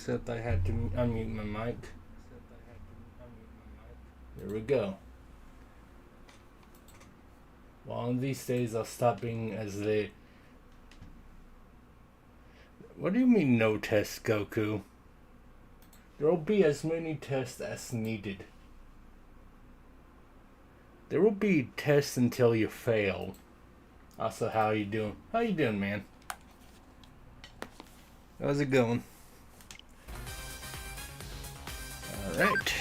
Except I had to unmute my mic. There we go. One of these days I'll stop being as they... What do you mean no tests, Goku? There will be as many tests as needed. There will be tests until you fail. Also, how you doing? How you doing, man? How's it going? Alright.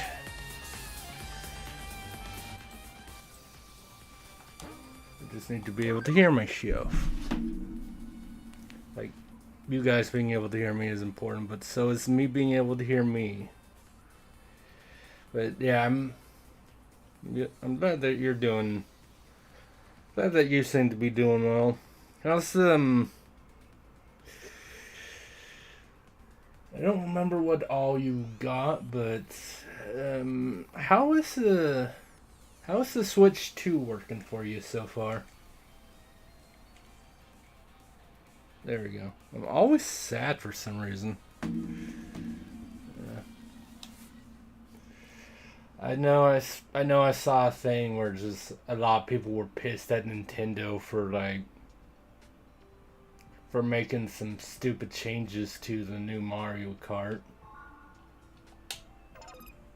I just need to be able to hear myself. Like, you guys being able to hear me is important, but so is me being able to hear me. But yeah, I'm glad that you're doing... Glad that you seem to be doing well. How's, I don't remember what all you got, but how is the Switch 2 working for you so far? There we go. I'm always sad for some reason. I know I saw a thing where just a lot of people were pissed at Nintendo for making some stupid changes to the new Mario Kart.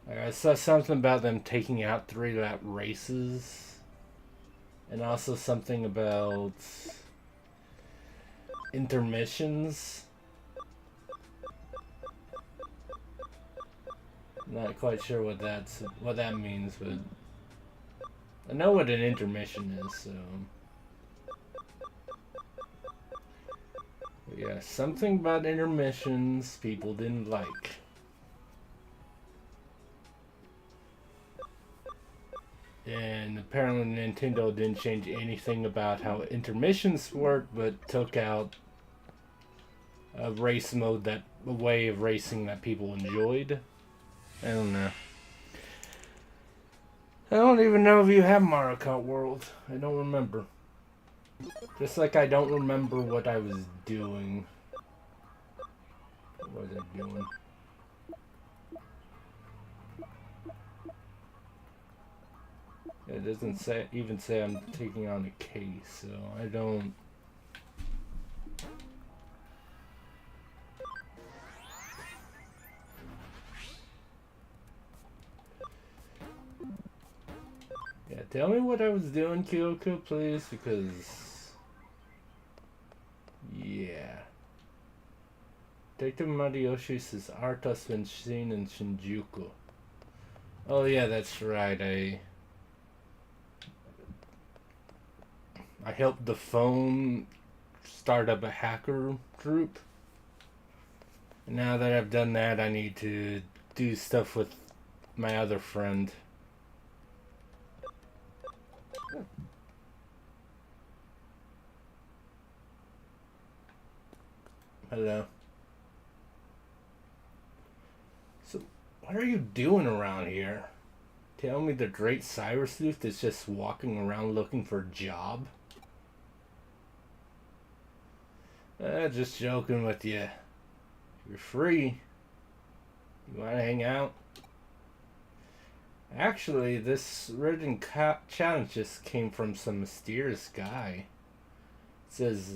I saw something about them taking out 3-lap races. And also something about intermissions. Not quite sure what that means, but I know what an intermission is, so... But yeah, something about intermissions people didn't like. And apparently Nintendo didn't change anything about how intermissions work, but took out a race mode, a way of racing that people enjoyed. I don't know. I don't even know if you have Mario Kart World. I don't remember. Just like I don't remember what I was doing. What was I doing? It doesn't even say I'm taking on a case, so I don't... Yeah, tell me what I was doing, Kyoko, please, because... Yeah. Detective Mariyoshi says art has been seen in Shinjuku. Oh yeah, that's right, I helped the phone start up a hacker group. And now that I've done that, I need to do stuff with my other friend. Hello. So, what are you doing around here? Tell me the great Cyber Sleuth is just walking around looking for a job? Just joking with you. You're free. You want to hang out? Actually, this written challenge just came from some mysterious guy. It says,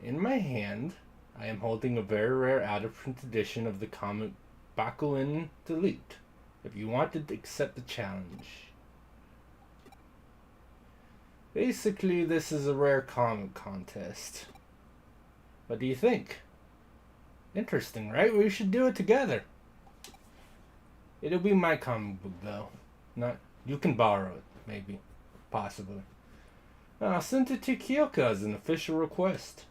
in my hand, I am holding a very rare out-of-print edition of the comic Bakuin Delete. If you want to accept the challenge. Basically, this is a rare comic contest. What do you think? Interesting, right? We should do it together. It'll be my comic book, though. Not you can borrow it, maybe, possibly. I'll send it to Kyoko as an official request.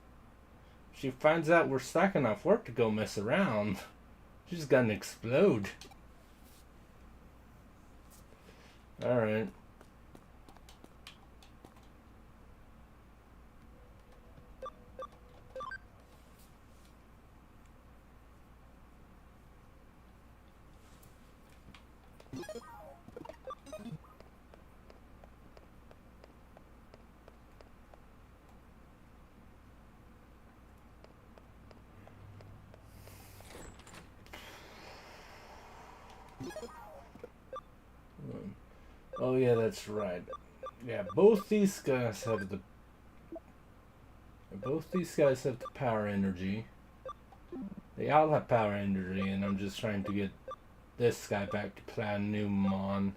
If she finds out we're stacking off work to go mess around, she's gonna explode. All right. Oh yeah, that's right. Yeah, both these guys have the power energy. They all have power energy, and I'm just trying to get this guy back to Planumon.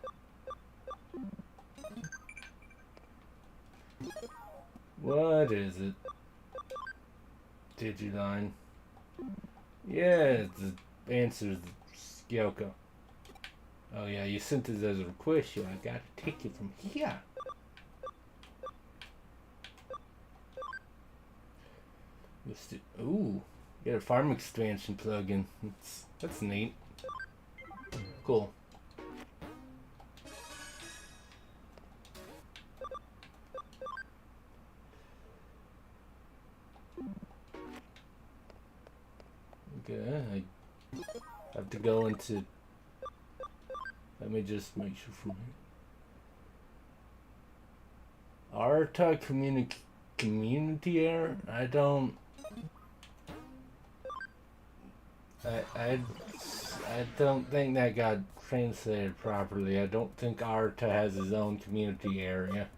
What is it? Digiline. Yeah, the answer is Gyoko. Oh yeah, you sent this as a request, so I gotta take it from here. Ooh, get a farm expansion plugin. That's neat. Cool. Okay, I have to go into. Let me just make sure for me. Arta community error? I don't think that got translated properly. I don't think Arta has his own community area.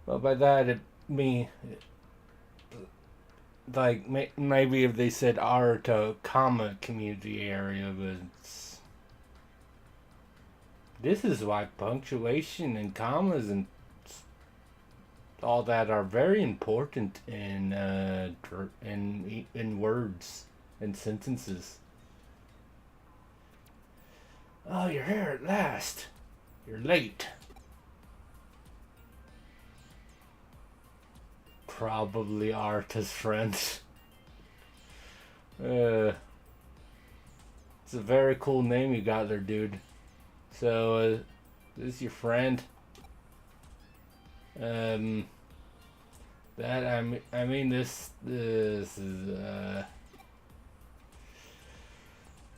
Well, by that it means like maybe if they said Arta, comma community area, but this is why punctuation and commas and all that are very important in words and sentences. Oh, you're here at last. You're late. Probably Arta's friends. It's a very cool name you got there, dude. So, this is your friend. That I mean this is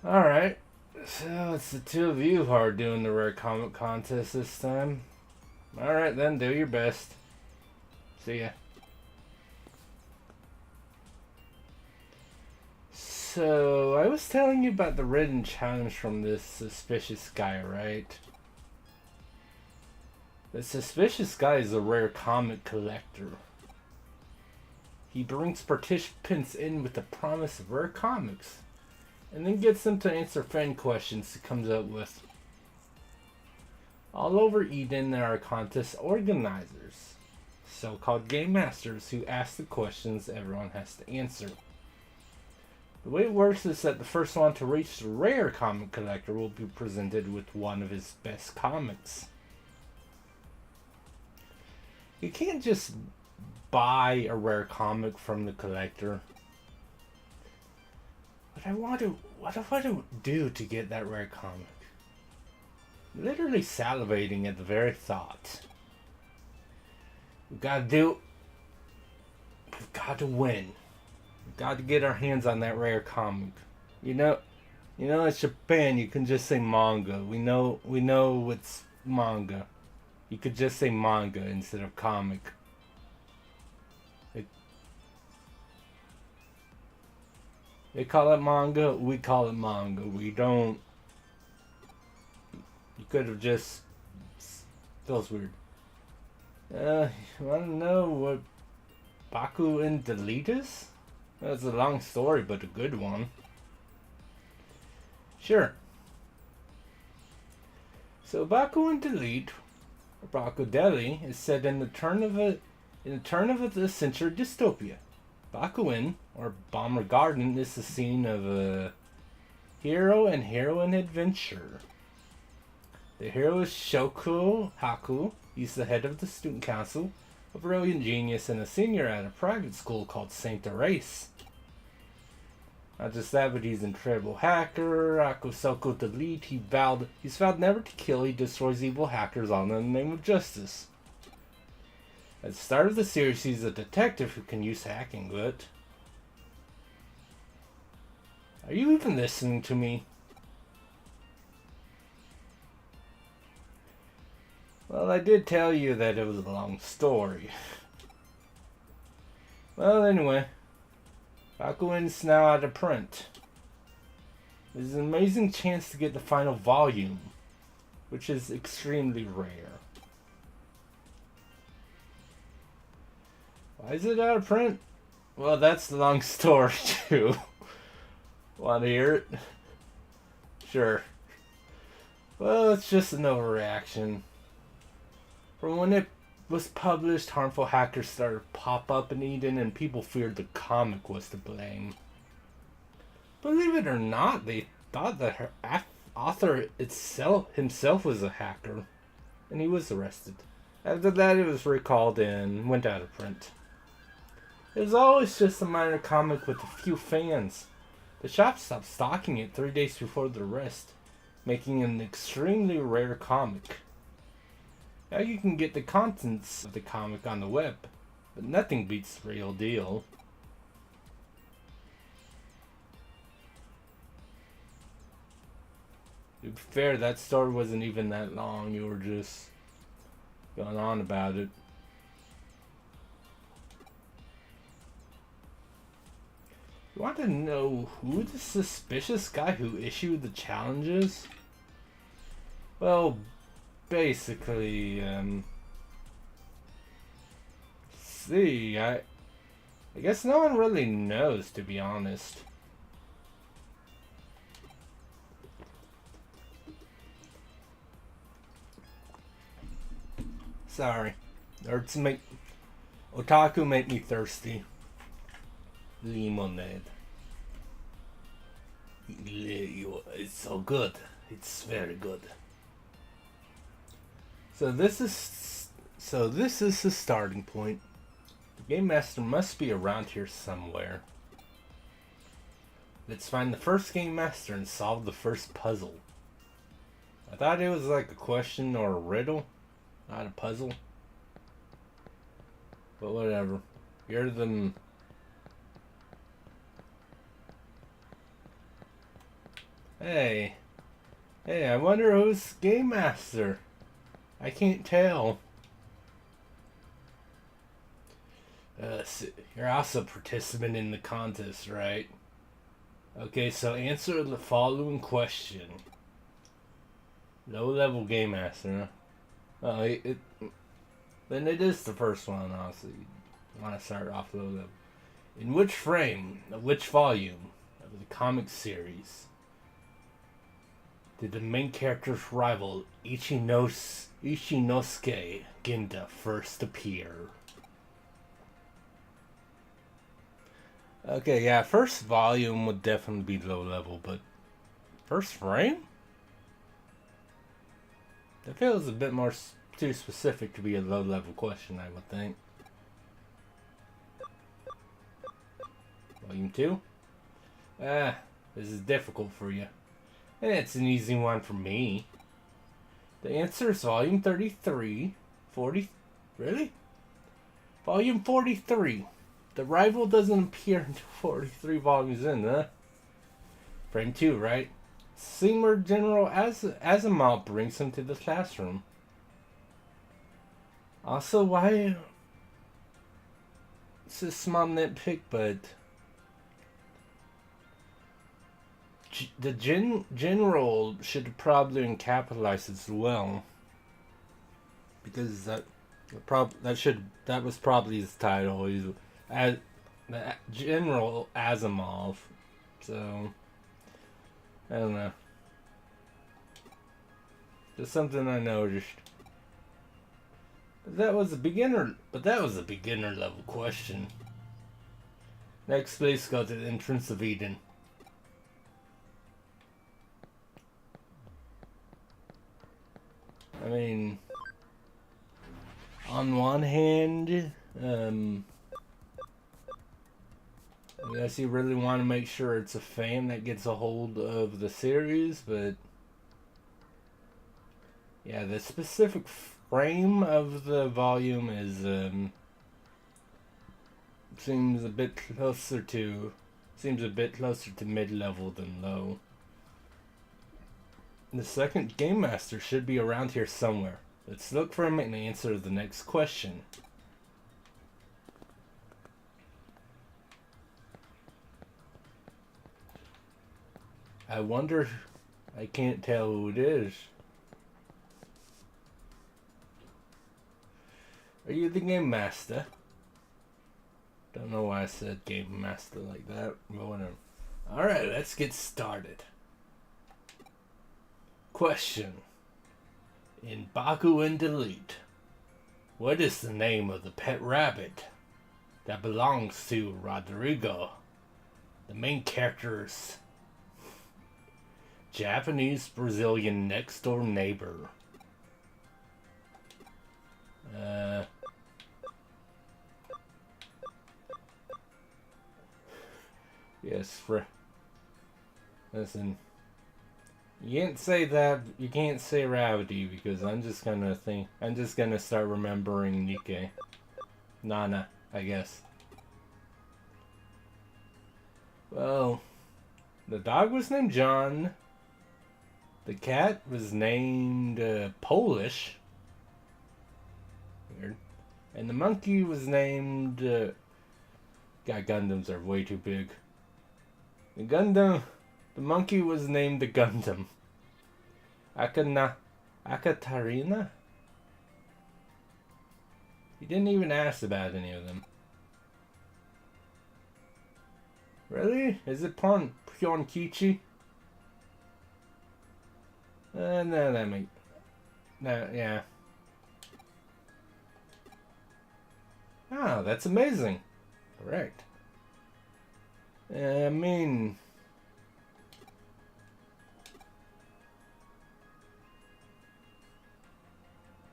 all right. So it's the two of you who are doing the rare comic contest this time. All right then, do your best. See ya. So I was telling you about the written challenge from this suspicious guy, right? The suspicious guy is a rare comic collector. He brings participants in with the promise of rare comics, and then gets them to answer fan questions he comes up with. All over Eden there are contest organizers, so-called game masters, who ask the questions everyone has to answer. The way it works is that the first one to reach the rare comic collector will be presented with one of his best comics. You can't just buy a rare comic from the collector. What do I do to get that rare comic? Literally salivating at the very thought. We've got to win. We've got to get our hands on that rare comic. You know, it's Japan. You can just say manga. We know it's manga. You could just say manga instead of comic. They call it manga, we call it manga. We don't... You could have just... Feels weird. You wanna know what Baku and Delete is? That's a long story, but a good one. Sure. So Baku and Delete, or Baku Delhi, is set in the turn of the century dystopia. Bakuin, or Bomber Garden, is the scene of a hero and heroine adventure. The hero is Shoko Haku. He's the head of the student council, a brilliant genius, and a senior at a private school called Saint Therese. Not just that, but he's an incredible hacker. Akusoko Delete. He's vowed never to kill. He destroys evil hackers all in the name of justice. At the start of the series, he's a detective who can use hacking, but... Are you even listening to me? Well, I did tell you that it was a long story. Well, anyway. Bakuin's now out of print. There's an amazing chance to get the final volume, which is extremely rare. Why is it out of print? Well, that's the long story too. Want to hear it? Sure. Well, it's just an overreaction. From when it was published, harmful hackers started to pop up in Eden, and people feared the comic was to blame. Believe it or not, they thought the author himself was a hacker, and he was arrested. After that, it was recalled and went out of print. It was always just a minor comic with a few fans. The shop stopped stocking it 3 days before the arrest, making it an extremely rare comic. Now you can get the contents of the comic on the web, but nothing beats the real deal. To be fair, that story wasn't even that long, you were just going on about it. You want to know who the suspicious guy who issued the challenges? Well, basically, see, I guess no one really knows, to be honest. Sorry. Otaku make me thirsty. Lemonade. It's so good. It's very good. So this is the starting point. The Game Master must be around here somewhere. Let's find the first Game Master and solve the first puzzle. I thought it was like a question or a riddle, not a puzzle. But whatever. You're the... Hey, I wonder who's Game Master. I can't tell. So you're also a participant in the contest, right? Okay, so answer the following question. Low-level Game Master, huh? Oh, then it is the first one, honestly. You want to start off low level. In which frame, of which volume of the comic series did the main character's rival Ichinose Ginda first appear? Okay, yeah, first volume would definitely be low level, but first frame? That feels a bit more too specific to be a low level question, I would think. Volume 2? This is difficult for you. And it's an easy one for me. The answer is volume 33. 40... Really? Volume 43. The rival doesn't appear until 43 volumes in, huh? Frame 2, right? Seymour General Asimov brings him to the classroom. Also, why... It's a small nitpick, but... The general should probably capitalize as well, because that was probably his title. He's General Asimov, so I don't know. Just something I noticed. That was a beginner level question. Next, please go to the entrance of Eden. I mean, on one hand, I guess you really want to make sure it's a fan that gets a hold of the series, but yeah, the specific frame of the volume is seems a bit closer to mid-level than low. The second Game Master should be around here somewhere. Let's look for him and answer the next question. I wonder. I can't tell who it is. Are you the game master? Don't know why I said game master like that, but whatever. Alright, let's get started. Question. In Baku and Delete, what is the name of the pet rabbit that belongs to Rodrigo, the main character's Japanese Brazilian next door neighbor? Yes, listen. You can't say that. You can't say Ravity because I'm just gonna start remembering Nikkei. Nana, I guess. Well, the dog was named John. The cat was named Polish. Weird. And the monkey was named. God, Gundams are way too big. The monkey was named the Gundam. Akatarina? He didn't even ask about any of them. Really? Is it Pionkichi? No, that makes... No, yeah. Oh, that's amazing. Correct. I mean...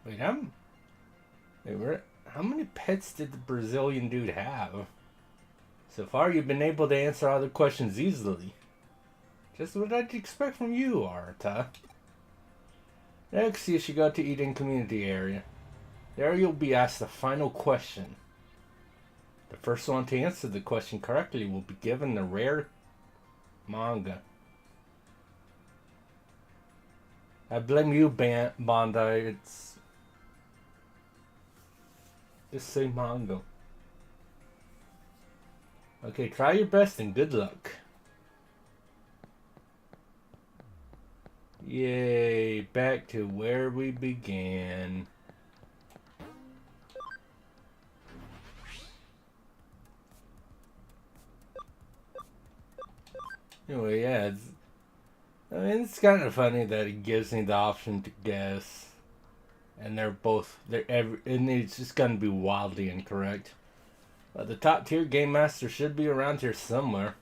Wait, how many pets did the Brazilian dude have? So far, you've been able to answer all the questions easily. Just what I'd expect from you, Arata. Next, you should go to Eden Community Area. There you'll be asked the final question. The first one to answer the question correctly will be given the rare manga. I blame you, Bandai. It's... Just say manga. Okay, try your best and good luck. Yay, back to where we began. Anyway, yeah, it's kind of funny that it gives me the option to guess. And and it's just gonna be wildly incorrect. But the top tier game master should be around here somewhere.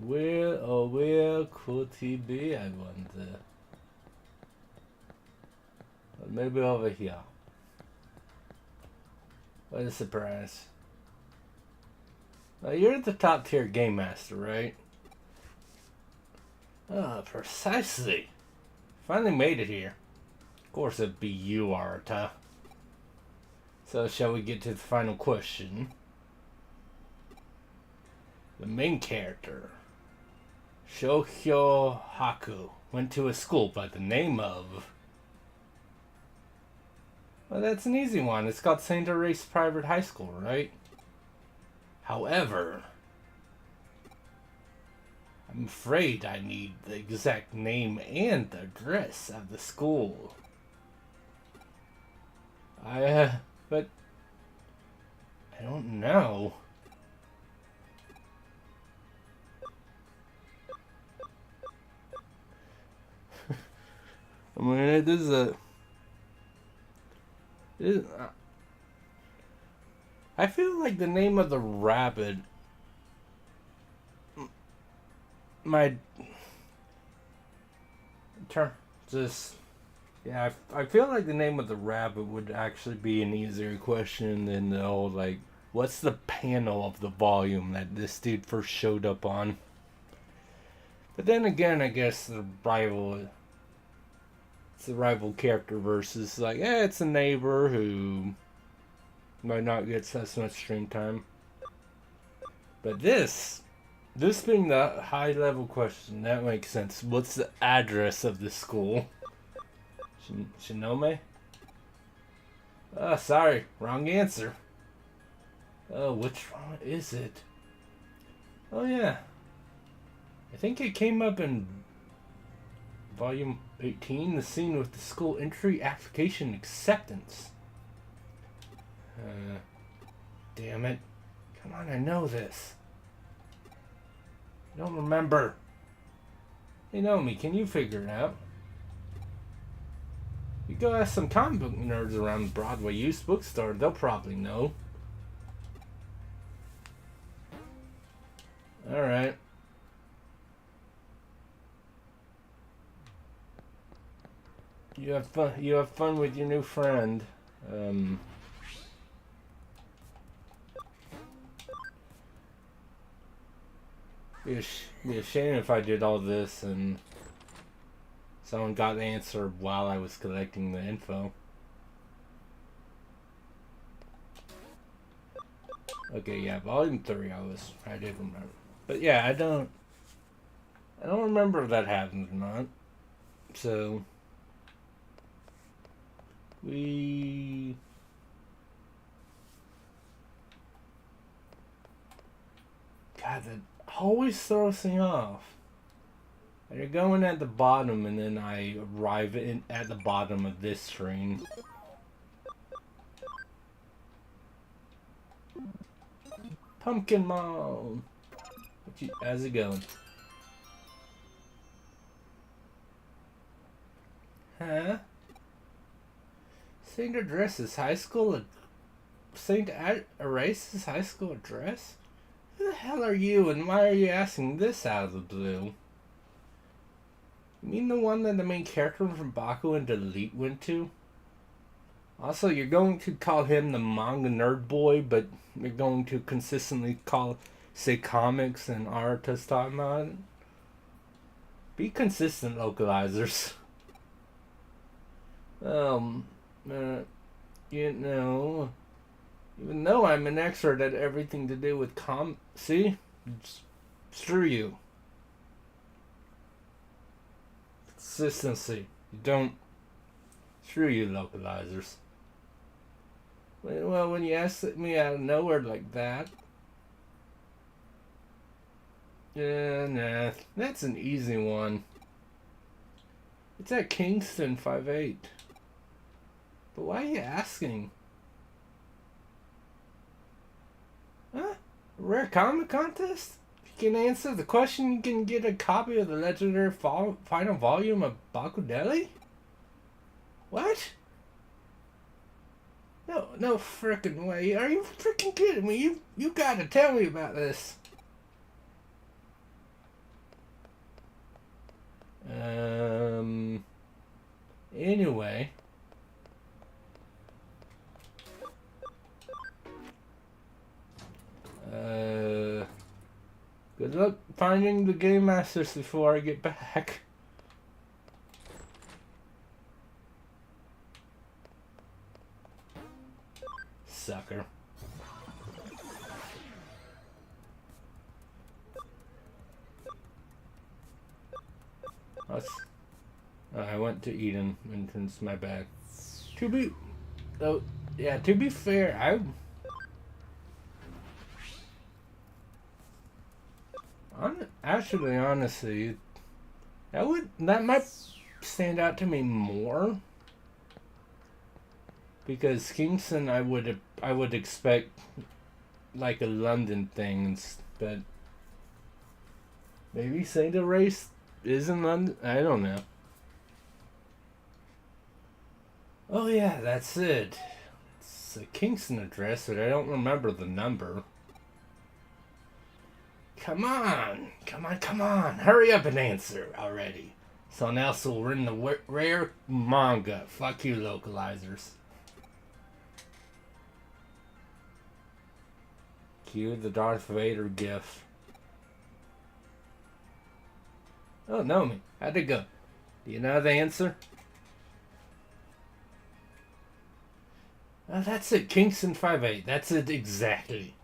Where could he be, I wonder? Or maybe over here. What a surprise. Now, you're the top tier game master, right? Ah, precisely. Finally made it here. Of course it'd be you, Arata. So shall we get to the final question? The main character, Shohyo Haku, went to a school by the name of... Well, that's an easy one. It's called St. Therese Private High School, right? However, I'm afraid I need the exact name and the address of the school. But I don't know. I mean, it is I feel like the name of the rabbit might turn just... Yeah, I feel like the name of the rabbit would actually be an easier question than the old, like, what's the panel of the volume that this dude first showed up on? But then again, I guess it's the rival character versus, like, it's a neighbor who might not get as much stream time. But this being the high level question, that makes sense. What's the address of the school? Shinome? Sorry, wrong answer. Oh, which one is it? Oh yeah. I think it came up in volume 18, the scene with the school entry application acceptance. Damn it. Come on, I know this. I don't remember. Hey, Naomi, can you figure it out? You go ask some comic book nerds around the Broadway used bookstore. They'll probably know. Alright. You have fun with your new friend. Be a shame if I did all this and someone got the answer while I was collecting the info. Okay, yeah, volume 3 I did remember. But yeah, I don't remember if that happened or not. So God, that always throws me off. You're going at the bottom and then I arrive at the bottom of this screen. Pumpkin Mom! How's it going? Huh? St. Address's high school... St. Erase's high school address? Who the hell are you and why are you asking this out of the blue? You mean the one that the main character from Baku and Delete went to? Also, you're going to call him the manga nerd boy, but you're going to consistently say comics and artists talking about it? Be consistent, localizers. You know, even though I'm an expert at everything to do with see? Screw you. Consistency. You don't... Screw you, localizers. Well, when you ask me out of nowhere like that... Yeah, nah. That's an easy one. It's at Kingston 5-8. But why are you asking? Huh? A rare comic contest? If you can answer the question, you can get a copy of the legendary final volume of Bakudeli? What? No frickin' way. Are you frickin' kidding me? You gotta tell me about this. Anyway. Good luck finding the game masters before I get back. Sucker. I went to Eden and it's my bag. To be fair, honestly, that might stand out to me more because Kingston I would expect like a London thing, but maybe Saint Race is in London. I don't know. Oh yeah, that's it. It's a Kingston address, but I don't remember the number. Come on! Hurry up and answer already. Someone else will win the rare manga. Fuck you, localizers. Cue the Darth Vader gif. Oh, Naomi, how'd it go? Do you know the answer? Oh, that's it, Kingston 5-8. That's it exactly.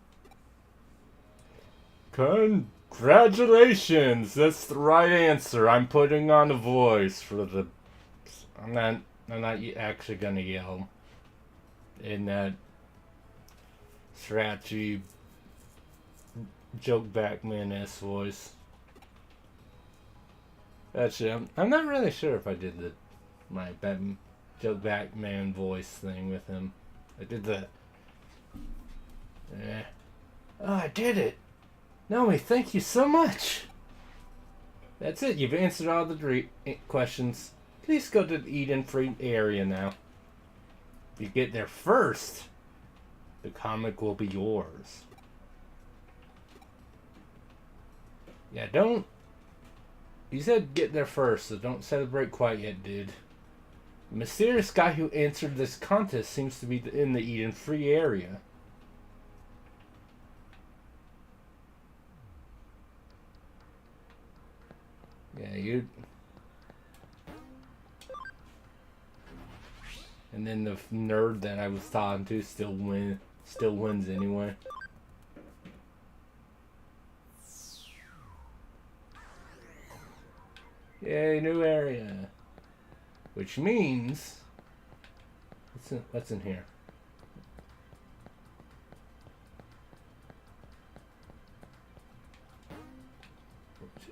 Congratulations! That's the right answer. I'm putting on a voice for the... I'm not actually gonna yell in that scratchy, joke back man-ass voice. Actually, I'm not really sure if I did my joke back man voice thing with him. I did that. Yeah. Oh, I did it. Nomi, thank you so much. That's it. You've answered all the questions. Please go to the Eden-free area now. If you get there first, the comic will be yours. Yeah, don't... You said get there first, so don't celebrate quite yet, dude. The mysterious guy who answered this contest seems to be in the Eden-free area. Yeah, you... And then the nerd that I was talking to still wins anyway. Yay, new area. Which means... What's in here?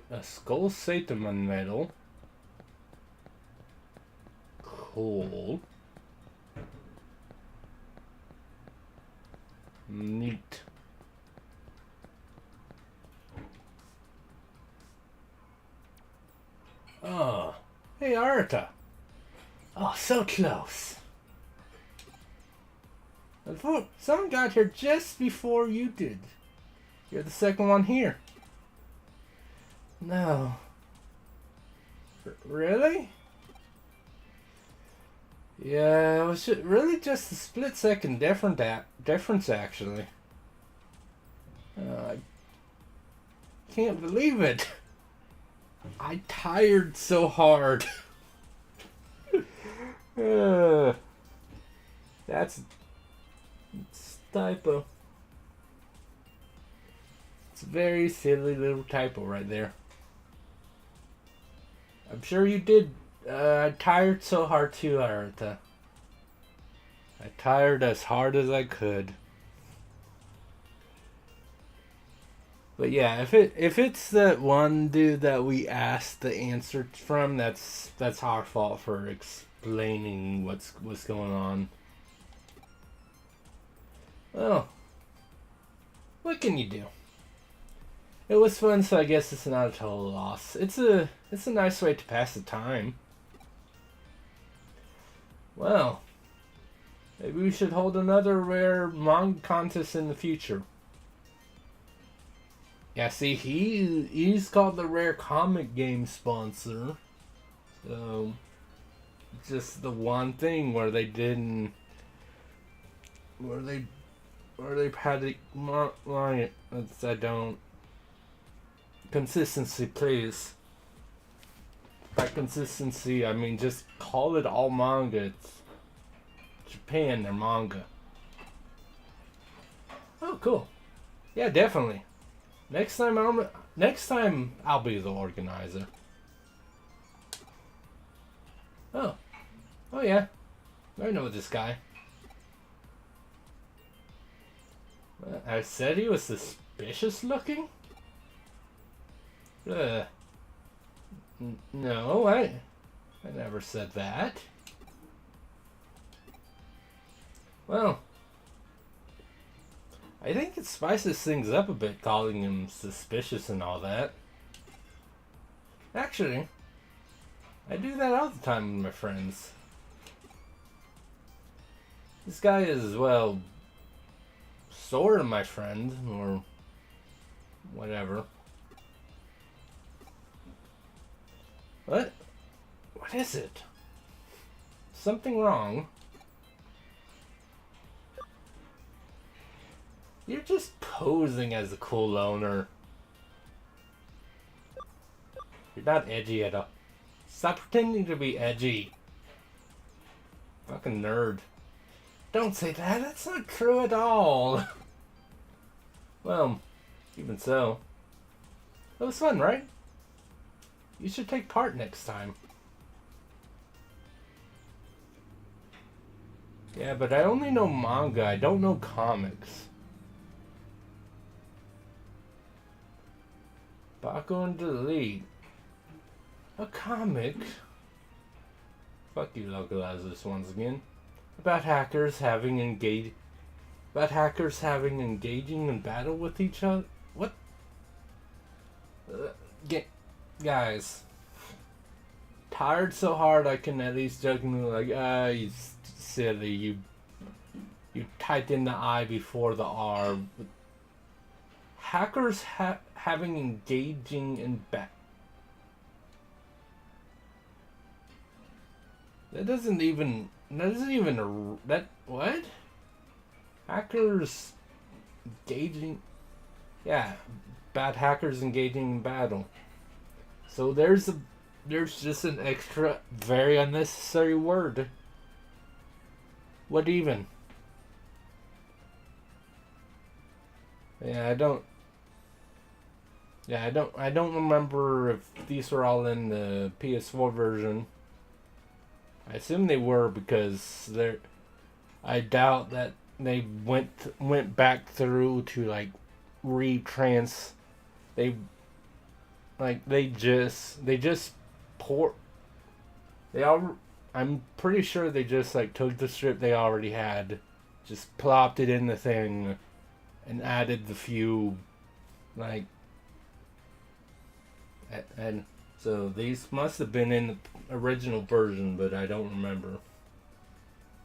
A Skull Sataman medal. Cool. Neat. Oh. Hey, Arta. Oh, so close. Someone got here just before you did. You're the second one here. No. Really? Yeah, it was really just a split-second difference, actually. I can't believe it. I tired so hard. That's typo. It's a very silly little typo right there. I'm sure you did. I tired so hard too, Arta. I tired as hard as I could. But yeah, if it's that one dude that we asked the answer from, that's our fault for explaining what's going on. Well, what can you do? It was fun, so I guess it's not a total loss. It's a nice way to pass the time. Well, maybe we should hold another rare manga contest in the future. Yeah, see, he's called the rare comic game sponsor. So, just the one thing where they didn't, where they had it. I don't. Consistency, please. By consistency, I mean just call it all manga. It's Japan, they're manga. Oh, cool. Yeah, definitely. Next time I'll be the organizer. Oh yeah, I know this guy. I said he was suspicious looking? No, I never said that. Well, I think it spices things up a bit calling him suspicious and all that. Actually, I do that all the time with my friends. This guy is, well, sort of my friend, or whatever. What? What is it? Something wrong? You're just posing as a cool loner. You're not edgy at all. Stop pretending to be edgy. Fucking nerd. Don't say that. That's not true at all. Well, even so. It was fun, right? You should take part next time. Yeah, but I only know manga. I don't know comics. not going to delete a comic. Fuck you, localizers once again. About hackers having engaging in battle with each other. What? Guys, tired so hard I can at least jokingly like, you silly, you typed in the I before the R. Hackers having engaging in battle. What? Hackers engaging, yeah, bad hackers engaging in battle. So there's just an extra, very unnecessary word. What even? Yeah, I don't remember if these were all in the PS4 version. I assume they were because I doubt that they went back through to like retrans. I'm pretty sure they just like took the script they already had, just plopped it in the thing, and added the few like. And so these must have been in the original version, but I don't remember.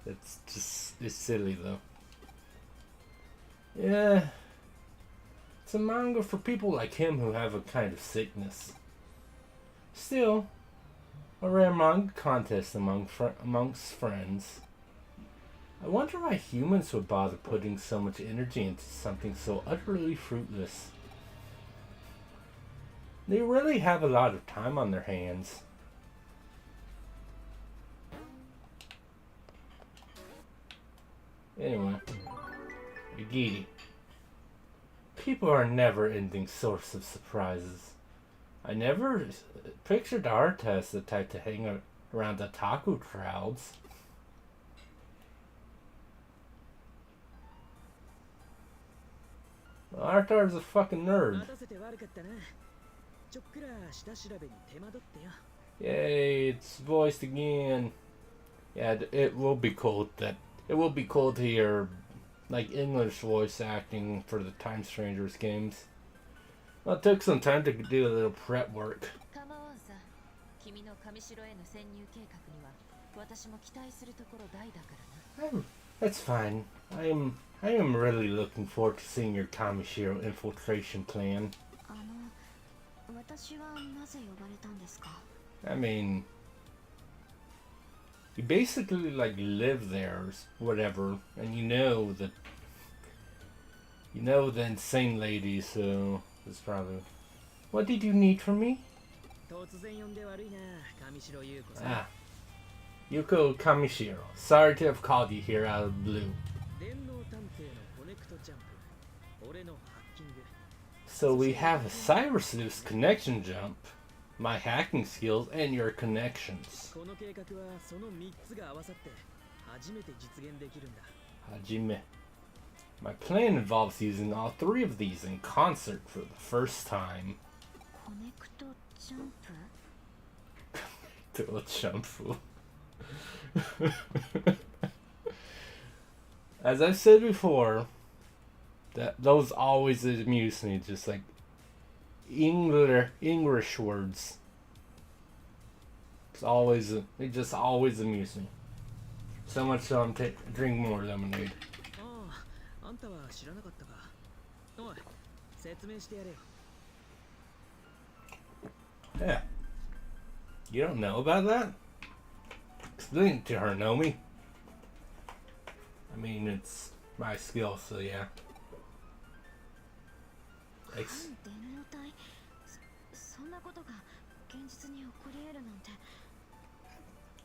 It's silly though. Yeah. It's a manga for people like him who have a kind of sickness. Still, a rare manga contest amongst friends. I wonder why humans would bother putting so much energy into something so utterly fruitless. They really have a lot of time on their hands. Anyway, Yagiti. People are a never-ending source of surprises. I never pictured Arta as the type to hang around the otaku crowds. Arta is a fucking nerd. Yay, it's voiced again. Yeah, it will be cool to hear like English voice acting for the Time Strangers games. Well, it took some time to do a little prep work. That's fine. I am really looking forward to seeing your Kamishiro infiltration plan. I mean, you basically like live there or whatever, and you know the insane lady, so it's probably. What did you need from me? Ah, Yuko Kamishiro. Sorry to have called you here out of the blue. So we have a Cyber Sleuth connection jump, my hacking skills, and your connections. Hajime. My plan involves using all three of these in concert for the first time. Connecto jump. As I've said before, those always amuse me, just like English words. They just always amuse me. So much so I'm drink more lemonade. Yeah. You don't know about that? Explain it to her, Nomi. I mean, it's my skill, so yeah.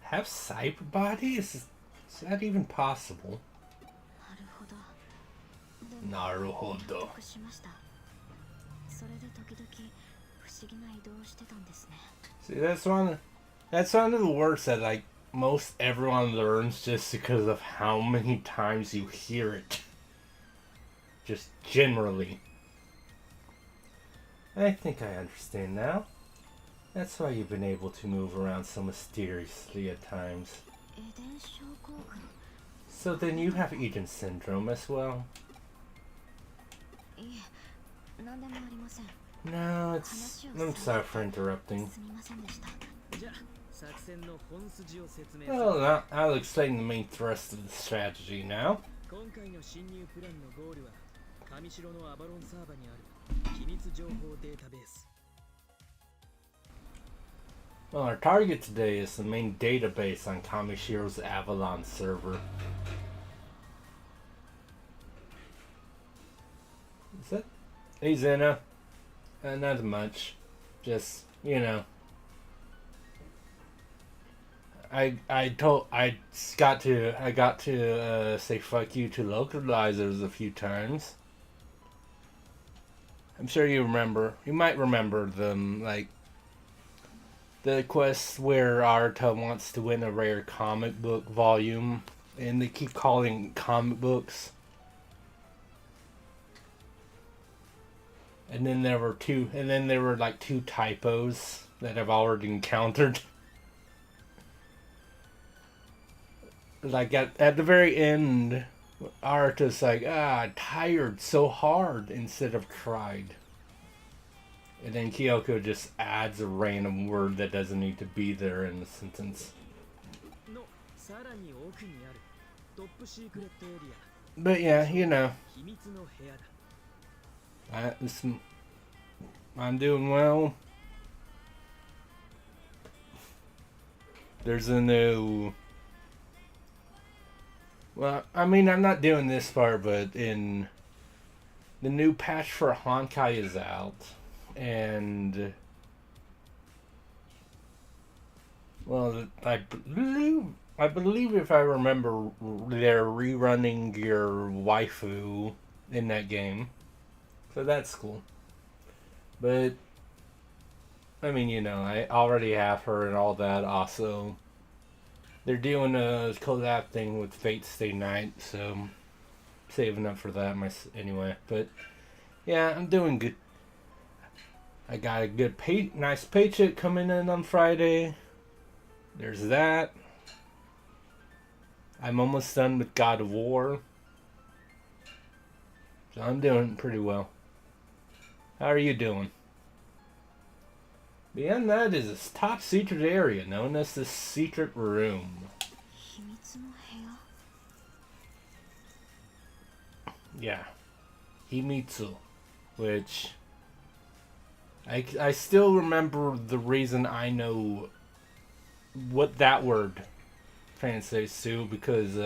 Have cyber bodies? Is that even possible? Naruhodo. See, that's one of the words that like most everyone learns just because of how many times you hear it. Just generally. I think I understand now. That's why you've been able to move around so mysteriously at times. So then you have Eden syndrome as well? No, it's... I'm sorry for interrupting. Well, I'll explain the main thrust of the strategy now. Well, our target today is the main database on Kamishiro's Avalon server. Is that? Hey Zena. Not much. Just, you know. I got to say fuck you to localizers a few times. I'm sure you might remember them, like the quest where Arta wants to win a rare comic book volume, and they keep calling comic books. And then there were like two typos that I've already encountered. Like at the very end, Arta's like, I tired so hard instead of cried. And then Kyoko just adds a random word that doesn't need to be there in the sentence. But yeah, you know. I'm doing well. There's a new... Well, I mean, I'm not doing this far, but the new patch for Honkai is out. And... Well, I believe if I remember, they're rerunning your waifu in that game. So that's cool. But, I mean, you know, I already have her and all that. Also, they're doing a collab thing with Fate Stay Night, so I'm saving up for that anyway. But, yeah, I'm doing good. I got a good nice paycheck coming in on Friday. There's that. I'm almost done with God of War. So I'm doing pretty well. How are you doing? Beyond that is a top secret area known as the Secret Room. Yeah. Himitsu. Which... I still remember the reason I know what that word translates to, because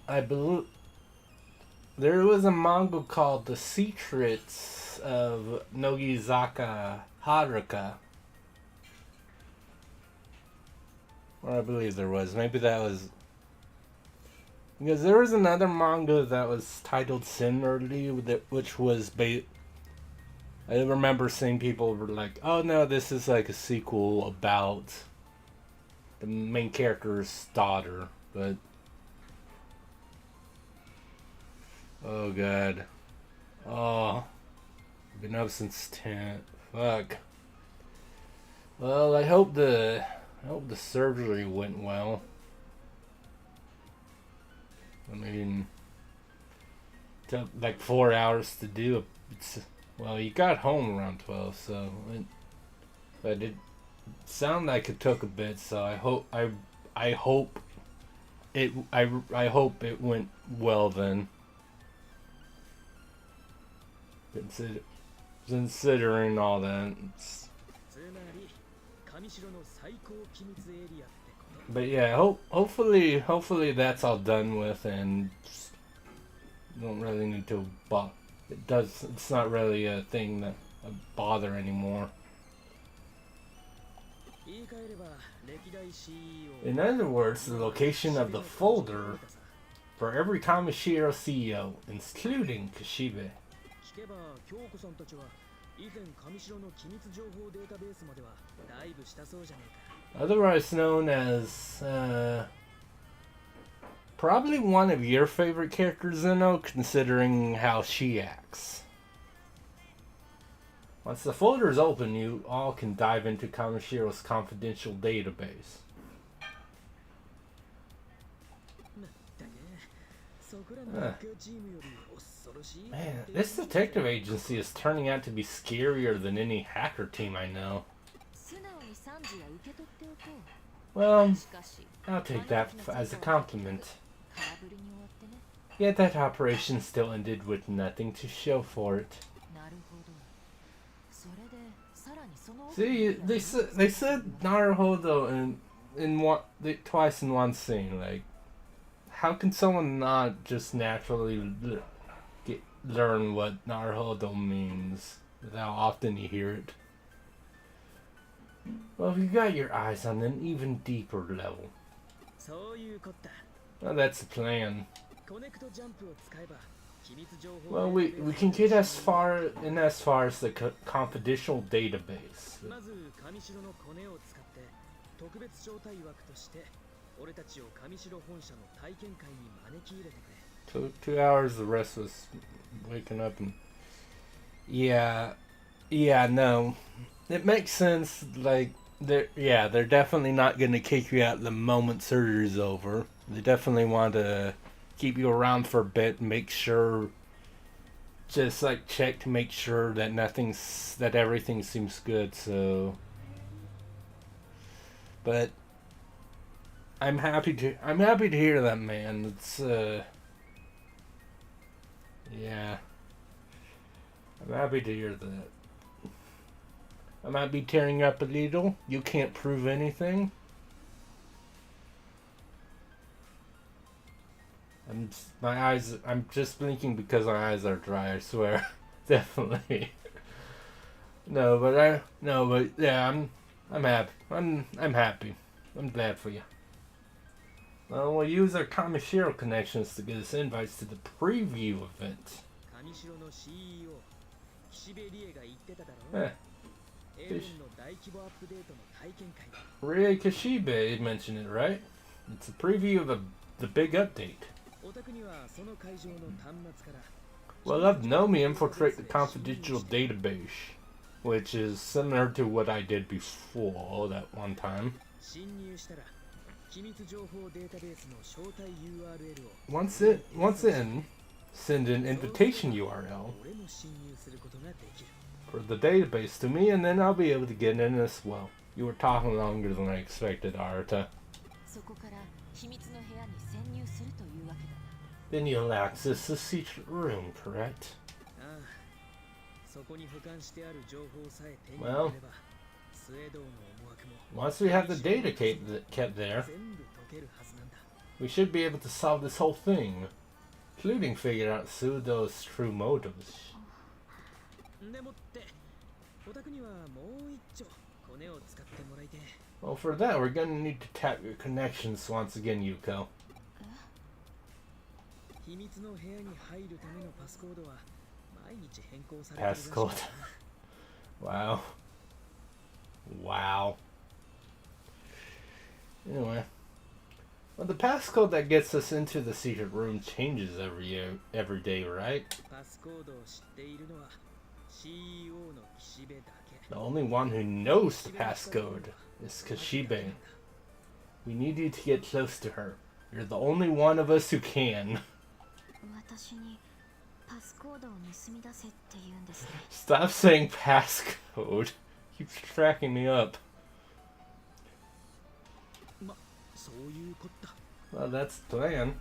I believe there was a manga called The Secrets of Nogizaka Haruka. Or I believe there was. Maybe that was... Because there was another manga that was titled similarly, which was... I remember seeing people were like, oh no, this is like a sequel about the main character's daughter. But... Oh god. Oh. I've been up since 10. Fuck. Well, I hope the surgery went well. I mean, it took like 4 hours to do it. Well, you got home around 12, so but it sounded like it took a bit. So I hope it went well then. Considering all that. But yeah, hopefully that's all done with, and don't really need to it's not really a thing that bother anymore. In other words, the location of the folder for every Kamishiro CEO, including Kashibe. otherwise known as Probably one of your favorite characters, Zeno, considering how she acts. Once the folder is open, you all can dive into Kamoshiro's confidential database. Man, this detective agency is turning out to be scarier than any hacker team I know. Well, I'll take that as a compliment. Yet that operation still ended with nothing to show for it. See, they said Naruhodo twice in one scene. Like, how can someone not just naturally learn what Naruhodo means without often you hear it? Well, if you got your eyes on an even deeper level. Well, that's the plan. Well, we can get as far as the confidential database. 2 hours, the rest was waking up and... Yeah, no. It makes sense, like, they're definitely not going to kick you out the moment surgery's over. They definitely want to keep you around for a bit and make sure, just like check to make sure that everything seems good, so... But I'm happy to hear that, man. It's yeah. I'm happy to hear that. I might be tearing up a little. You can't prove anything. I'm just blinking because my eyes are dry, I swear. Definitely. But yeah, I'm happy. I'm happy. I'm glad for you. Well, we'll use our Kamishiro connections to get us invites to the preview event. Rie Kashibe mentioned it, right? It's a preview of the big update. Well, let Nomi infiltrate the confidential database, which is similar to what I did before that one time. Once in, send an invitation URL for the database to me, and then I'll be able to get in as well. You were talking longer than I expected, Arata. Then you'll access the secret room, correct? Well, once we have the data kept there, we should be able to solve this whole thing, including figure out Sudo's true motives. Well, for that, we're gonna need to tap your connections once again, Yuko. Passcode. Wow. Anyway. Well, the passcode that gets us into the secret room changes every day, right? The only one who knows the passcode is Kashibe. We need you to get close to her. You're the only one of us who can. Stop saying passcode. Keeps tracking me up. Well, that's the plan.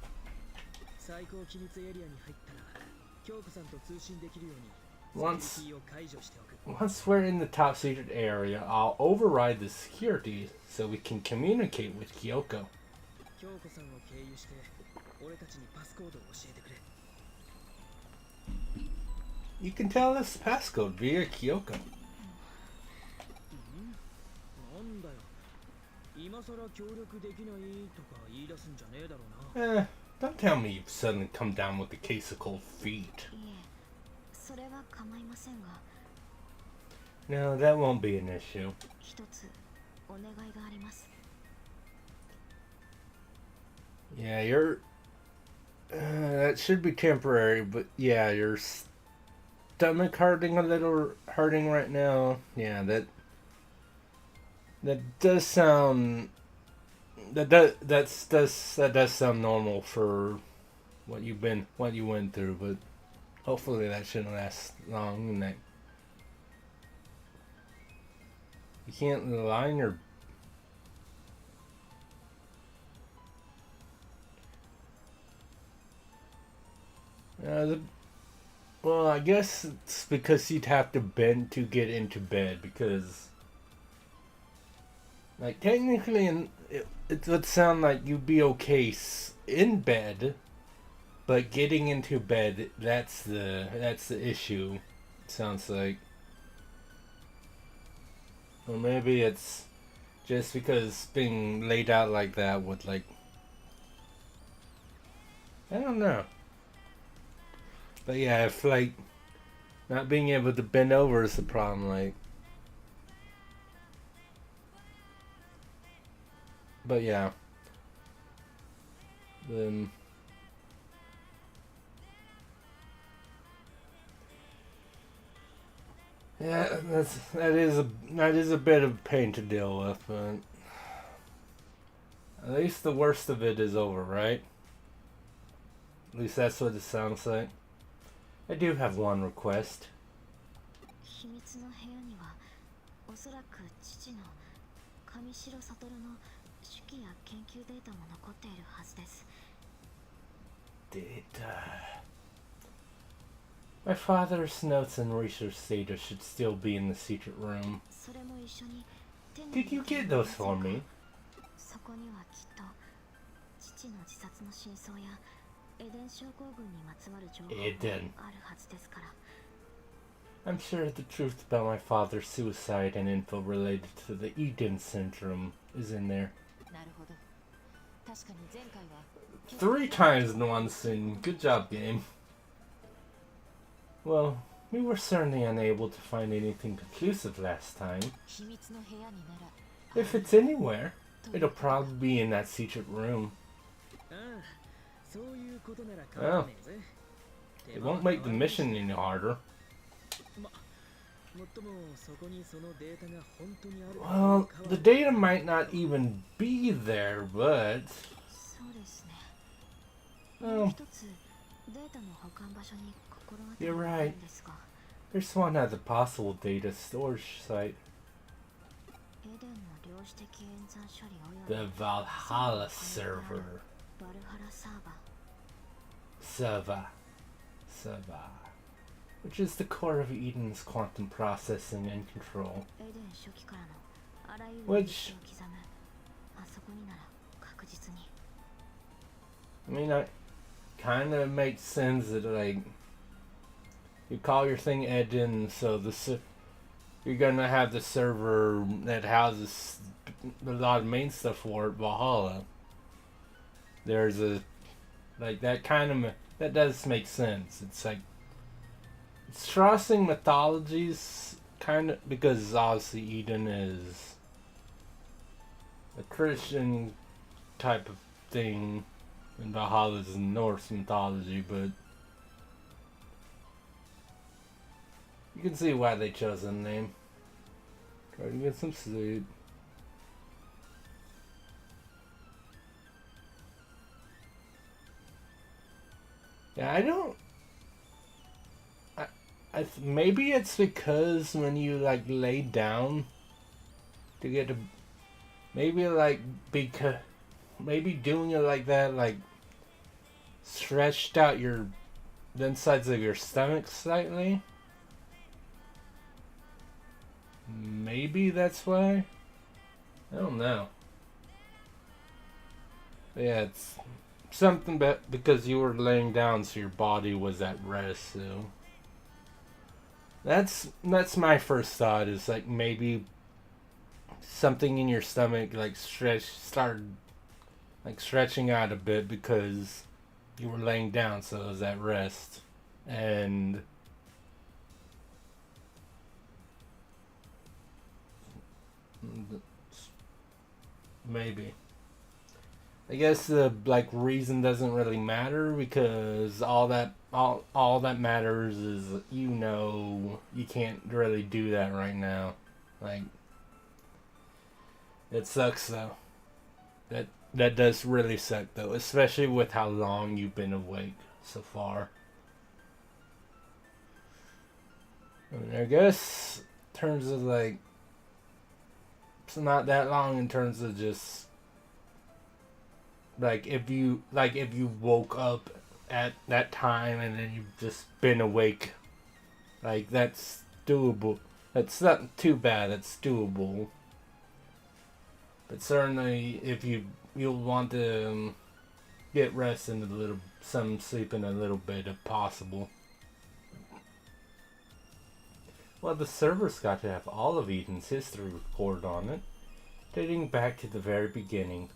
Once we're in the top secret area, I'll override the security so we can communicate with Kyoko. You can tell us the passcode via Kyoko. Don't tell me you've suddenly come down with a case of cold feet. No, that won't be an issue. Yeah, That should be temporary, but yeah, your stomach hurting right now. Yeah, that does sound that does sound normal for what you went through, but hopefully that shouldn't last long. And that you can't lie in your. Well, I guess it's because you'd have to bend to get into bed because, like, technically, it would sound like you'd be okay in bed, but getting into bed, that's the issue. It sounds like, or maybe it's just because being laid out like that would like, I don't know. But yeah, if like not being able to bend over is the problem, like. But yeah, then yeah, that is a bit of pain to deal with, but at least the worst of it is over, right? At least that's what it sounds like. I do have one request. 秘密の部屋にはおそらく父の上白悟の手記や研究データも残っているはずです。 Data. My father's notes and research data should still be in the secret room. それも一緒に手に Did you get those for me? そこにはきっと父の自殺の真相やエデン症候群にまつわる情報があるはずですから。 I'm sure the truth about my father's suicide and info related to the Eden syndrome is in there. なるほど。確かに前回は 3 times in one scene. Good job, game. Well, we were certainly unable to find anything conclusive last time. 秘密の部屋になら If it's anywhere, it'll probably be in that secret room. Well, it won't make the mission any harder. Well, the data might not even be there, but... そうですね。 Well, 一つデータの保管場所に心当たり you're がある right. んですが、 There's one at the possible data storage site. エデンの量子的演算処理およ The び Valhalla server. バルハラサーバー Server. Which is the core of Eden's quantum processing and control. エデン初期からのあらゆる Which- 歴史を刻むあそこになら確実に I mean, it kind of makes sense that, like, you call your thing Eden, so you're gonna have the server that houses a lot of main stuff for it, Valhalla. There's like, that does make sense. It's like, it's crossing mythologies, kind of, because obviously Eden is a Christian type of thing, and Valhalla is Norse mythology, but you can see why they chose the name. Try to get some sleep. Yeah, I don't. Maybe it's because when you like lay down to get to, maybe like because maybe doing it like that like stretched out the insides of your stomach slightly. Maybe that's why. I don't know. But yeah, it's something because you were laying down, so your body was at rest. So that's my first thought. Is like maybe something in your stomach like started like stretching out a bit because you were laying down, so it was at rest, and maybe. I guess the like reason doesn't really matter because all that matters is you can't really do that right now. Like it sucks though. That does really suck though, especially with how long you've been awake so far. I mean, I guess in terms of like it's not that long in terms of just if you woke up at that time and then you've just been awake, like that's doable. That's not too bad. It's doable. But certainly, if you'll want to get rest and some sleep in a little bit if possible. Well, the server's got to have all of Eden's history recorded on it, dating back to the very beginning.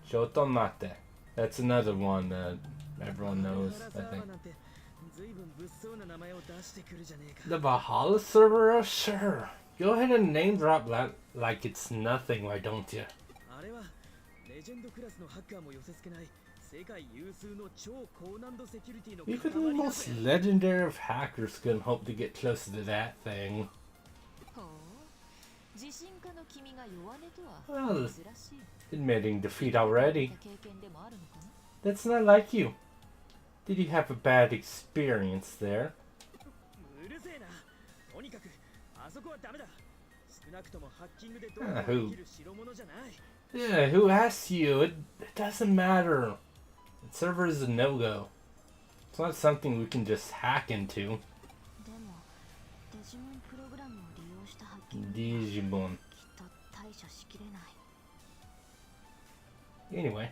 Shoto mate. That's another one that everyone knows, I think. The Valhalla server? Sure. Go ahead and name drop that like it's nothing, why don't you? Even the most legendary of hackers couldn't hope to get closer to that thing. Well, admitting defeat already. That's not like you. Did you have a bad experience there? Who? Yeah, who asked you? It doesn't matter. The server is a no-go. It's not something we can just hack into. Digimon. Anyway.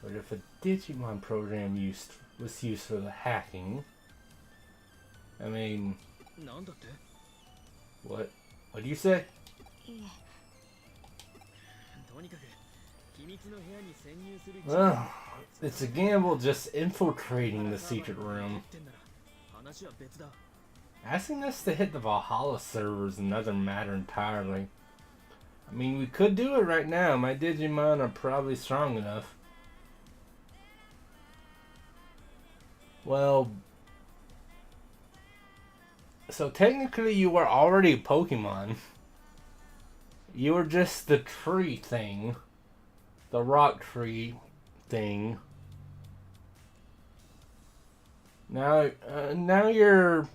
But if a Digimon program was used for the hacking, I mean, what do you say? Well, it's a gamble just infiltrating the secret room. Asking us to hit the Valhalla server is another matter entirely. I mean, we could do it right now. My Digimon are probably strong enough. Well, so technically you were already a Pokemon. You were just the tree thing. The rock tree thing. Now you're,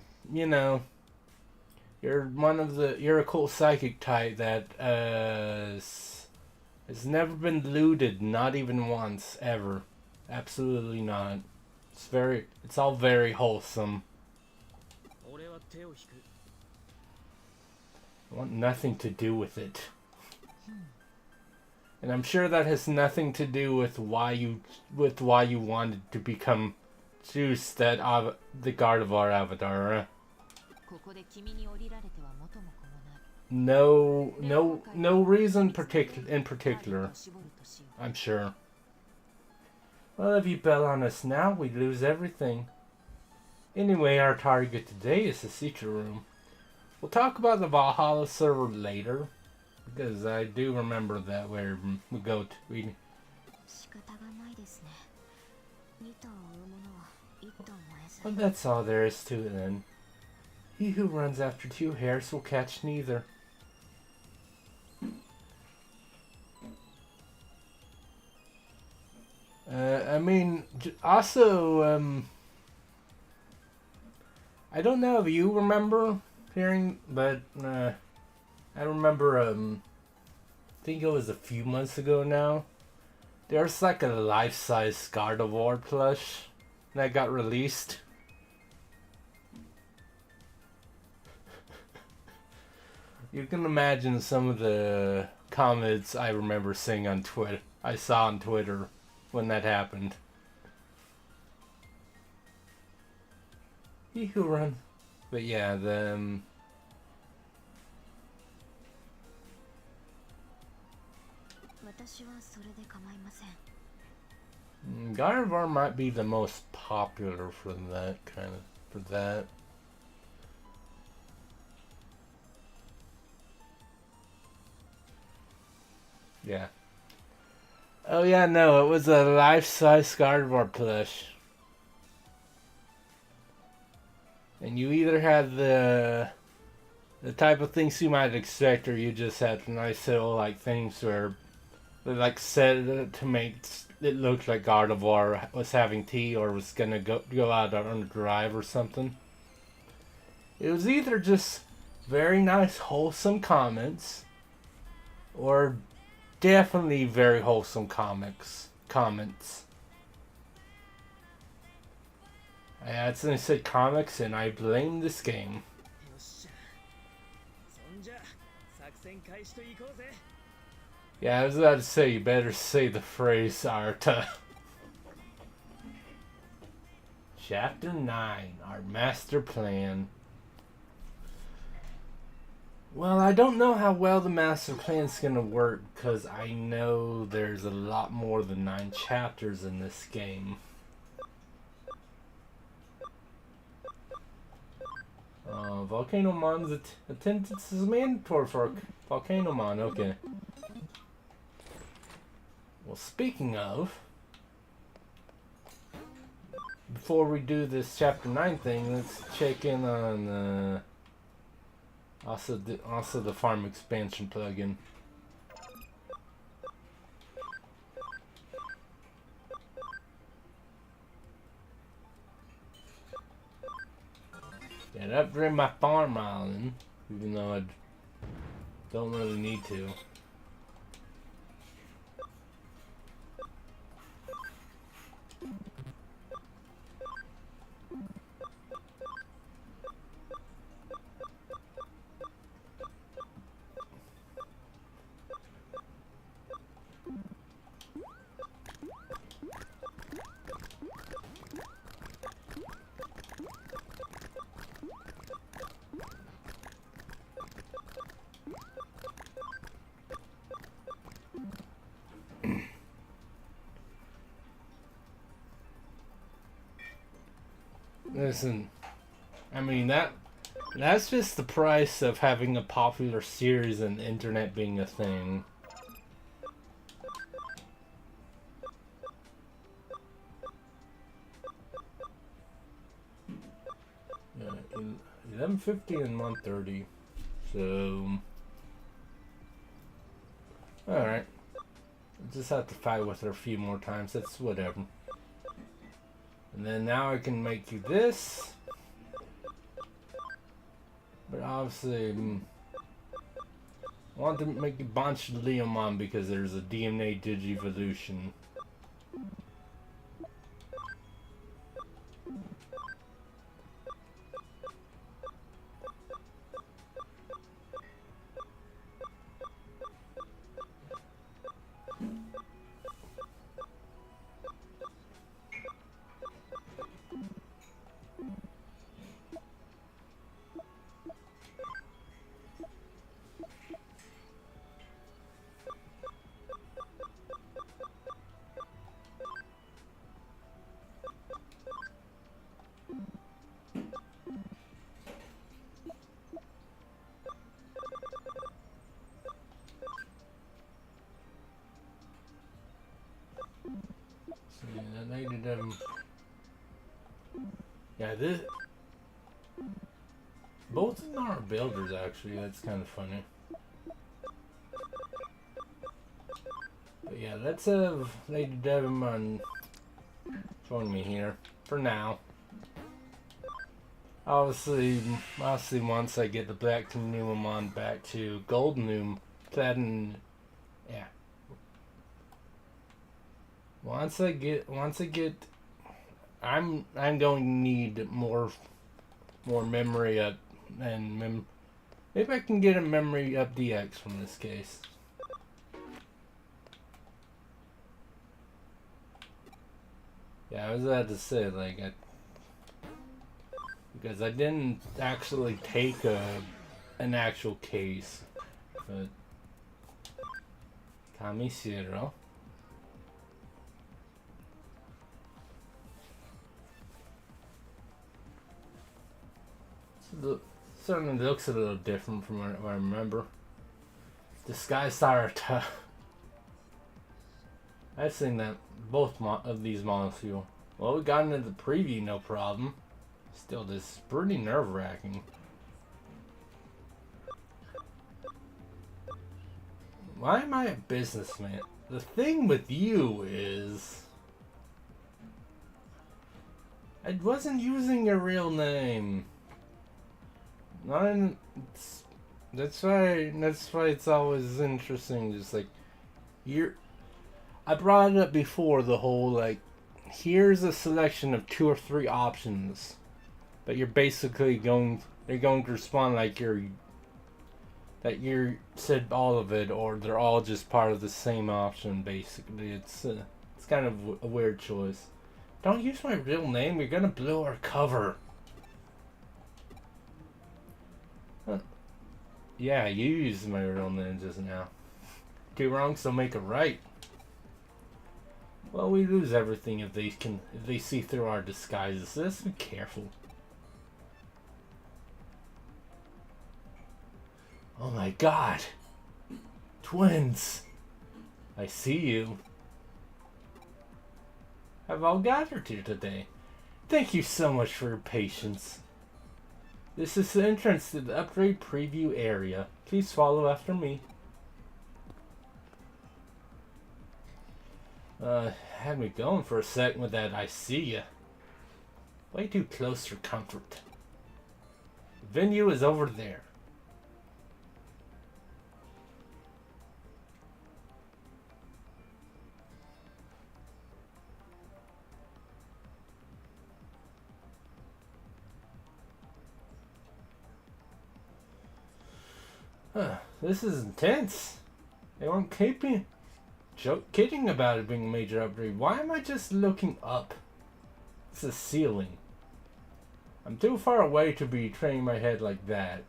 you're a cool psychic type that has never been looted, not even once, ever. Absolutely not. It's all very wholesome. I want nothing to do with it. And I'm sure that has nothing to do with why you wanted to become Zeus, the guard of our avatar. No reason in particular. I'm sure. Well, if you bail on us now, we lose everything. Anyway, our target today is the secret room. We'll talk about the Valhalla server later, because I do remember that where we go to. Well, that's all there is to it then. He who runs after two hares will catch neither. I mean, also, I don't know if you remember hearing, but I remember, I think it was a few months ago now. There's like a life-size Gardevoir plush that got released. You can imagine some of the comments I remember seeing on Twitter. I saw on Twitter when that happened. He who run. But yeah, the Gardevoir might be the most popular for that. Yeah. Oh yeah, no, it was a life-size cardboard plush. And you either had the type of things you might expect, or you just had nice little like things where they like said to make it look like Gardevoir was having tea or was gonna go out on a drive or something. It was either just very nice, wholesome comments, or definitely very wholesome comments. I accidentally said comics, and I blame this game. よっしゃそんじゃ作戦開始といこうぜ Yeah, I was about to say, you better say the phrase, Arta. Chapter 9, our master plan. Well, I don't know how well the master plan's gonna work, because I know there's a lot more than 9 chapters in this game. Volcano Mon's attendance is mandatory for Volcano Mon, okay. Well, speaking of, before we do this chapter 9 thing, let's check in on also the farm expansion plugin. Yeah, upgrade my farm island, even though I don't really need to. Listen, I mean that's just the price of having a popular series and the internet being a thing. Yeah, 1150 and 130. So, all right. Just have to fight with her a few more times. That's whatever. And then now I can make you this. But obviously, I want to make you bunch Leomon because there's a DNA Digivolution. Yeah, that needed yeah, this both of them are builders actually. That's kind of funny. But yeah, let's have Lady Devimon join me here for now. Obviously, once I get the Platinumon back to Goldenum, Platinum, yeah. Once I get, I'm going to need more memory up and maybe I can get a memory up DX from this case. Yeah, I was about to say like because I didn't actually take an actual case, but Kamishiro. Certainly looks a little different from what I remember. Disguised Sarata. I've seen that both of these molecules. Well, we got into the preview, no problem. Still, this is pretty nerve-wracking. Why am I a businessman? The thing with you is... I wasn't using your real name. That's why it's always interesting, just like... I brought it up before, the whole, like... Here's a selection of 2 or 3 options. But you're basically they're going to respond like that you said all of it, or they're all just part of the same option. Basically, it's kind of a weird choice. Don't use my real name. You're gonna blow our cover. Huh. Yeah, you used my real name just now. 2 wrongs don't make a right. Well, we lose everything if they see through our disguises. Let's be careful. Oh my god! Twins! I see you. Have all gathered here today. Thank you so much for your patience. This is the entrance to the upgrade preview area. Please follow after me. Had me going for a sec with that I see ya. Way too close for comfort. The venue is over there. This is intense. They weren't kidding about it being a major upgrade. Why am I just looking up? It's a ceiling. I'm too far away to be training my head like that.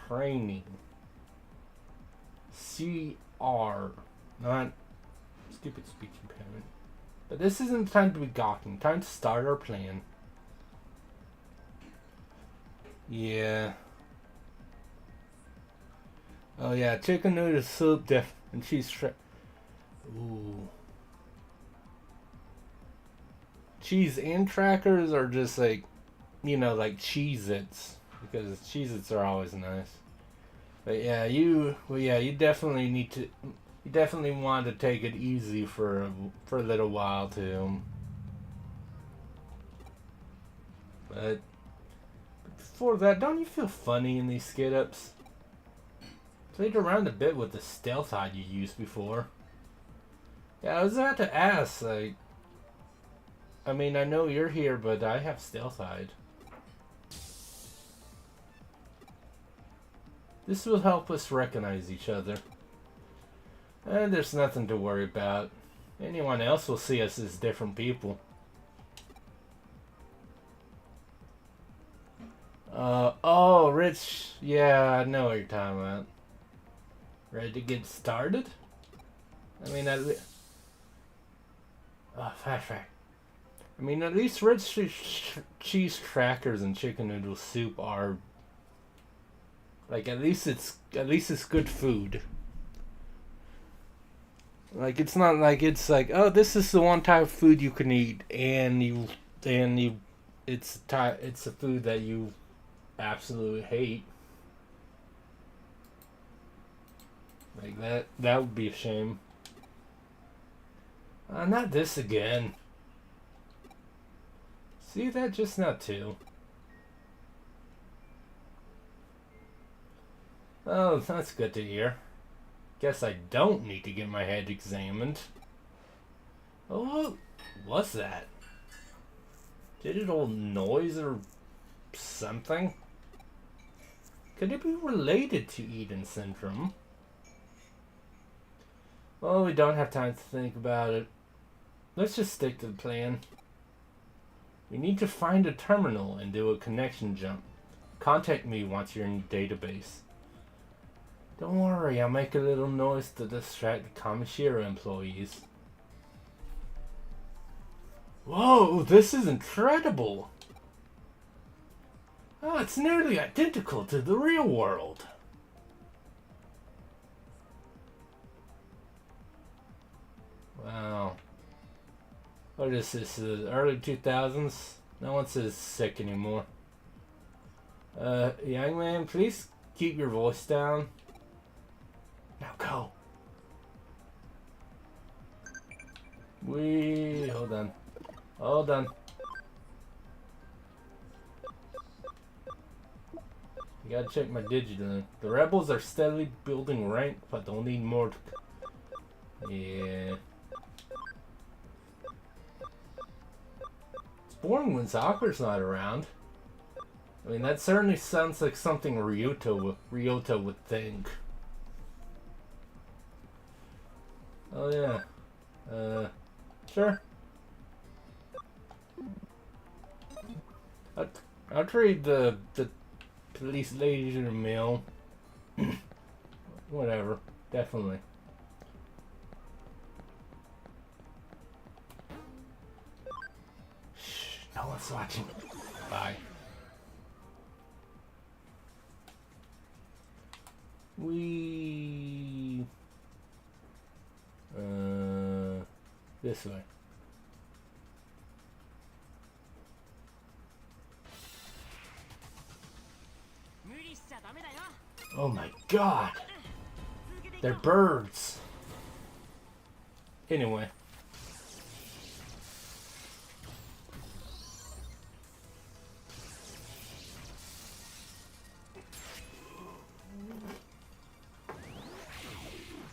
Training. CR. Not stupid speech impairment. But this isn't time to be gawking. Time to start our plan. Yeah. Oh yeah, chicken noodle soup and cheese ooh. Cheese and crackers are just like, like Cheez-Its. Because Cheez-Its are always nice. But yeah, you definitely you definitely want to take it easy for a little while too. But before that, don't you feel funny in these skid-ups? Played around a bit with the stealth hide you used before. Yeah, I was about to ask, like... I mean, I know you're here, but I have stealth hide. This will help us recognize each other. And there's nothing to worry about. Anyone else will see us as different people. Oh, Rich. Yeah, I know what you're talking about. Ready to get started? I mean, fast track. I mean, at least Ritz cheese crackers and chicken noodle soup are like at least it's good food. Like it's not like it's like, oh, this is the one type of food you can eat, and it's a food that you absolutely hate. Like that would be a shame. Not this again. See that just now too. Oh, that's good to hear. Guess I don't need to get my head examined. Oh, what's that? Digital noise or something? Could it be related to Eden syndrome? Well, we don't have time to think about it. Let's just stick to the plan. We need to find a terminal and do a connection jump. Contact me once you're in the database. Don't worry, I'll make a little noise to distract the Kamishiro employees. Whoa, this is incredible! Oh, it's nearly identical to the real world. Wow. What is this? Early 2000s? No one says sick anymore. Young man, please keep your voice down. Now go. Hold on. Hold on. I gotta check my digital. The rebels are steadily building rank, but they'll need more to... Yeah. It's boring when Sakura's not around. I mean, that certainly sounds like something Ryota would think. Oh yeah. Sure. I'll trade the police ladies in a meal. Whatever. Definitely. Shh. No one's watching. Bye. This way. Oh my god! They're birds! Anyway.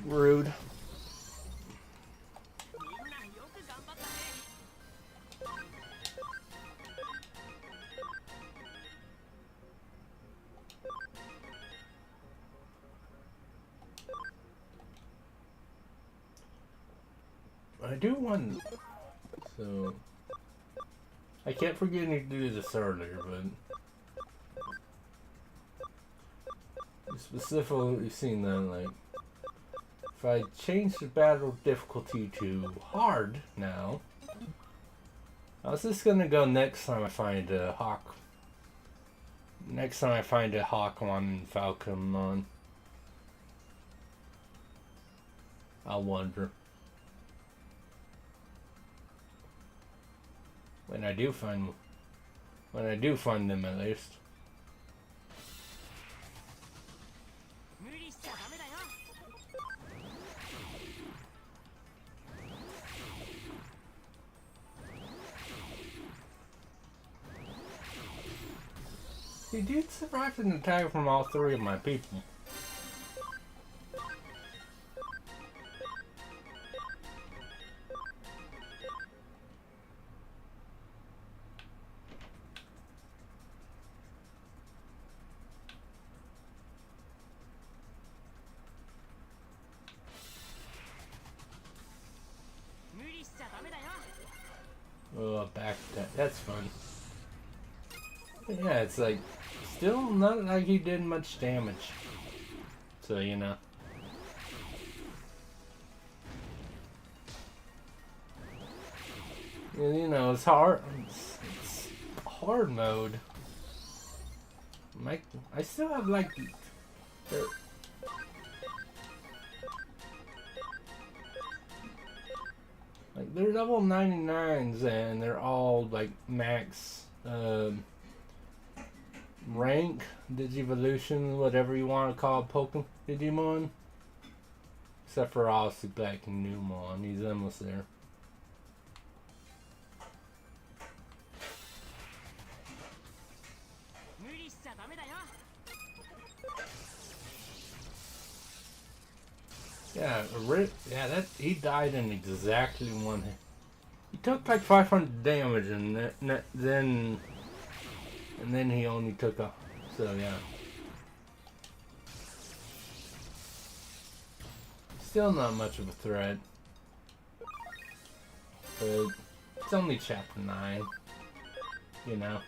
Rude. I do want... So... I kept forgetting to do this earlier, but... Specifically seen that, like... If I change the battle difficulty to hard now... How's this gonna go next time I find a Hawk? Next time I find a Hawkmon and Falconmon. I wonder. When I do find them at least. He did survive an attack from all three of my people. Oh, back that. That's fun. But yeah, it's like still not like he did much damage. So you know. You know, it's hard. It's hard mode. I still have like. Like they're level 99s and they're all like max rank, Digivolution, whatever you want to call Pokemon, Digimon. Except for obviously Black and Newmon, he's almost there. Yeah, that he died in exactly one hit. He took like 500 damage, and then he only took a. So yeah, still not much of a threat, but it's only chapter 9. You know.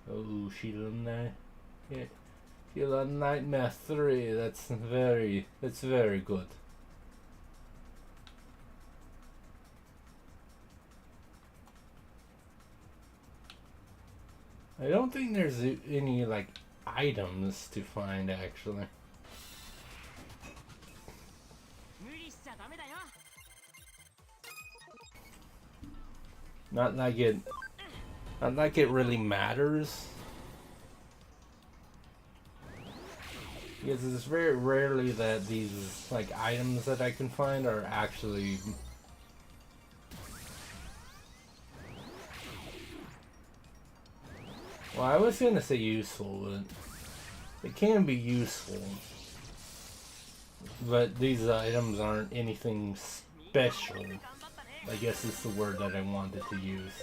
Oh, Sheila Knight. Yeah. Sheila Nightmare 3. That's very good. I don't think there's any like items to find, actually. 無理しちゃダメだよ。 Not like it really matters. Because it's very rarely that these like items that I can find are actually well, I was gonna say useful, but it can be useful. But these items aren't anything special. I guess it's the word that I wanted to use.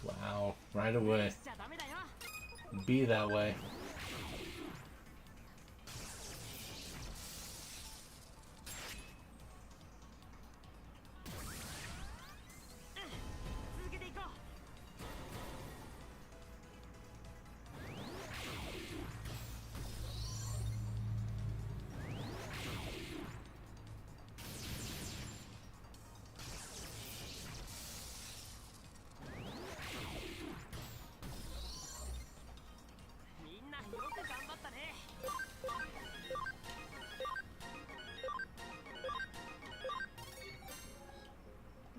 Wow, right away. Be that way.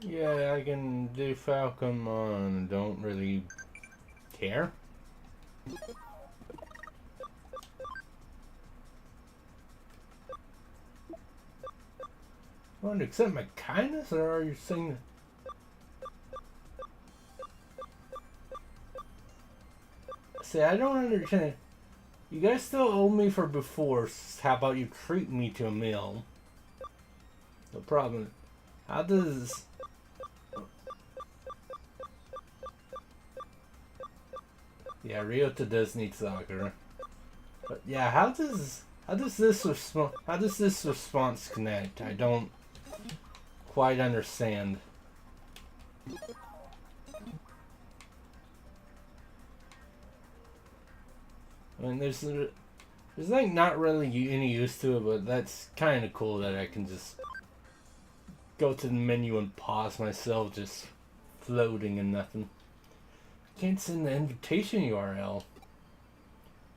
Yeah, I can do Falcon, don't really care. Want to accept my kindness, or are you saying? See, I don't understand. You guys still owe me for before. How about you treat me to a meal? No problem. How does? Yeah, Ryota does need soccer. But yeah, how does this response connect? I don't quite understand. I mean, there's like not really any use to it, but that's kind of cool that I can just go to the menu and pause myself, just floating and nothing. Can't send the invitation URL.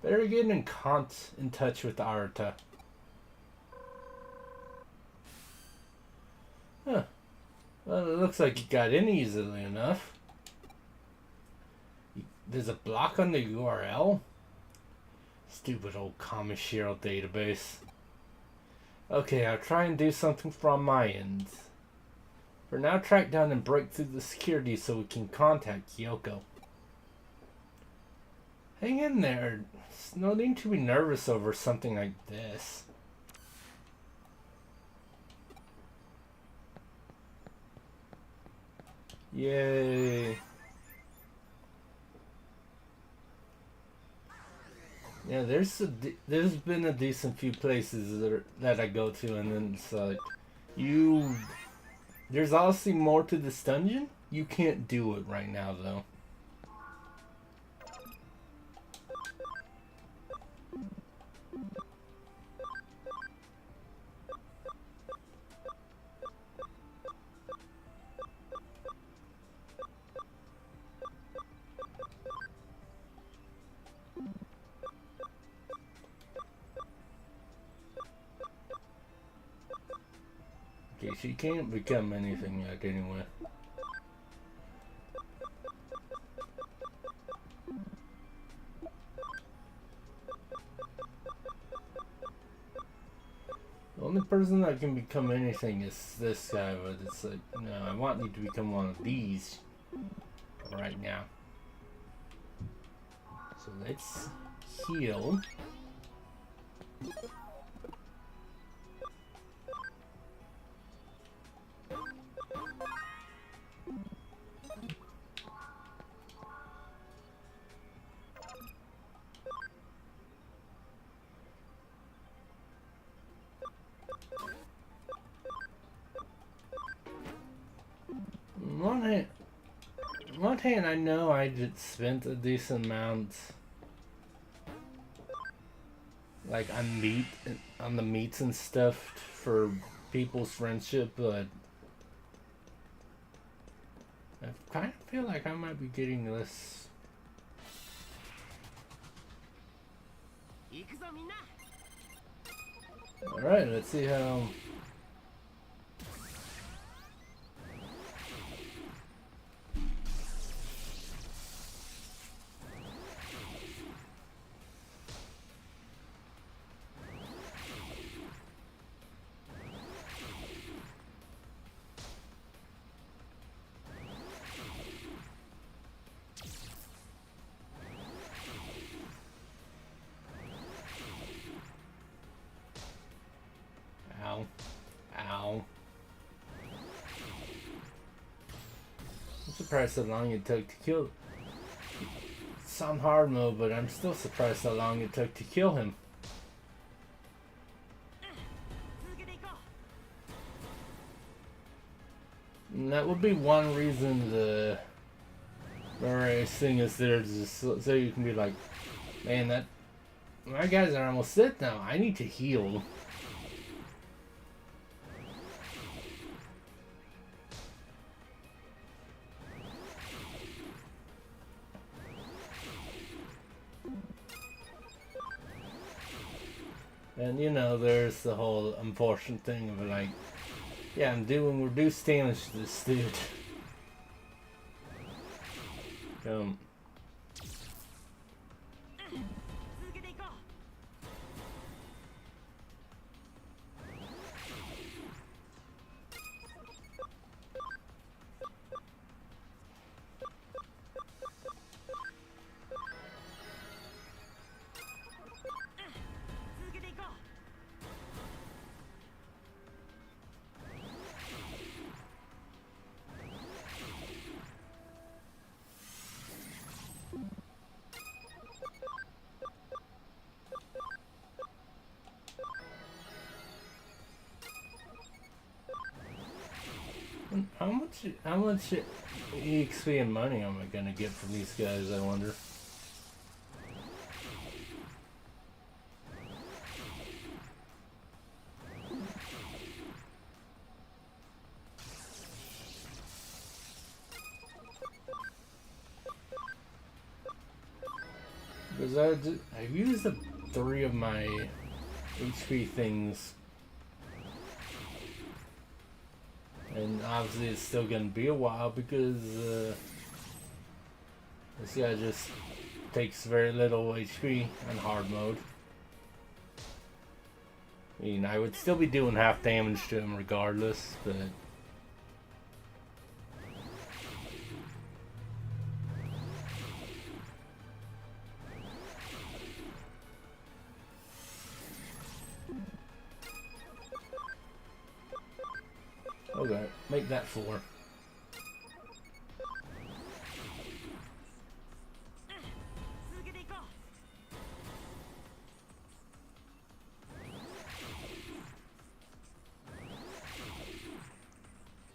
Better get in touch with Arata. Huh. Well, it looks like you got in easily enough. There's a block on the URL? Stupid old Kamishiro database. Okay, I'll try and do something from my end. For now, track down and break through the security so we can contact Kyoko. Hang in there. There's no need to be nervous over something like this. Yay. Yeah, there's been a decent few places that I go to, and then it's like, there's obviously more to this dungeon. You can't do it right now, though. Okay, she can't become anything yet anyway. The only person that can become anything is this guy, but it's like, no, I want you to become one of these right now. So let's heal. On one hand, I know I just spent a decent amount, like on the meats and stuff for people's friendship, but I kind of feel like I might be getting this. Alright, let's see how. Ow. Ow. I'm surprised how long it took to kill. It's on hard mode, but I'm still surprised how long it took to kill him. And that would be one reason the race thing is there, just so you can be like, man, that my guys are almost dead now. I need to heal. And you know, there's the whole unfortunate thing of like, yeah, I'm doing reduced damage to this dude. How much EXP and money am I gonna get from these guys, I wonder? Because I've used 3 of my HP things. And obviously it's still gonna be a while because this guy just takes very little HP on hard mode. I mean, I would still be doing half damage to him regardless, but okay, make that 4.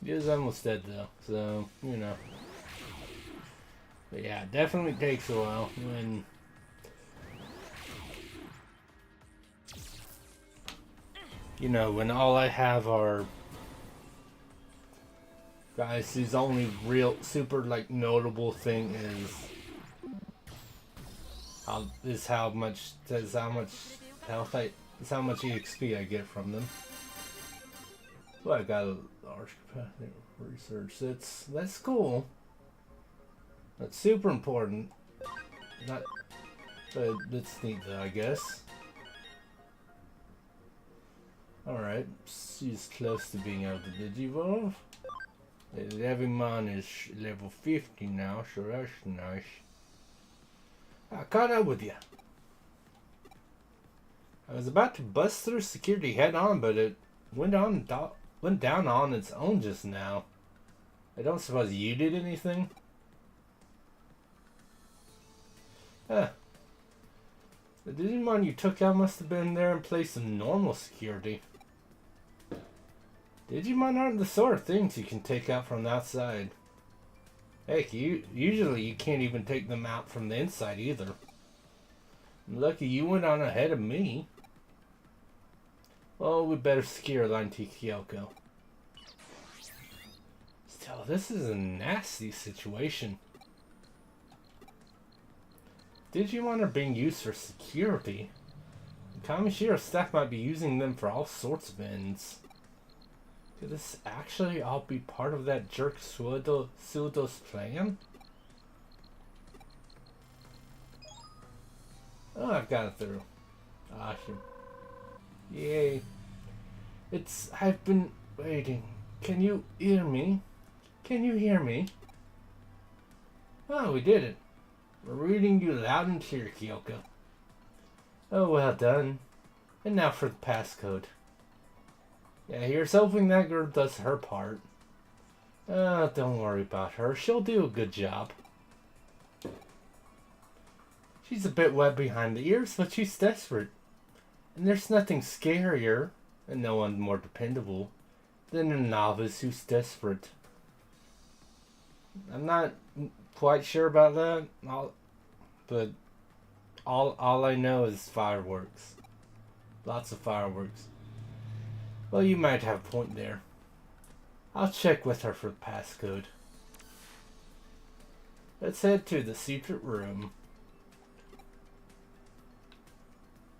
He is almost dead though, so, you know. But yeah, it definitely takes a while when you know, when all I have are guys, his only real super like notable thing is how much health is how much EXP I get from them. Well, I got a large capacity research. That's cool. That's super important. Not, but it's neat though, I guess. All right, she's close to being able to digivolve. Levimon is level 50 now, so that's nice. I caught up with you. I was about to bust through security head on, but it went down on its own just now. I don't suppose you did anything? Huh. The Digimon you took out must have been there in place of normal security. Digimon aren't the sort of things you can take out from the outside. Heck, usually you can't even take them out from the inside either. Lucky you went on ahead of me. Well, we better secure line to Kyoko. Still, this is a nasty situation. Digimon are being used for security. Kamishiro staff might be using them for all sorts of ends. Could this actually all be part of that jerk Sudo's plan? Oh, I've got it through. Awesome. Yay. I've been waiting. Can you hear me? Can you hear me? Oh, we did it. We're reading you loud and clear, Kyoko. Oh, well done. And now for the passcode. Yeah, here's hoping that girl does her part. Don't worry about her. She'll do a good job. She's a bit wet behind the ears, but she's desperate. And there's nothing scarier, and no one more dependable, than a novice who's desperate. I'm not quite sure about that, but all I know is fireworks. Lots of fireworks. Well, you might have a point there. I'll check with her for the passcode. Let's head to the secret room.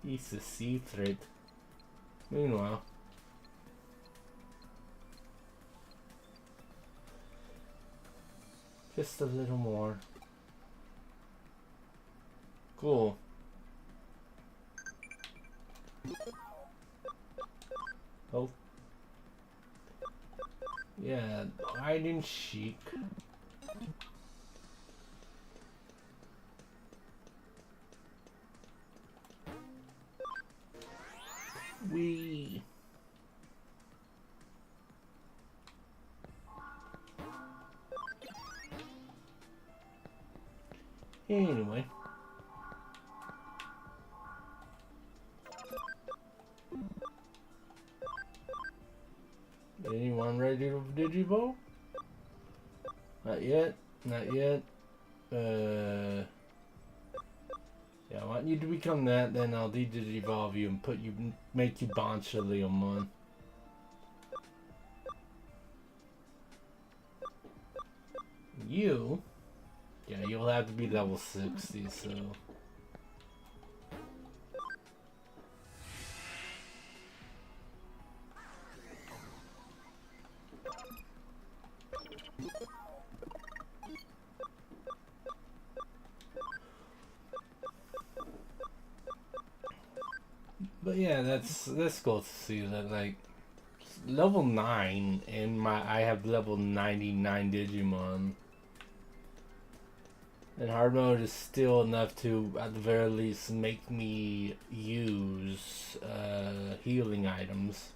It's a secret. Meanwhile, just a little more. Cool. Oh. Yeah, hide and seek. Wee. Anyway. Anyone ready to Digivolve? Not yet. Not yet. Yeah, I want you to become that, then I'll de-evolve you and make you Bancha Leomon. You? Yeah, you'll have to be level 60, so... But yeah, that's cool to see that, like, level 9 and I have level 99 Digimon. And hard mode is still enough to, at the very least, make me use healing items.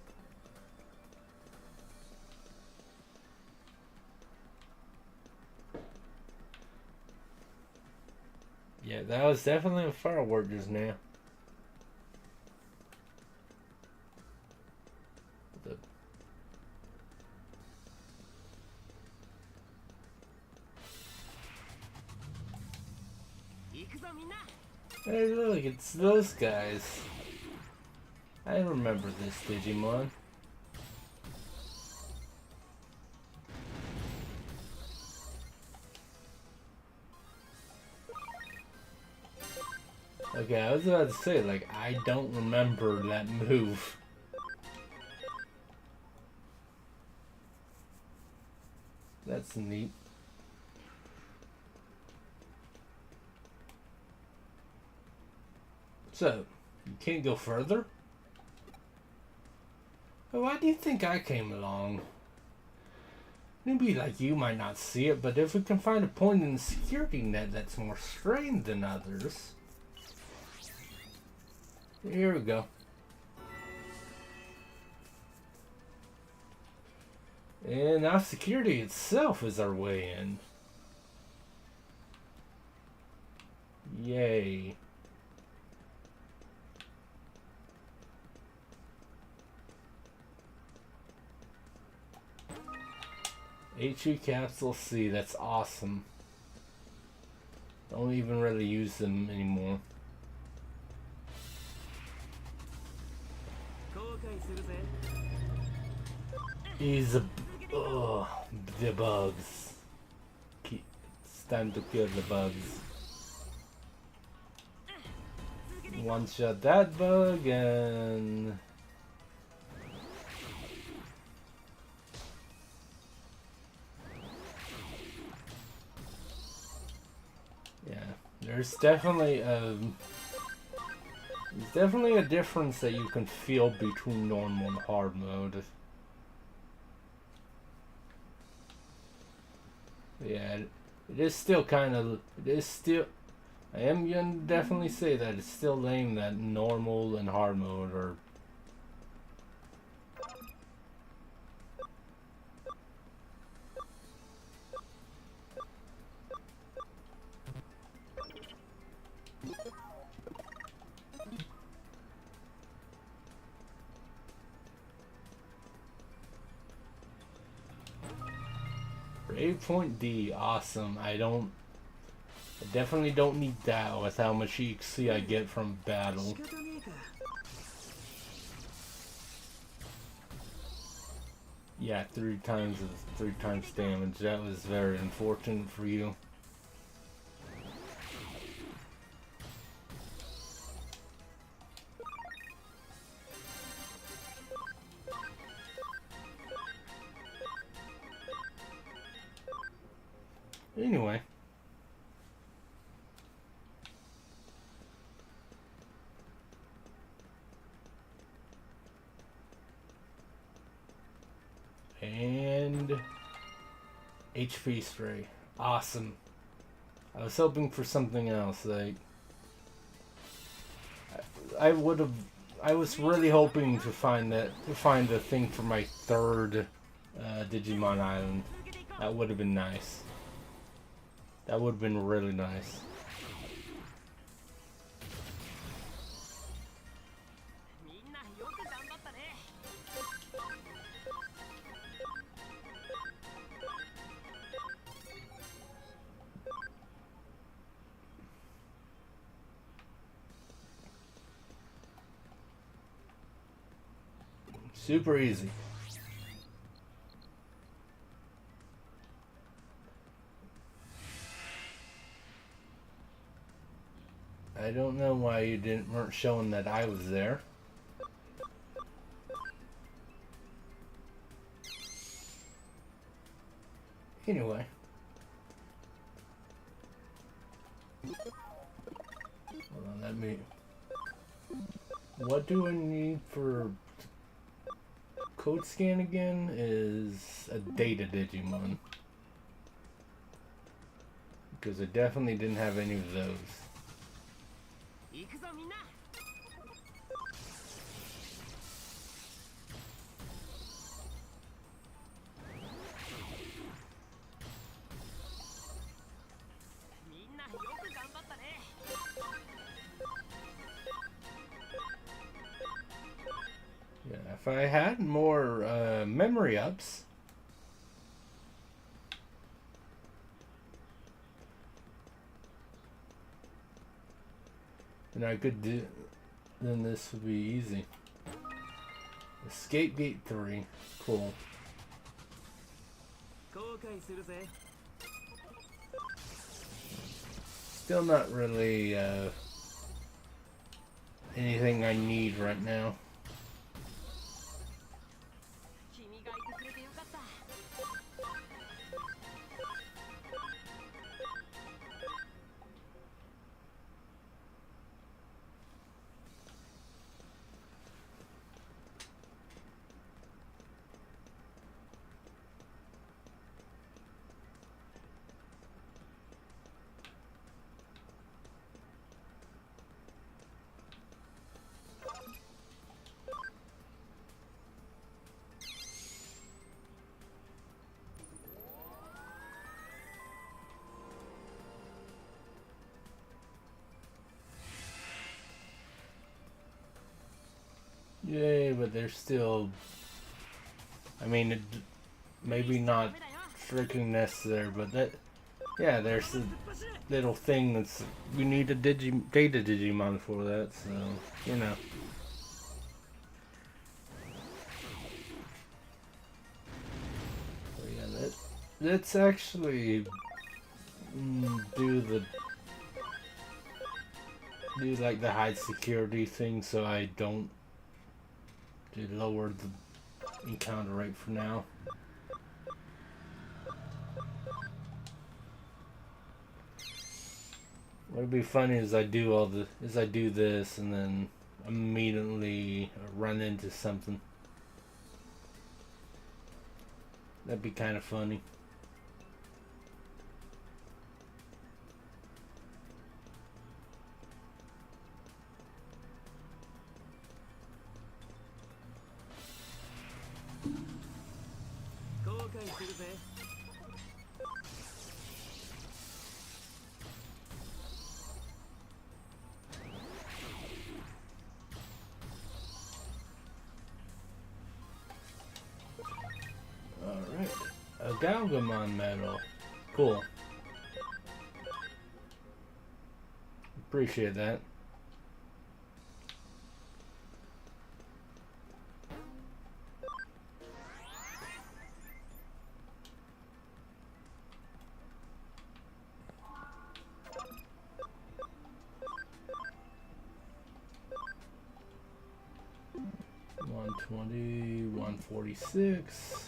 Yeah, that was definitely a firework just now. Hey look, it's those guys. I remember this Digimon. Okay, I was about to say, like, I don't remember that move. That's neat. So, you can't go further? Well, why do you think I came along? Newbie like you might not see it, but if we can find a point in the security net that's more strained than others... Here we go. And now security itself is our way in. Yay. HE Capsule C, that's awesome. Don't even really use them anymore. 介するぜ。 He's a... Ugh, the bugs. It's time to kill the bugs. One shot that bug and... Yeah, there's definitely a difference that you can feel between normal and hard mode. Yeah, it is still kind of, I am gonna definitely say that it's still lame that normal and hard mode are. Brave Point D, awesome. I definitely don't need that with how much EXP I get from battle. Yeah, three times damage. That was very unfortunate for you. Anyway. And HP spray. Awesome. I was hoping for something else. Like I was really hoping to find the thing for my third Digimon Island. That would have been nice. That would have been really nice. Super easy. I don't know why you weren't showing that I was there. Anyway. Hold on, let me... What do I need for code scan again? Is a data Digimon. Because I definitely didn't have any of those. Yeah, if I had more memory ups, then I could do. Then this would be easy. Escape Gate 3, cool. Still not really anything I need right now. Yay, but they're still... I mean, maybe not freaking necessary, but that... Yeah, there's a little thing that's... We need a data Digimon for that, so... You know. let's actually do like the high security thing so I don't lower the encounter rate for now. What'd be funny is I do this and then immediately run into something. That'd be kind of funny. Alright. A Galgamon medal. Cool. Appreciate that. $120, $146.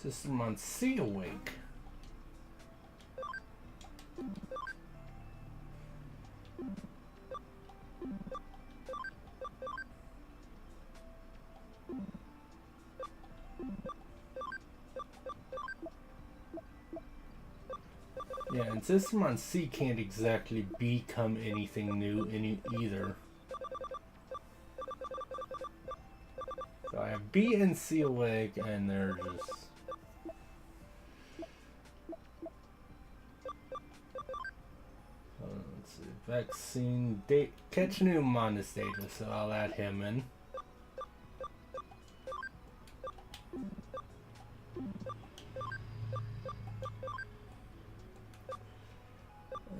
System on Sea Awake. Yeah, and System on Sea can't exactly become anything new either. So I have B and C Awake, and they're just... let's see, vaccine date, catch new Monus data, so I'll add him in.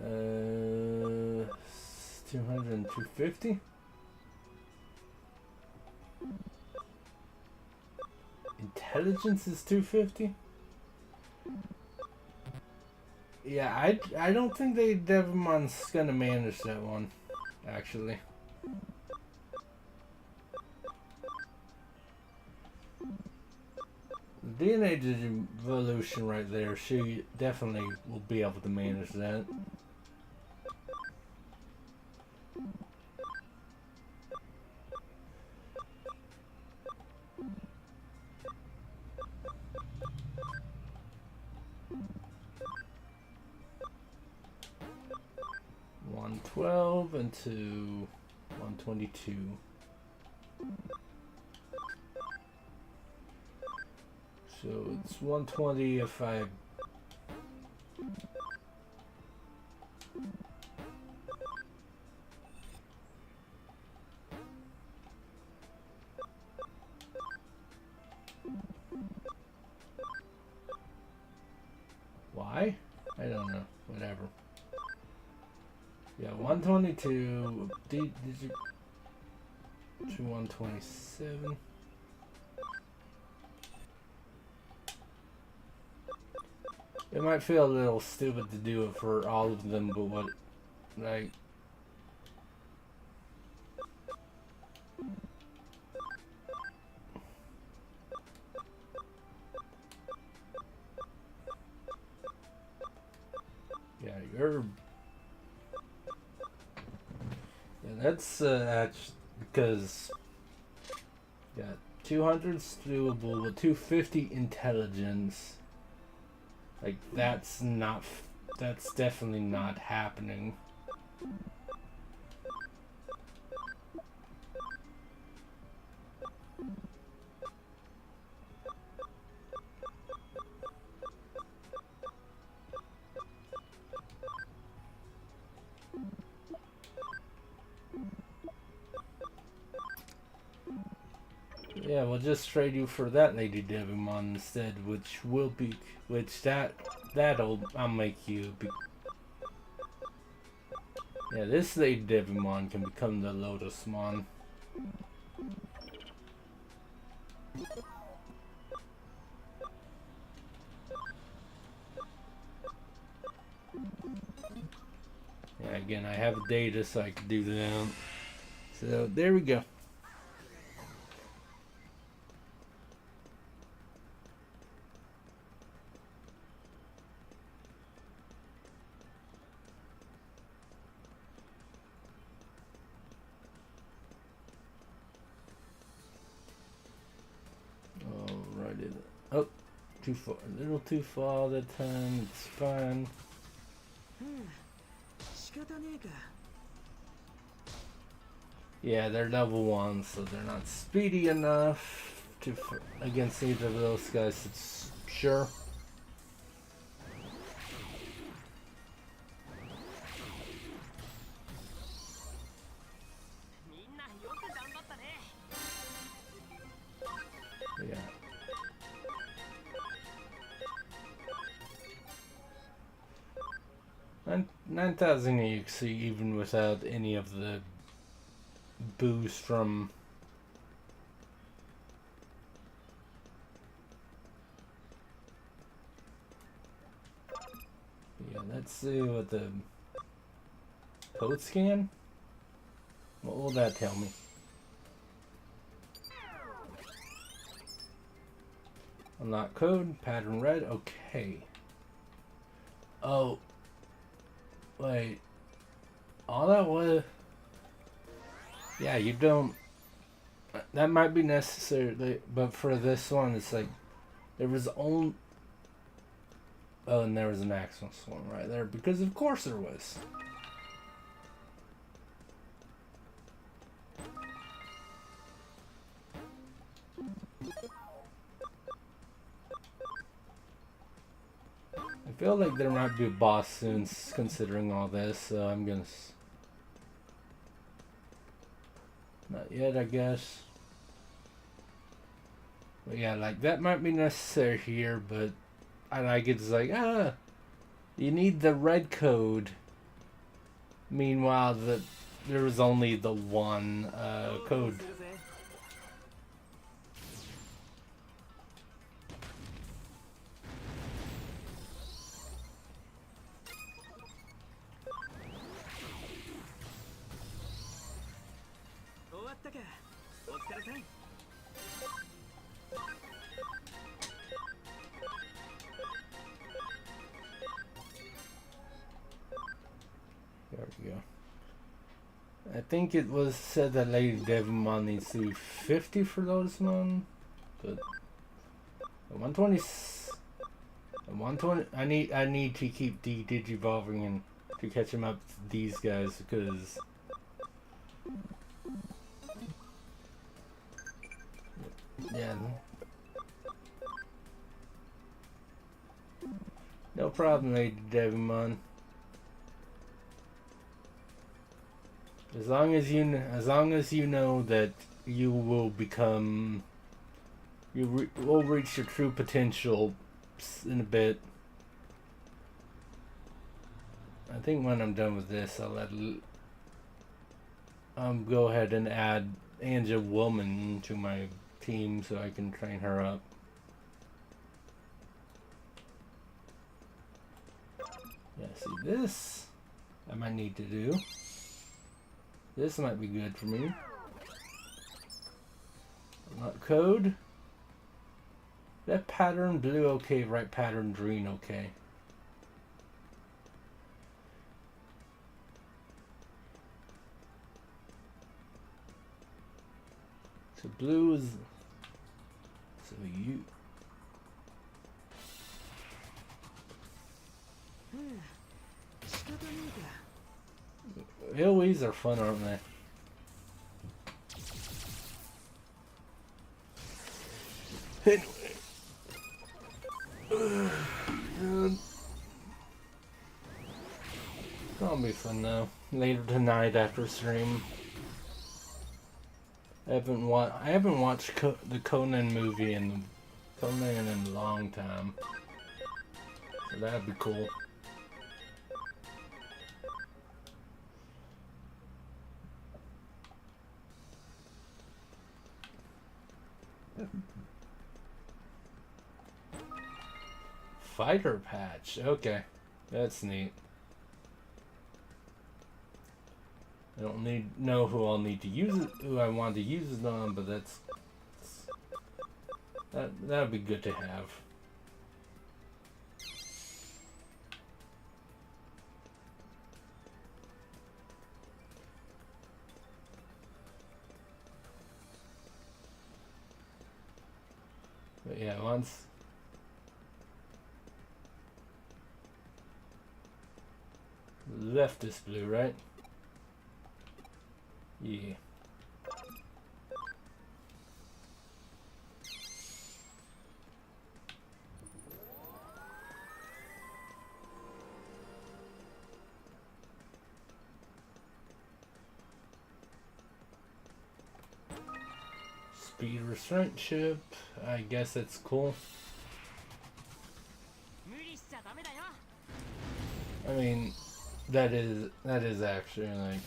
Uh, 200 and 250. Intelligence is 250. Yeah, I don't think Devimon's gonna manage that one, actually. The DNA evolution right there, she definitely will be able to manage that. $112 into $122. So it's 120 if I... Why? I don't know. Whatever. Yeah, 122. Did you... to 127. It might feel a little stupid to do it for all of them, but what, like... Yeah, you're... Yeah, that's, actually, because... Yeah, 200's doable, with 250 intelligence... Like, that's definitely not happening. Yeah, we'll just trade you for that Lady Devimon instead, I'll make you be... Yeah, this Lady Devimon can become the Lotusmon. Yeah, again, I have data so I can do that. So there we go. Alrighty. Oh, too far. A little too far that time. It's fine. 仕方ねえか。 Yeah, they're level 1, so they're not speedy enough to against either of those guys. It's sure. みんなよく頑張ったね。 Yeah. And 9,000 EXC even without any of the boost from let's see what the code scan. What will that tell me? Unlock code, pattern red, okay. Oh. Wait. All that was... Yeah, you don't... That might be necessary, but for this one, it's like... There was only... Oh, and there was an Axel one right there, because of course there was. I feel like there might be a boss soon, considering all this, so I'm gonna... Not yet, I guess. But yeah, like, that might be necessary here, but I like it. It's like, you need the red code. Meanwhile, there was only the one code. There we go. I think it was said that Lady Devimon needs to be 50 for Lotusmon, but 120. 120. I need to keep digivolving and to catch him up to these guys because. Yeah. No problem, Lady Devimon. As long as you know that you will become, will reach your true potential in a bit. I think when I'm done with this, I'll go ahead and add Anja Woman to my team so I can train her up. Yeah, see this I might need to do. This might be good for me. Unlock code. That pattern blue okay, right pattern green okay. So blue is so you. AoEs are fun, aren't they? Anyway. That'll be fun though. Later tonight after stream. I haven't watched the Conan movie in a long time. So that'd be cool. fighter patch. Okay, that's neat. I don't know who I'll need to use it, who I want to use it on, but that would be good to have. But yeah, once left is blue, right? Yeah. Speed restraint chip. I guess it's cool. I mean, that is actually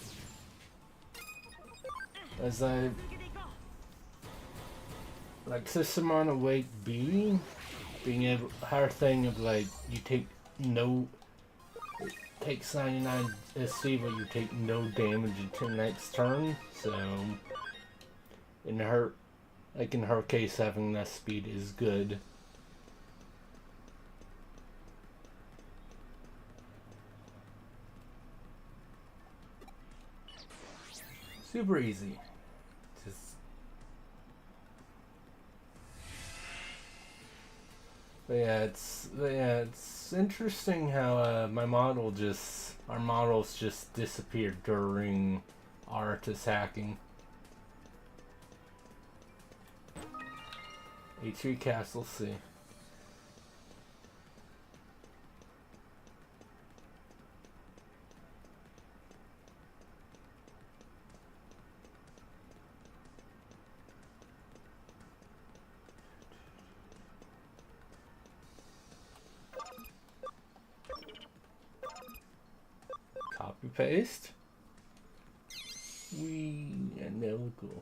as I system on a weight being able her thing of you take 99 SC but you take no damage until next turn, so in her case having that speed is good. Super easy. But yeah, it's interesting how our models just disappeared during Artis hacking. H3 Castle C. Copy paste. And there we go.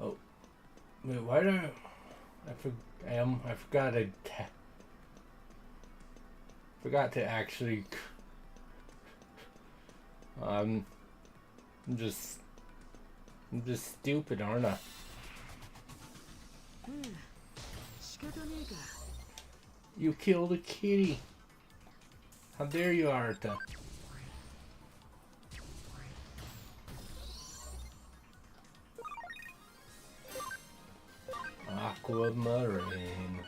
Oh, wait, why do I forgot to actually. I'm just stupid, aren't I? You killed a kitty. How dare you, Arta? Aquamarine.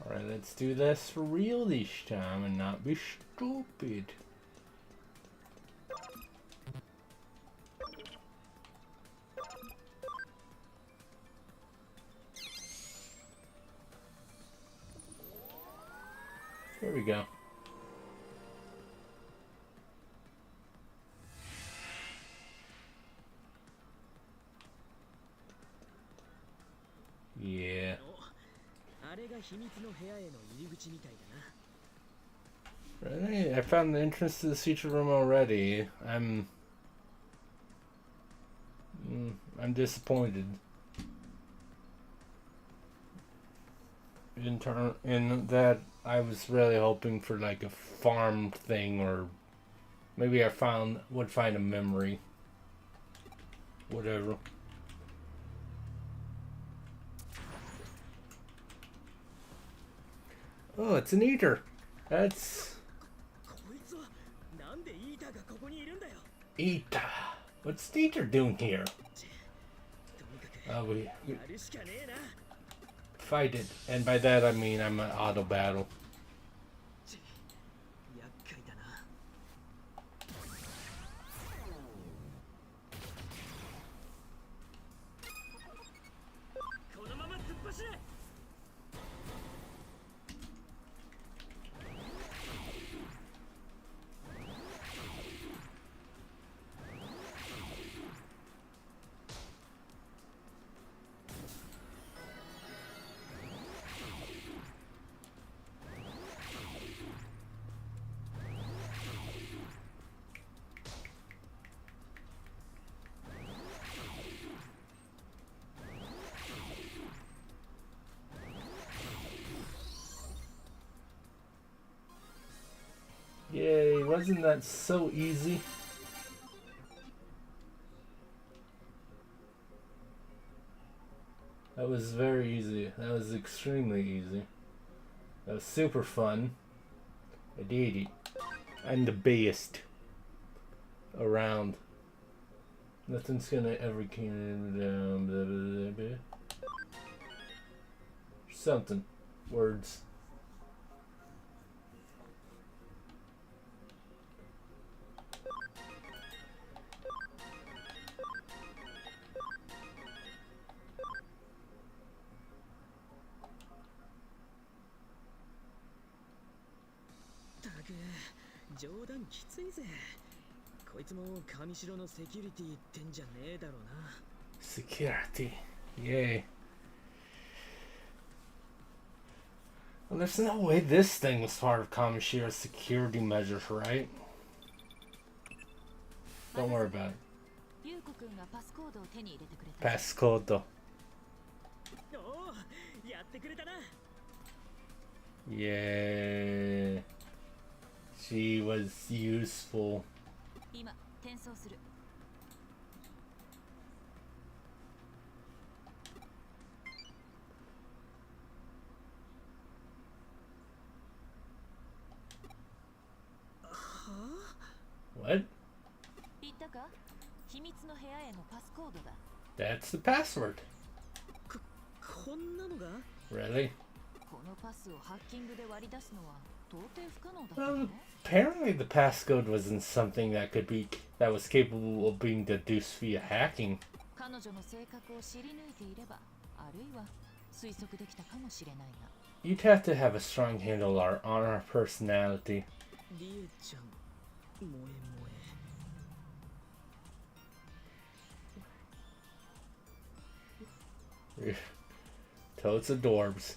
Alright, let's do this for real this time and not be stupid. There we go. Yeah. Really? I found the entrance to the secret room already. I'm disappointed. In that I was really hoping for like a farm thing, or maybe I would find a memory. Whatever. Oh, it's an eater. That's Eater. What's the eater doing here? We fight it, and by that I mean I'm an auto battle. Yay, wasn't that so easy? That was very easy. That was extremely easy. That was super fun. I did it. I'm the best around. Nothing's gonna ever keep down. Blah, blah, blah, blah. Something. Words. Taku, 冗談きついぜ。こいつも上城のセキュリティってんじゃねえだろうな。Security. Yay. Well, there's no way this thing was part of Kamoshiro's security measures, right? Don't worry about it. 優子くんがパスコードを手に入れてくれた。 Passcode. おお、やってくれたな。Yeah. She was useful. 今転送する。What? 言ったか？秘密の部屋へのパスコードだ。 That's the password. こんなのが？ Really? このパスをハッキングで割り出すのは到底不可能だったの？ Apparently the passcode wasn't something that was capable of being deduced via hacking. 彼女の性格を知り抜いていれば、あるいは推測できたかもしれないが。 You'd have to have a strong handle on our personality. リエちゃん、萌え萌え。Totes adorbs.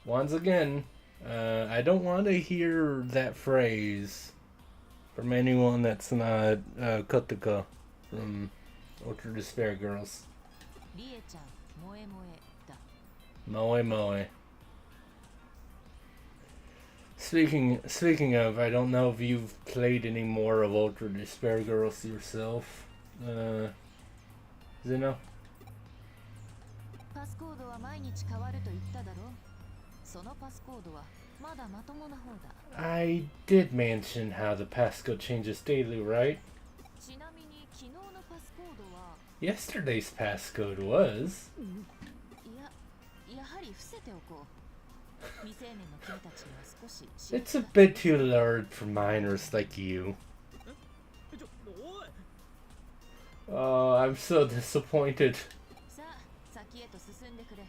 Once again, I don't want to hear that phrase from anyone that's not Kotaka from Ultra Despair Girls. リエちゃん、萌え萌えだ。 Moe moe. Speaking of, I don't know if you've played any more of Ultra Despair Girls yourself. Zeno? パスコードは毎日変わると言っただろう。そのパスコードはまだまともな方だ。 I did mention how the passcode changes daily, right? ちなみに昨日のパスコードは、 Yesterday's passcode was... やはり伏せておこう。未成年の君たちには少し It's a bit too learned for minors like you. おい。 Oh, I'm so disappointed. さあ、先へと進んでくれ。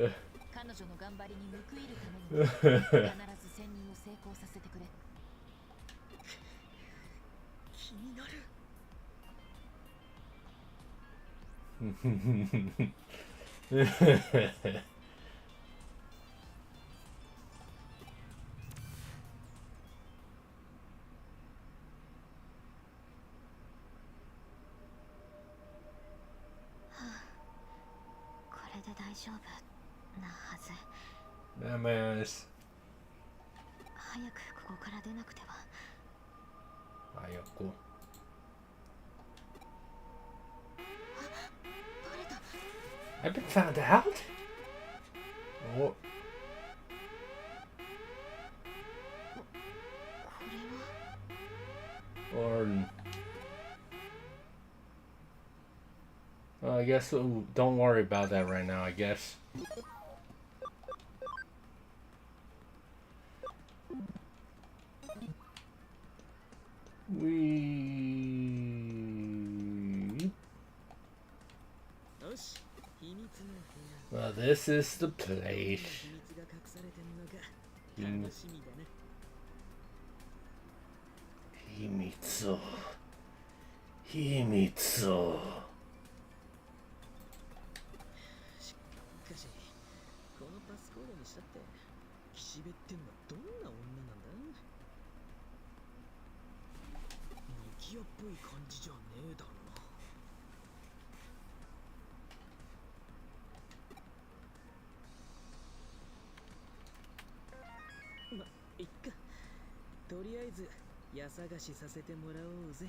Ugh. 彼女の頑張りに報いるために必ず潜入を成功させてくれ。気になる。これで大丈夫なはず。 Dumbass. 早くここから出なくては。 Ayoko. バレた。 I've been found out? Oh, これは or... I guess don't worry about that right now, I guess. Well, this is the place. 秘密が隠されてんのか。うん楽しみだね。秘密。秘密。しかし、このパスコードにしたって岸辺ってのはどんな女なんだ？ノキアっぽい感じじゃねえだろうな。ま、いっか。とりあえず家探しさせてもらおうぜ。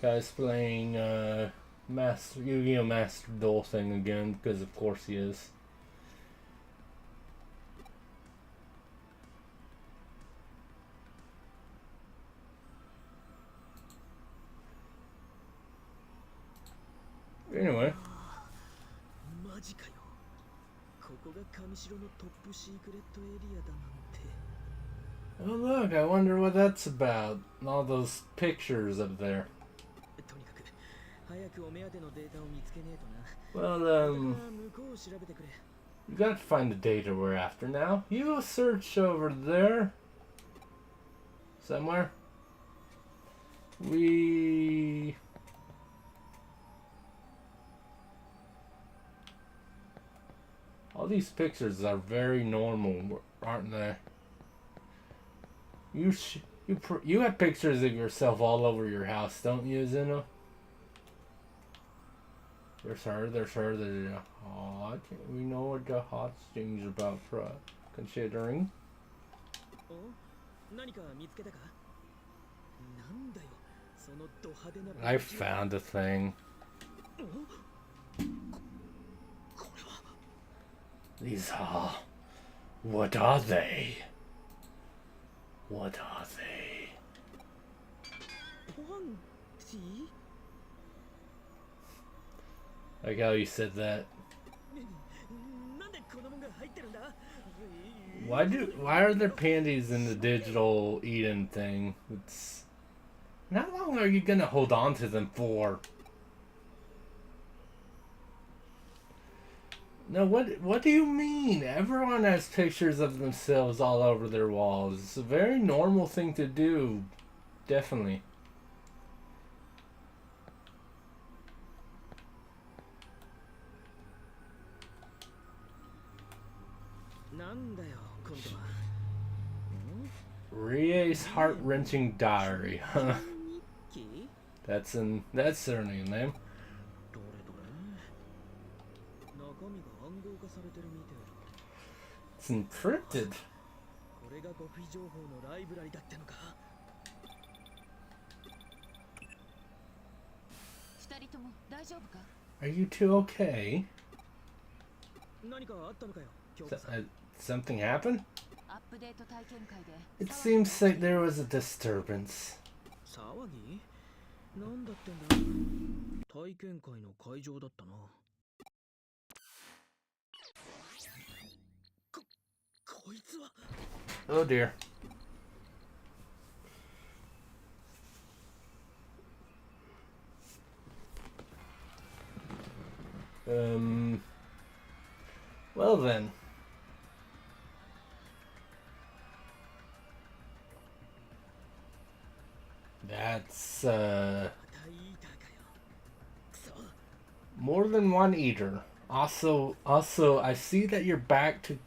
Guy's playing Master Yu-Gi-Oh! Master Duel thing again, because of course he is. Anyway. マジかよ。ここが上城のトップシークレットエリアだなんて。 Oh look, I wonder what that's about. All those pictures up there. とにかく早くお目当てのデータを見つけねえとな。 Well, 向こうを調べてくれ。 you got to find the data we're after now. You search over there. Somewhere. All these pictures are very normal, aren't they? You have pictures of yourself all over your house, don't you, Zeno? There's her. Oh, we know what the hot thing's about, considering. お、何か見つけたか？なんだよ、そのド派手な。 I found a thing. これは。 These are... What are they? What are they? パンティ？ Like how you said that. なんでこんなもんが入ってるんだ？ Why are there panties in the digital Eden thing? It's... How long are you gonna hold on to them for? No, what do you mean? Everyone has pictures of themselves all over their walls. It's a very normal thing to do. Definitely. なんだよ、今度は。 Rie's heart-wrenching diary. Huh. 日記？ That's certainly a name. どれどれ。中身が暗号化されてるみてえだ。 It's encrypted. これが極秘情報のライブラリだってのか。 二人とも大丈夫か？ Are you two okay? 何かあったのかよ、京子さん。 Something happened? アップデート体験会で It seems like there was a disturbance. 騒ぎ？なんだってんだ。体験会の会場だったな。こいつは。 Oh dear. Well then. That's, more than one eater. Also, I see that you're back to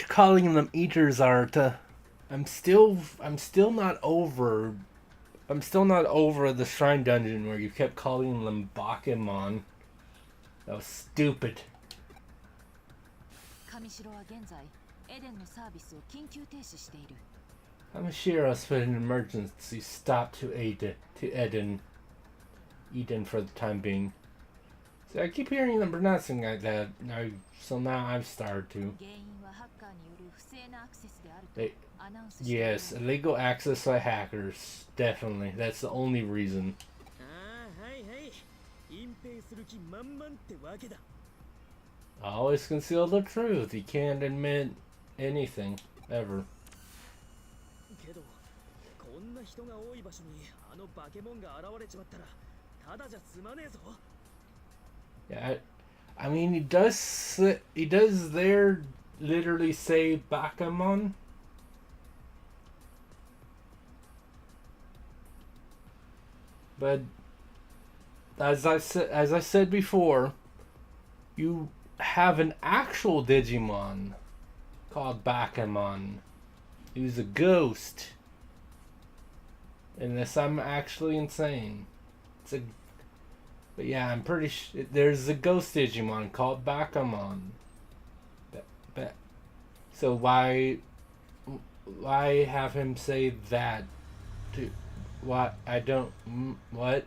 calling them eaters, Arta. I'm still not over the shrine dungeon where you kept calling them Bakemon. That was stupid. 上城は現在エデンのサービスを緊急停止している。 Hamashiro's put an emergency stop to Eden for the time being. See, I keep hearing them pronouncing like that, so now I've started to. 原因はハッカーによる不正なアクセスであるとアナウンスしている。 Yes, illegal access by hackers. Definitely. That's the only reason. ああ、はいはい。隠蔽する気満々ってわけだ。 Always conceal the truth. You can't admit anything, ever. けど、こんな人が多い場所にあのバケモンが現れちまったら、ただじゃ済まねえぞ。 Yeah, I mean, he does there literally say Bakamon. But as I said before, you have an actual Digimon called Bakamon. He's a ghost. Unless I'm actually insane. But yeah, I'm pretty sure there's a ghost Digimon called Bakamon. So why have him say that? To what? I don't. What?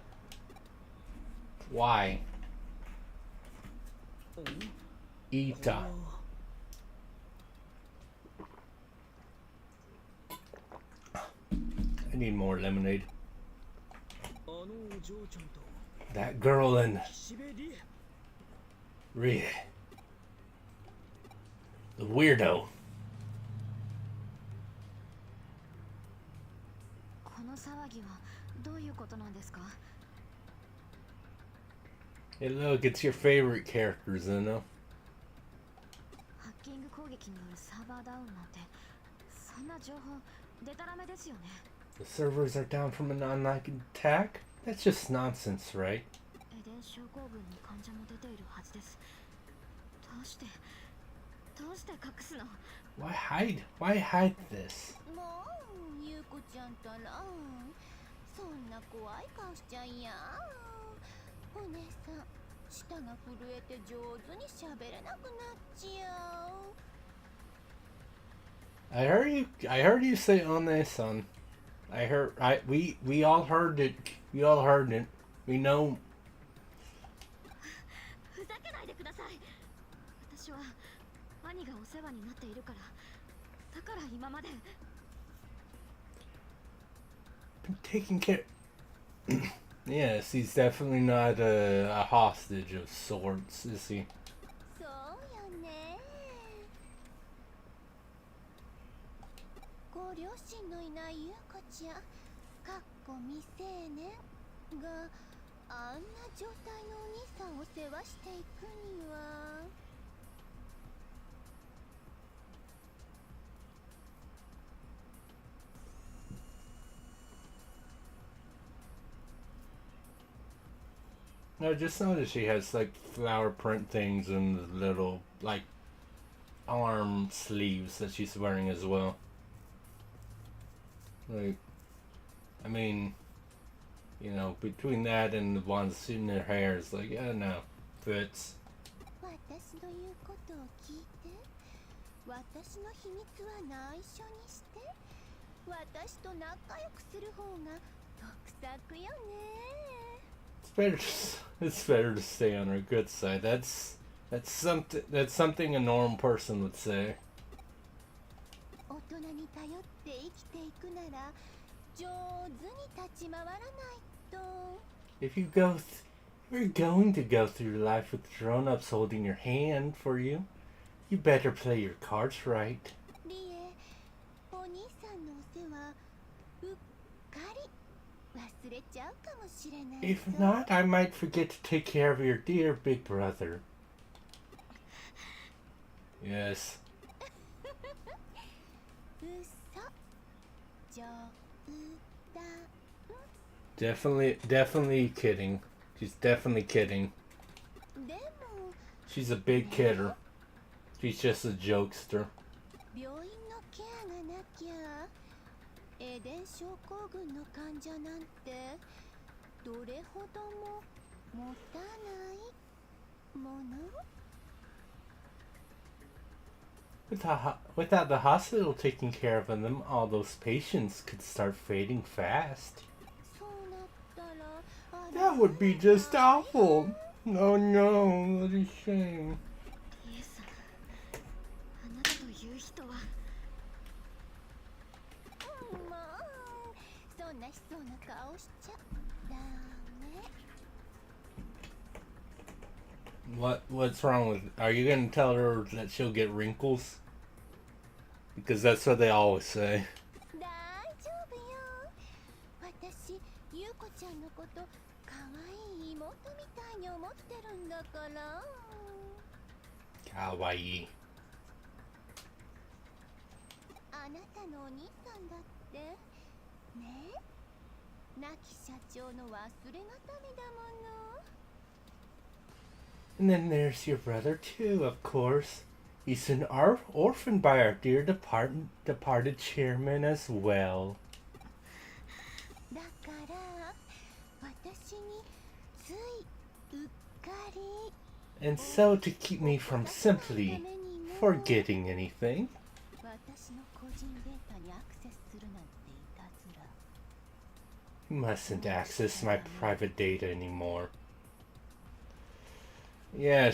Why? うん Ita. ほ I need more lemonade. うあのお嬢ちゃんと That girl in 岸辺理恵 Rie. The weirdo. この騒ぎはどういうことなんですか？ Hey, look, it's your favorite characters, Uno. ハッキング攻撃によるサーバーダウンなんてそんな情報デタラメですよね。 The servers are down from an online attack? That's just nonsense, right? エデン症候群の患者も出ているはずです。どうして隠すの？ Why hide this? もうゆうこちゃんたらそんな怖い顔しちゃいやお姉さん舌が震えて上手に喋れなくなっちゃう I heard you say One-san. We all heard it. We all heard it. We know. ふざけないでください。私は兄がお世話になっているから。だから今まで。 Been taking care. Yes, he's definitely not a hostage of sorts, is he? そうよねご両親のいないゆうこちゃんかっこ未成年があんな状態のお兄さんを世話していくには No, just notice she has like flower print things and little like arm sleeves that she's wearing as well. Like, I mean, you know, between that and the ones in her hair, it's like, yeah, no, fits. 私の言うことを聞いて私の秘密は内緒にして私と仲良くする方が得策よね It's better to stay on her good side. That's something a normal person would say. 大人に頼って生きていくなら上手に立ち回らないと If you're going to go through life with grown-ups holding your hand for you, you better play your cards right. リエお兄さんのお世話うっかり忘れちゃうかもしれない If not, I might forget to take care of your dear big brother. Yes. 嘘冗談 Definitely kidding. She's definitely kidding. でも She's a big kidder. She's just a jokester. 病院のケアがなきゃエデン症候群の患者なんてどれほども持たないもの Without the hospital taking care of them, all those patients could start fading fast. そうなったらあ That would be just awful. Oh no, what a shame. イエスさん、あなたという人は。 もうそんな悲壮な顔しちゃダメ What's wrong with? Are you gonna tell her that she'll get wrinkles? Because that's what they always say. 大丈夫よ私ゆうこちゃんのこと可愛い妹みたいに思ってるんだから Kawaii. あなたのお兄さんだってね亡き社長の忘れがたみだもの And then there's your brother too, of course. He's an orphan by our dear departed chairman as well. だから私につい And so to keep me from simply forgetting anything, 私の個人データにアクセスするなんていたずら。 you mustn't access my private data anymore. Yeah,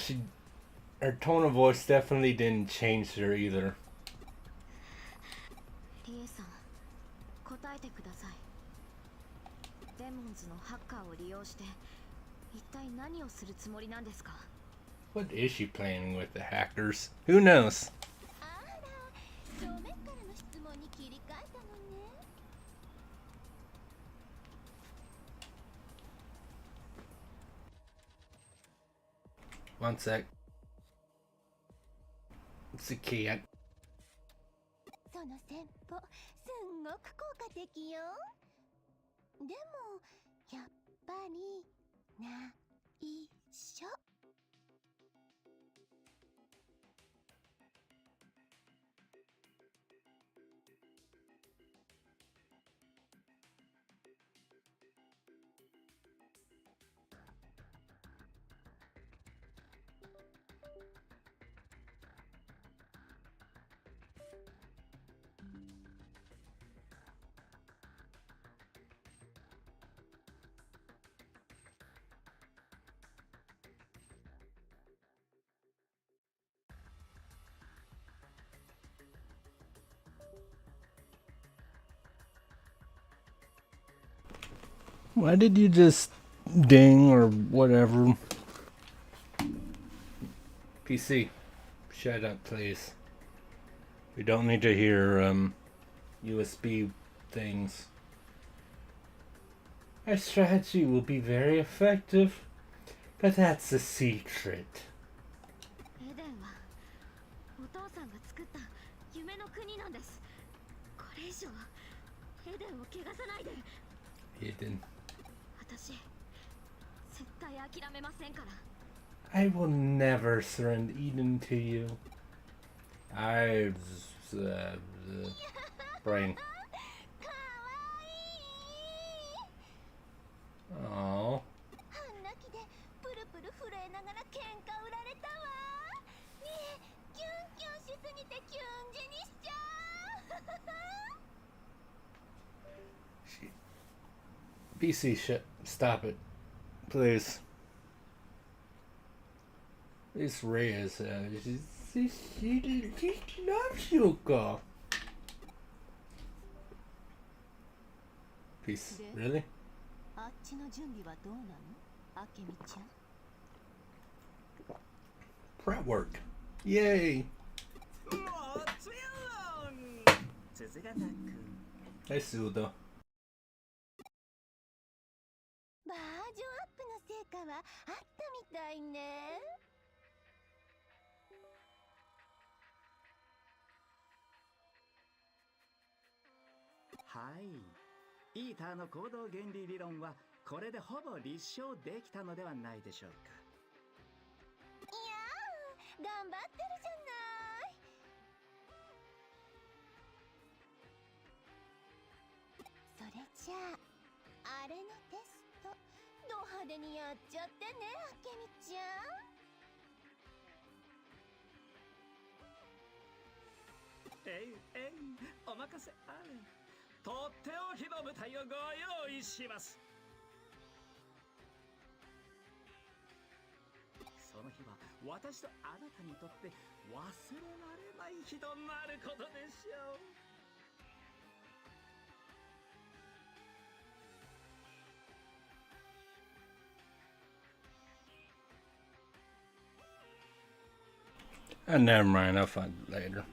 her tone of voice definitely didn't change her either. リエさん、答えてください。デモンズのハッカーを利用して一体何をするつもりなんですか？ What is she planning with the hackers? Who knows? あら、正面からの質問に切り替えたのね。 One sec. It's a cat. その戦法、すんごく効果的よ。でも、やっぱり、内緒。 Why did you just ding or whatever? PC, shut up, please. We don't need to hear USB things. Our strategy will be very effective, but that's a secret. エデンはお父さんが作った夢の国なんです。これ以上エデンを汚さないで。 Hidden. 私絶対諦めませんから。 I will never surrender Eden to you. Brain. かわいい。 Oh. 半泣きでプルプル震えながら喧嘩売られたわ。ねえ、キュンキュンしすぎてキュン死にしちゃう。 PC shit. Stop it. Please. This Reyes, she loves Yuka. Peace. Really? あっちの準備はどうなの？あけみちゃん。 Prep work. Yay. もちろん。続かなく。 Hey, Sudo. バージョンアップの成果はあったみたいね。 はい、イーターの行動原理理論はこれでほぼ立証できたのではないでしょうか。いやー、頑張ってるじゃない。それじゃあ、あれのテストド派手にやっちゃってね、あけみちゃん。 お任せあれ。とっておきの舞台をご用意します。その日は私とあなたにとって忘れられない日となることでしょう。 Never mind, I'll find it later.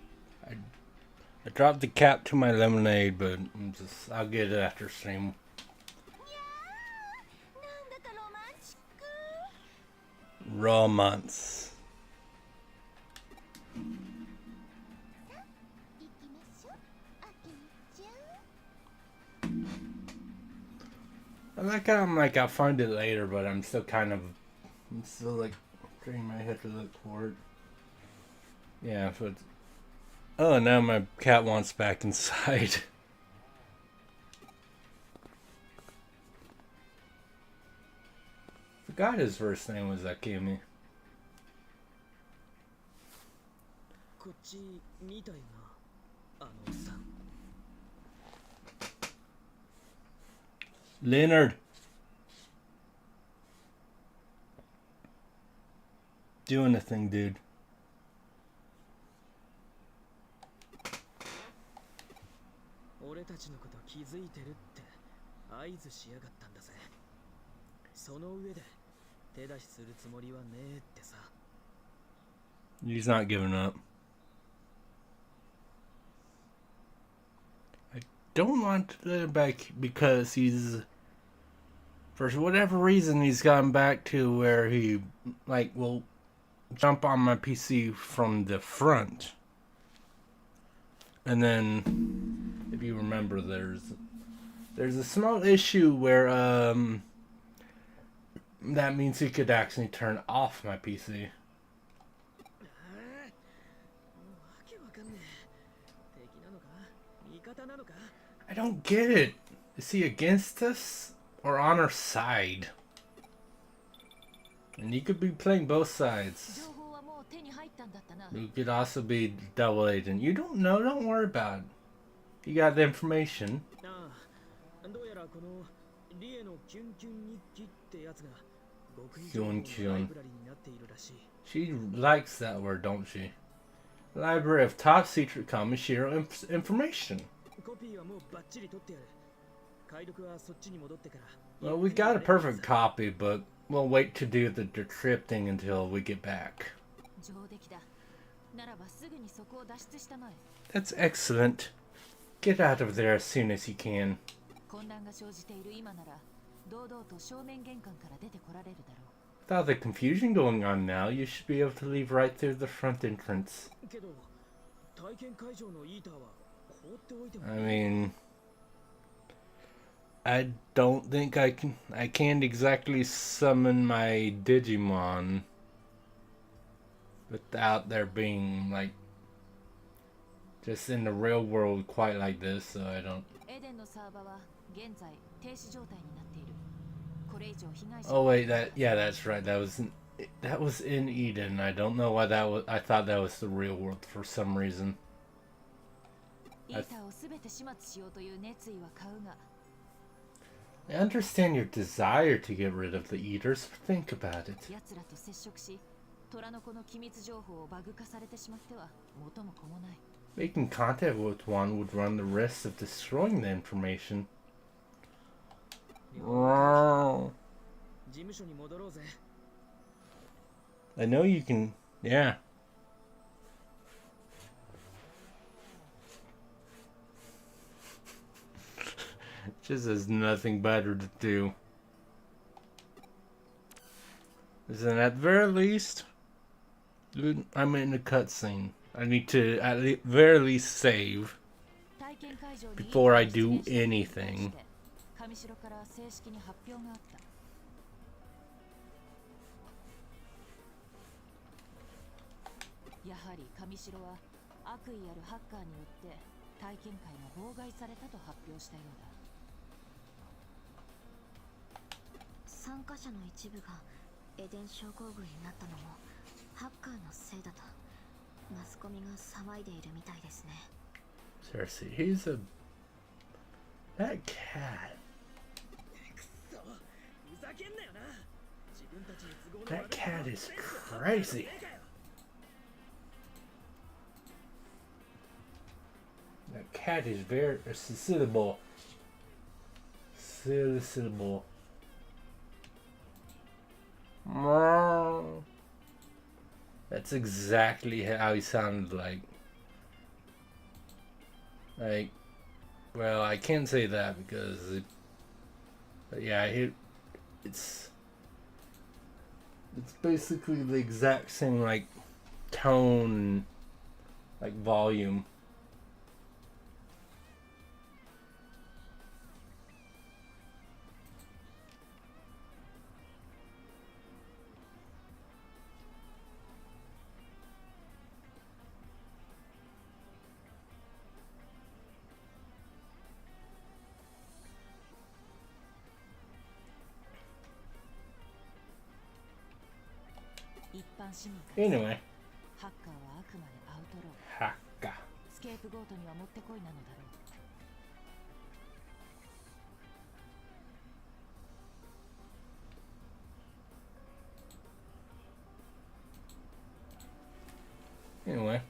I dropped the cap to my lemonade, but I'll get it after stream. なんだかロマンチック。 Romance. 行きましょう、あけみちゃん。 I like how I'm like, I'll find it later, but I'm still like trying my head to look for it. Yeah, so it's... Oh, now my cat wants back inside. forgot his first name was Akemi. こっちみたいな、あのおっさん。 Leonard. Do anything, dude. 俺たちのこと気づいてるって合図しやがったんだぜ。その上で手出しするつもりはねえってさ。 He's not giving up. I don't want to let him back because he's, for whatever reason, he's gotten back to where he, like, will jump on my PC from the front. And then, if you remember, there's a small issue where, that means he could actually turn off my PC. わけわかんねえ。敵なのか味方なのか。 I don't get it. Is he against us or on our side? And you could be playing both sides. 情報はもう手に入ったんだったな。 You could also be double agent. You don't know. Don't worry about it. You got the information. ああ、どうやらこのリエのキュンキュン日記ってやつが極秘情報のライブラリになっているらしい。 She likes that word, don't she? Library of top secret Kamishiro information. コピーはもうバッチリ取ってやる。解読はそっちに戻ってから。 Well, we got a perfect copy, but we'll wait to do the decrypting until we get back. 上出来だ。ならばすぐにそこを脱出したまえ。 That's excellent. Get out of there as soon as you can. 混乱が生じている今なら、堂々と正面玄関から出てこられるだろう。 Without the confusion going on now, you should be able to leave right through the front entrance. けど体験会場のイーターは放っておいても。 I mean, I don't think I can't exactly summon my Digimon without there being, like, just in the real world quite like this, so I don't... エデンのサーバーは現在停止状態になっている。これ以上被害者 Oh wait, yeah, that's right. That was in Eden. I don't know why that was. I thought that was the real world for some reason. イーターをすべて始末しようという熱意は買うが、 I understand your desire to get rid of the Eaters, but think about it. 奴らと接触し、虎の子の機密情報をバグ化されてしまっては元も子もない。 Making contact with one would run the risk of destroying the information. 事務所に戻ろうぜ。 I know you can. Yeah. Just has nothing better to do. Isn't at the very least, dude, I'm in a cutscene. I need to at the very least save 体験会場に before I do anything. 上城から正式に発表があった。やはり上城は悪意あるハッカーによって体験会が妨害されたと発表したようだ。参加者の一部がエデン症候群になったのもハッカーのせいだとマスコミが騒いでいるみたいですね。 Seriously, he's a... That cat. くそ、ふざけんなよな。自分たちに都合の That 悪い cat is crazy. That cat is very accessible. Accessible. That's exactly how he sounded like. Like, well, I can't say that because, but yeah, it's basically the exact same, like, tone, like, volume. 般市民から Anyway. ハッカーはあくまでアウトロー Haka. スケープゴートにはもってこいなのだろう Anyway.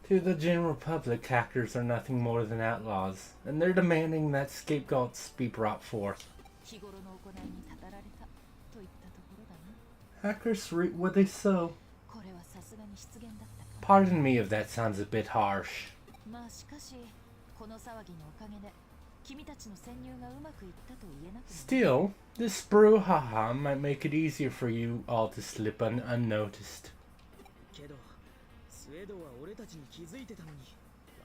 To the general public, hackers are nothing more than outlaws, and they're demanding that scapegoats be brought forth. 日頃の行いにたたられたといったところだな Hackers reap what they sow. これはさすがに失言だったか Pardon me if that sounds a bit harsh. まあしかしこの騒ぎのおかげで君たちの潜入がうまくいったと言えなくなる Still, this brouhaha might make it easier for you all to slip unnoticed. けどスウェードは俺たちに気づいてたのに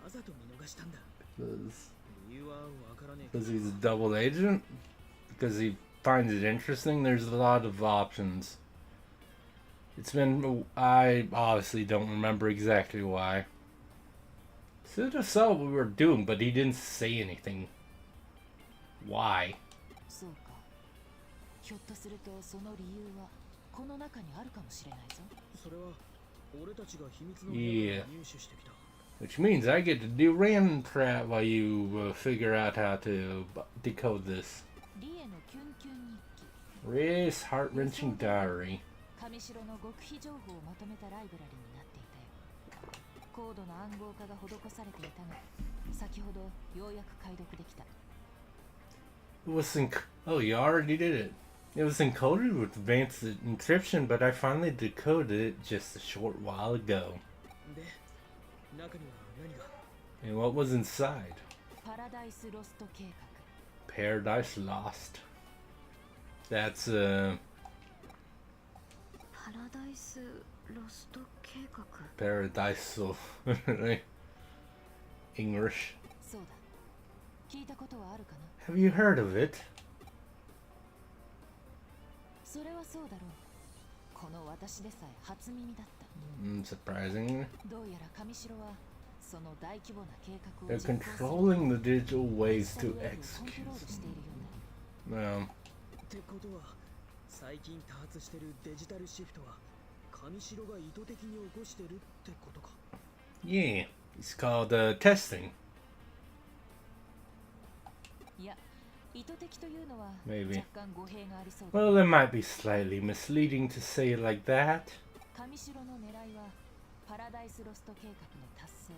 わざと見逃したんだ Because 理由はわからねえけど he's a double agent? Because he finds it interesting? There's a lot of options. I obviously don't remember exactly why. Suda saw what we were doing, but he didn't say anything. Why? そうかひょっとするとその理由はこの中にあるかもしれないぞそれは俺たちが秘密の Yeah. 入手してきた Which means I get to do random crap while you figure out how to decode this. リエのキュンキュン日記 Ray's heart-wrenching diary. 上白の極秘情報をまとめたライブラリになっていたよ高度な暗号化が施されていたが先ほどようやく解読できた It was oh, you already did it. It was encoded with advanced encryption, but I finally decoded it just a short while ago. で中には何が And what was inside? パラダイスロスト計画 Paradise Lost. That's パラダイスロスト計画 Paradise English. そうだ聞いたことはあるかな Have you heard of it? それはそうだろうこの私でさえ初耳だった Surprisingly. どうやら上白はその大規模な計画を They're 実行する controlling the digital ways スタ to イルをコントロール execute しているよう them. ってことは最近多発してるデジタルシフトは上白が意図的に起こしてるってことか Yeah, it's called testing. ないや意図的というのは Maybe. 若干語弊がありそうだ Well, it might be slightly misleading to say it like that. 上白の狙いはパラダイスロスト計画の達成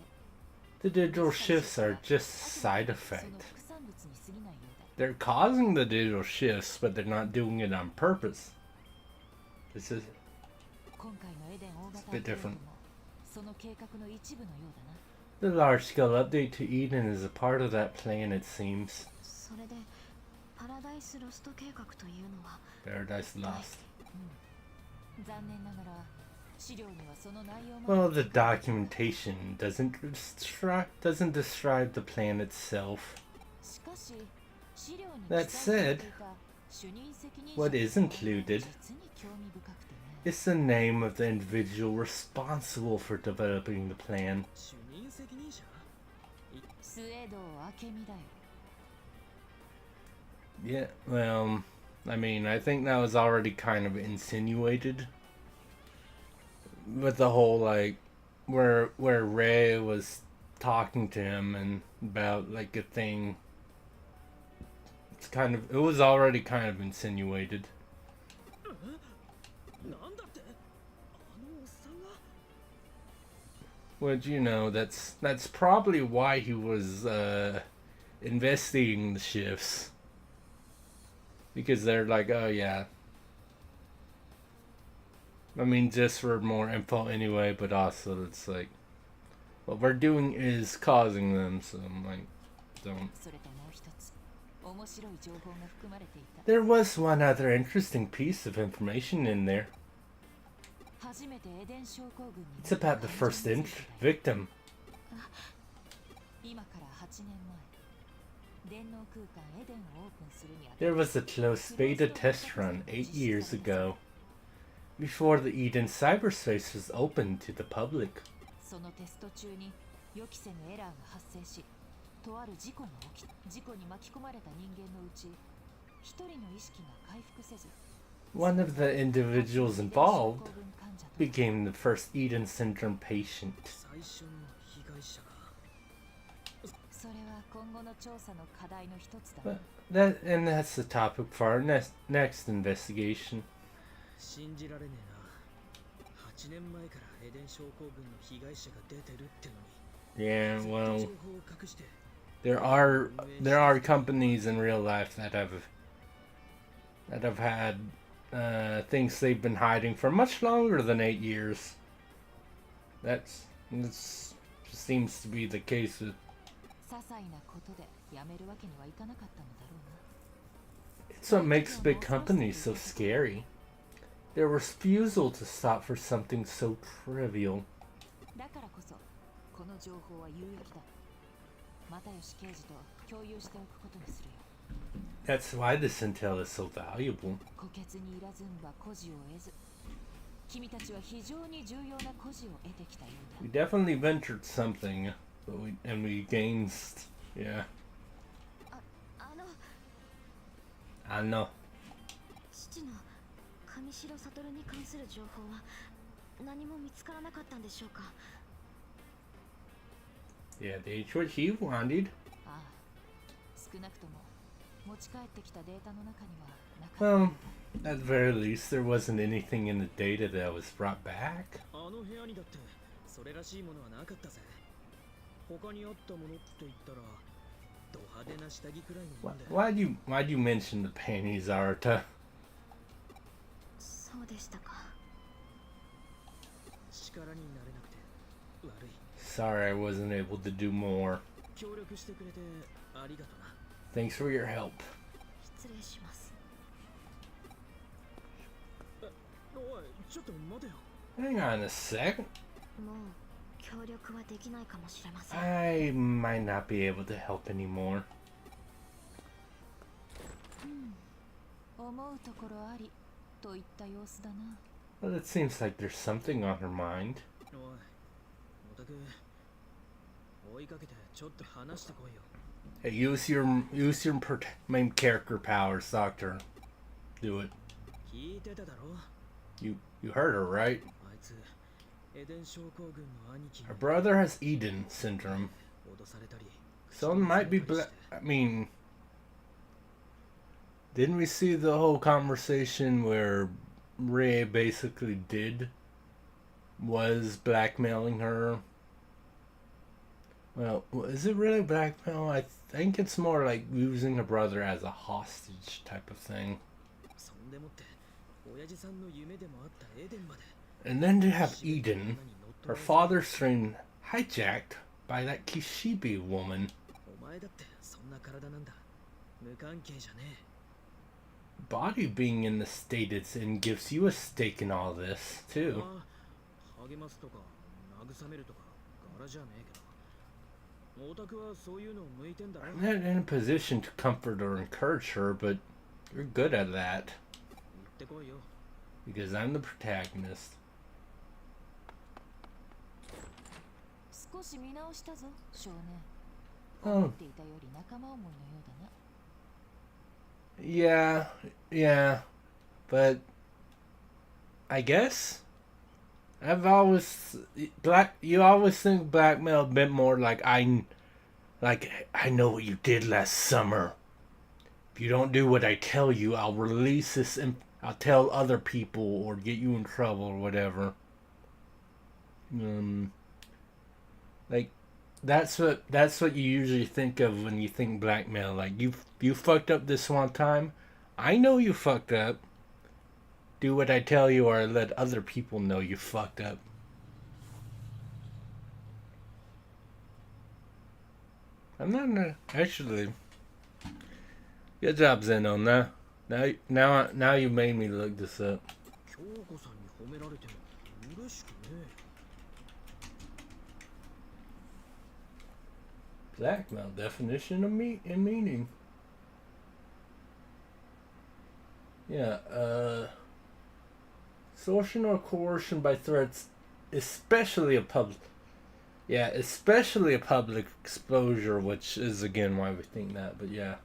The digital shifts are just side その effect. 副産物に過ぎないようだ They're causing the digital shifts, but they're not doing it on purpose. This is 今回のエデン大型 It's a アッ bit プデート different. もその計画の一部のようだな the large-scale update to Eden is a part of that plan, it seems. それでパラダイスロスト計画というのは Paradise Lost. 残念ながら資料にはその内容ま Well, the documentation doesn't describe the plan itself. しかし資料に That 記載され said, ていた主任責任者 what is included 実に興味深くてね is the name of the individual responsible for developing the plan. 主任責任者スウェード明美だよ Yeah, well, I mean, I think that was already kind of insinuated with the whole like where Ray was talking to him and about like a thing. It was already kind of insinuated. なんだってあのおっさんが Which, you know, that's probably why he was investigating the shifts. Because they're like, oh yeah. I mean, just for more info anyway, but also it's like, what we're doing is causing them, so I'm like, don't. それともう一つ面白い情報が含まれていた There was one other interesting piece of information in there. 初めてエデン症候群に It's about the first victim. 今から8年前電脳空間エデンをオープンするにあた There was a close beta test run 8 years ago, before the Eden cyberspace was open to the public. そのテスト中に予期せぬエラーが発生しとある事故が起き事故に巻き込まれた人間のうち一人の意識が回復せず One of the individuals involved became the first Eden syndrome patient. 最初の被害者がそれは今後の調査の課題の一つだ But that's the topic for our next investigation. 信じられねえな。8年前からエデン症候群の被害者が出てるってのに Yeah, ずっと well, 情報を隠して there are companies in real life that have had things they've been hiding for much longer than 8 years. This just seems to be the case with. 些細なことでやめるわけにはいかなかったのだろうな It's what makes big companies so scary. Their refusal to stop for something so trivial. だからこそこの情報は有益だ又吉刑事と共有しておくことにするよ That's why this intel is so valuable. 虎穴にいらずんば孤児を得ず君たちは非常に重要な孤児を得てきたよう We だ definitely ventured something, but we gained, yeah. あの I know. 父の上白悟に関する情報は何も見つからなかったんでしょうか Yeah, they ate what he wanted. ああ少なくとも持ち帰ってきたデータの中にはなかった Well, at the very least, there wasn't anything in the data that was brought back. あの部屋にだってそれらしいものはなかったぜ。他にあったものって言ったらド派手な下着くらいのもんで Why'd you mention the panties, Arta? そうでしたか力になれなくて悪い。 Sorry I wasn't able to do more. 協力してくれてありがとな。 Thanks for your help. 失礼します おい、ちょっと待てよ。 Hang on a sec. もう協力はできないかもしれません I might not be able to help anymore. 思うところありといった様子だな Well, it seems like there's something on her mind. おい、おたく追いかけてちょっと話してこいよ。 Hey, use your main character powers, Doctor. Do it. 聞いてただろ。 You heard her, right? あいつエデン症候群の兄貴に Her brother has Eden syndrome. 脅されたり So it might be black. I mean, didn't we see the whole conversation where Ray basically was blackmailing her? Well, is it really blackmail? I think it's more like using her brother as a hostage type of thing. そんでもって親父さんの夢でもあったエデンまで And then to have Eden, her father's friend, hijacked by that Kishibe woman. お前だってそんな体なんだ。無関係じゃねえ。 Body being in the state it's in gives you a stake in all this, too. まあ励ますとか慰めるとか柄じゃねえけど、オタクはそういうの向いてんだろ。 I'm not in a position to comfort or encourage her, but you're good at that. 言ってこいよ。 Because I'm the protagonist. 少し見直したぞ少年 Oh, 思っていたより仲間思いのようだな yeah, but I guess you always think blackmail a bit more like I know what you did last summer. If you don't do what I tell you, I'll release this and I'll tell other people or get you in trouble or whatever. Like that's what you usually think of when you think blackmail. Like you fucked up this one time. I know you fucked up. Do what I tell you or let other people know you fucked up. I'm not actually. Good job, Zen, on that. Now you made me look this up. 京子さんに褒められても嬉しくね Blackmail definition of and meaning. Yeah, extortion or coercion by threats, especially a public exposure, which is again why we think that, but yeah.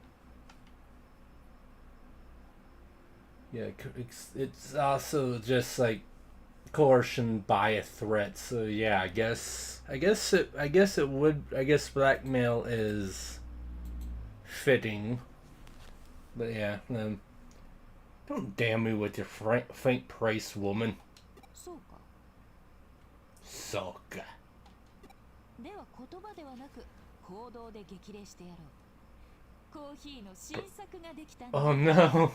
Yeah, it's also just like coercion by a threat. So yeah, I guess blackmail is fitting. But yeah, don't damn me with your faint praise, woman. そうか。 Suck. では言葉ではなく行動で激励してやろう。コーヒーの新作ができたんだ。 Oh no.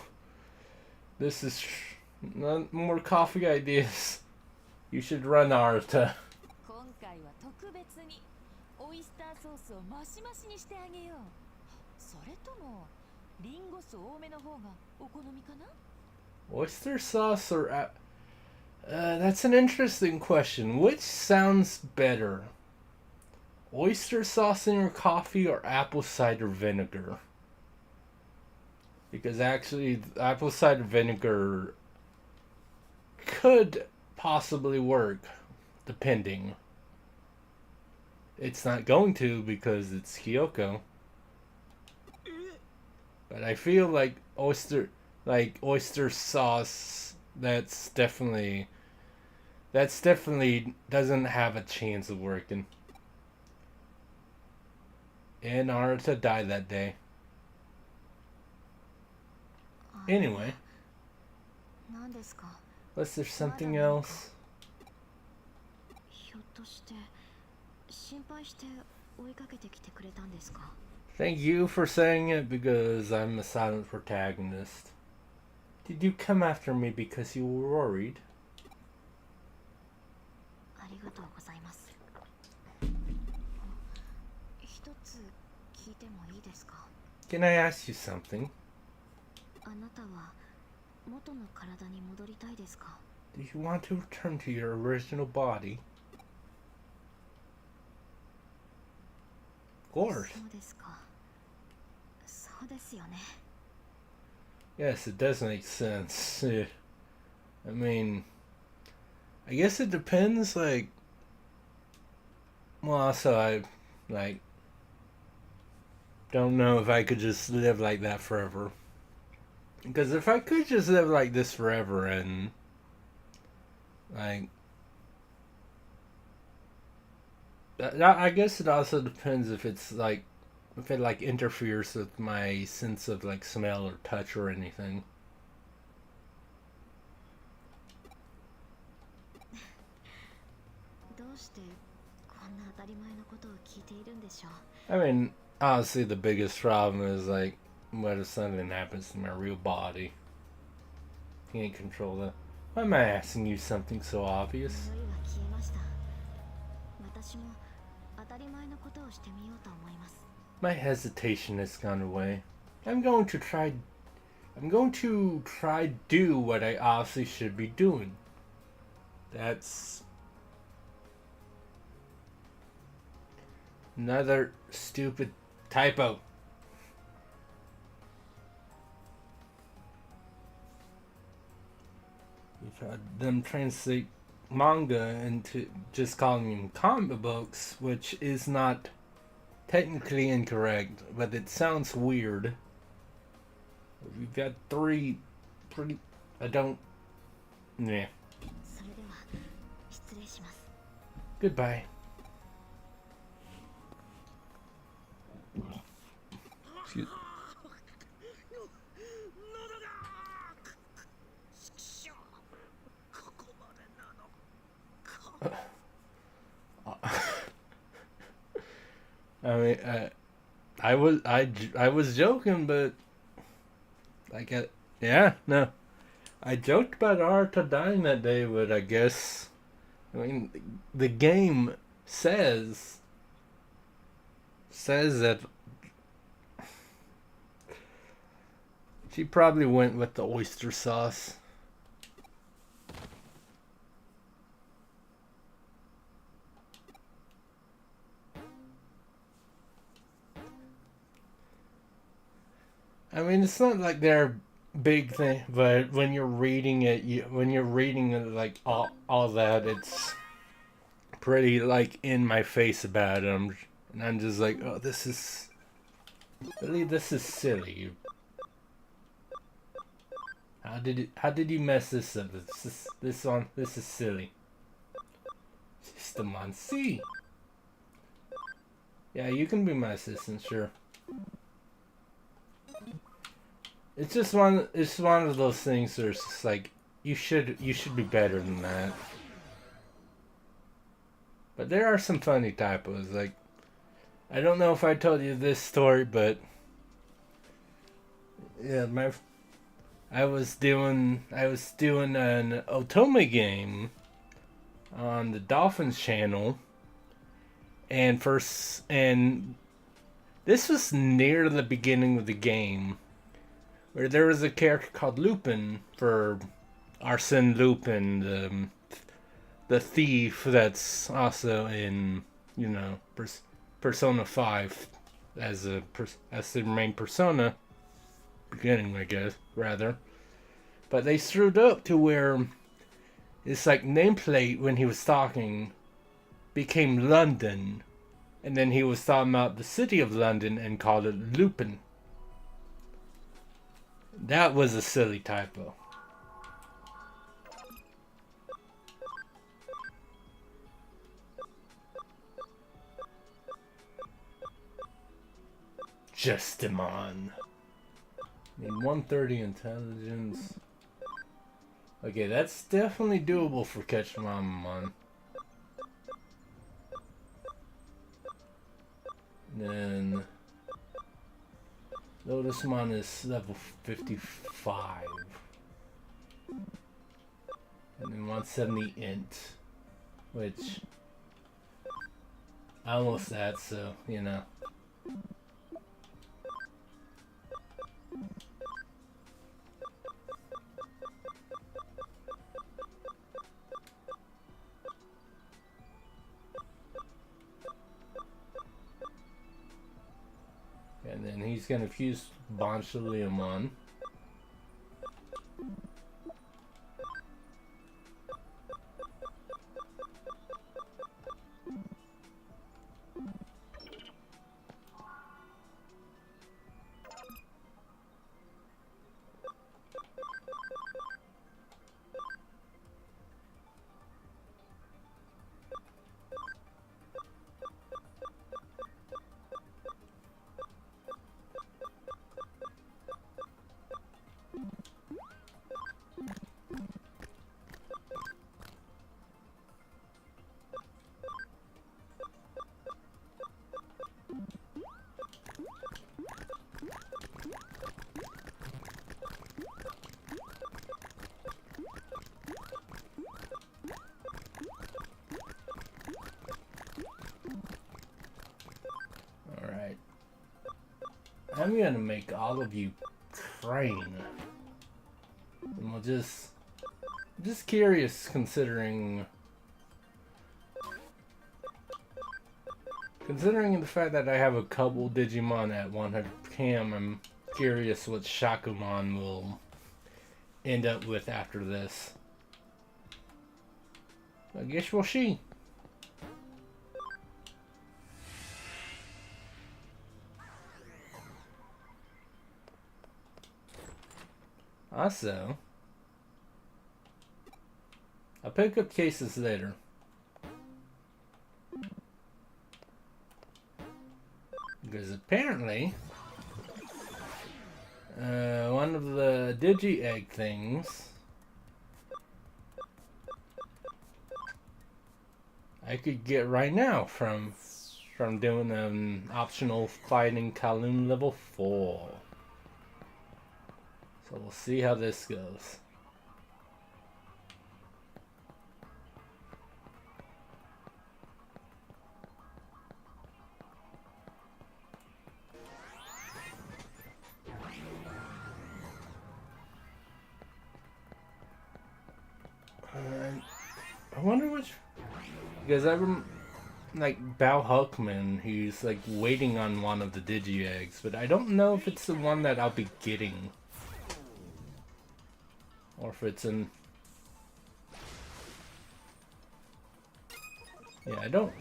This is not more coffee ideas. You should run, Arta. 今回は特別にオイスターソースをマシマシにしてあげよう。それともリンゴ酢多めの方がお好みかな？ Oyster sauce or that's an interesting question. Which sounds better? Oyster sauce in your coffee or apple cider vinegar? Because actually, apple cider vinegar could possibly work, depending. It's not going to because it's Kyoko. But I feel like oyster sauce, that's definitely doesn't have a chance of working. And Naruto died that day. Anyway, 何ですか？ unless there's something else. ひょっとして心配して追いかけてきてくれたんですか？ Thank you for saying it because I'm a silent protagonist. Did you come after me because you were worried? ありがとうございます。一つ聞いてもいいですか？ Can I ask you something? あなたは元の体に戻りたいですか？ Do you want to return to your original body? Of course. そうですか。そうですよね。 Yes, it does make sense. I mean, I guess it depends, like, well, also, I, like, don't know if I could just live like that forever. Because if I could just live like this forever and, like, I guess it also depends if it's, like, if it, like, interferes with my sense of, like, smell or touch or anything. どうしてこんな当たり前のことを聞いているんでしょう。 I mean, honestly, the biggest problem is, like, what if something happens to my real body? Can't control that. Why am I asking you something so obvious? 迷いは消えました。私も当たり前のことをしてみようと思います。 My hesitation has gone away. I'm going to try do what I obviously should be doing. That's another stupid typo. We've had them translate manga into just calling them comic books, which is not technically incorrect, but it sounds weird. We've got three pretty... I don't... Nah. それでは失礼します。 Goodbye. Excuse- ここまでなのか。 I mean, I was joking, but like, yeah, no, I joked about Arta dying that day, but I guess, I mean, the game says that she probably went with the oyster sauce. I mean, it's not like they're big thing, but when you're reading it, like all that, it's pretty like in my face about it. And I'm just like, oh, this is silly. How did you mess this up? This is silly. System on C. Yeah, you can be my assistant, sure. It's just one of those things where it's just like you should be better than that. But there are some funny typos. Like, I don't know if I told you this story, but yeah, I was doing an Otome game on the Dolphins channel, and this was near the beginning of the game, where there was a character called Lupin, for Arsène Lupin, the thief that's also in, you know, Persona 5 as the main persona. Beginning, I guess, rather. But they screwed up to where it's like nameplate when he was talking became London. And then he was talking about the city of London and called it Lupin. That was a silly typo. Justimon. I mean, 130 intelligence. Okay, that's definitely doable for Ketchumamon. Then Lotusmon is level 55. And then 170 int. Which almost that, so you know. And then he's gonna fuse Bonchaleomon. I'm gonna make all of you train. And we'll just curious considering the fact that I have a couple Digimon at 100 cam, I'm curious what Shakumon will end up with after this. I guess we'll see. Also, I'll pick up cases later. Because apparently, one of the Digi-Egg things I could get right now from doing an optional fighting Kaloon level 4. So we'll see how this goes. I wonder which, because like Bao Huckman, he's like waiting on one of the Digi-Eggs, but I don't know if it's the one that I'll be getting. Or if it's in... Yeah, I don't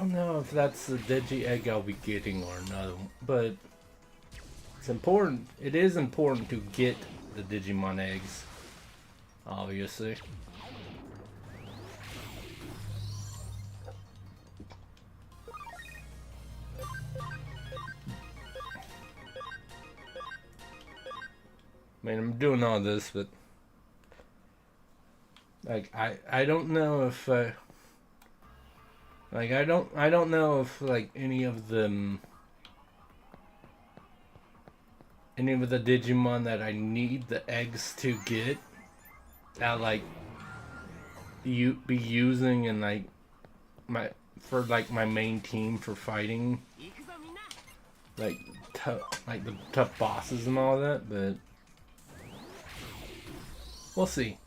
know if that's the Digi-Egg I'll be getting or no, but It's important. It is important to get the Digimon eggs, obviously. I mean, I'm doing all this, but like I don't know if like I don't know if like any of the Digimon that I need the eggs to get, that like you be using in like my my main team for fighting like like the tough bosses and all that, but we'll see.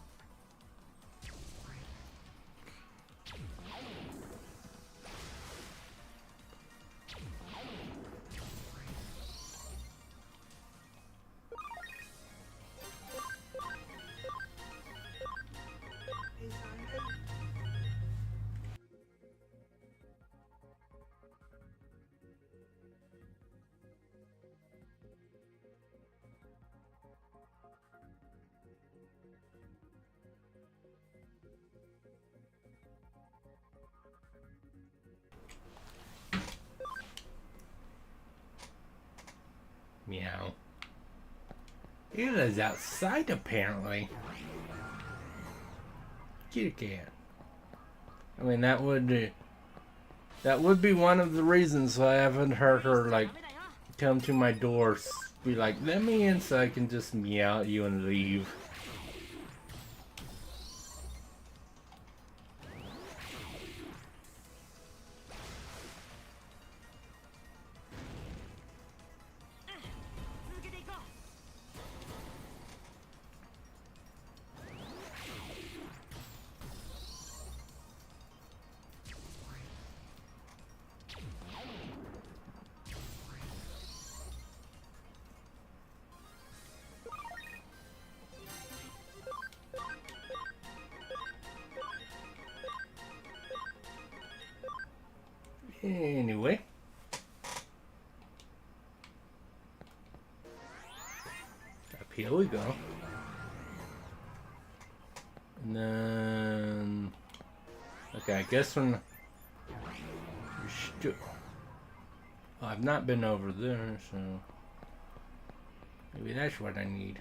Meow. It is outside apparently. Kitty cat. I mean that would be one of the reasons why I haven't heard her like come to my door, be like, let me in so I can just meow at you and leave. Anyway. Up here we go. And then... Okay, I guess when... Oh, I've not been over there, so... Maybe that's what I need.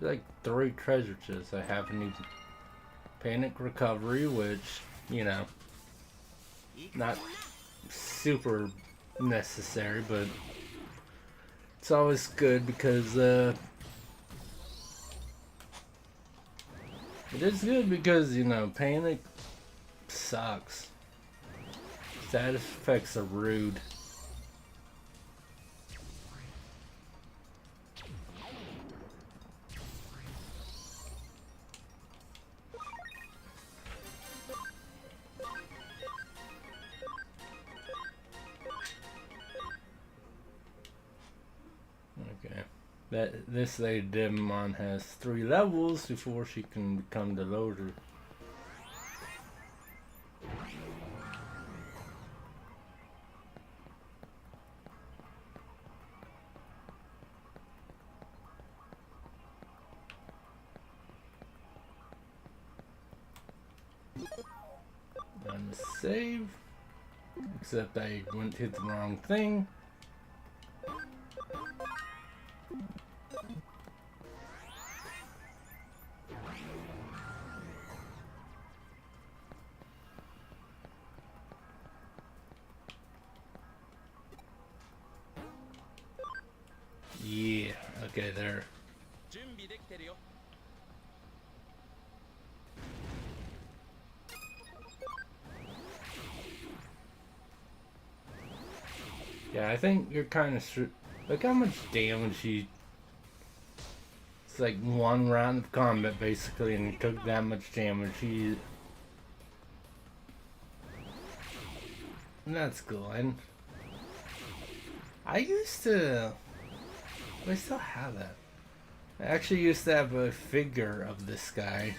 Like 3 treasure chests. I haven't even panic recovery, which, you know, not super necessary, but it's always good because it is good because, you know, panic sucks. Side effects are rude. This lady Demon has 3 levels before she can become the loader. I'm gonna save, except I went hit the wrong thing. Yeah, okay, there. Yeah, I think you're kind of look how much damage he. It's like 1 round of combat basically, and he took that much damage. That's cool. And I used to. I still have that. I actually used to have a figure of this guy.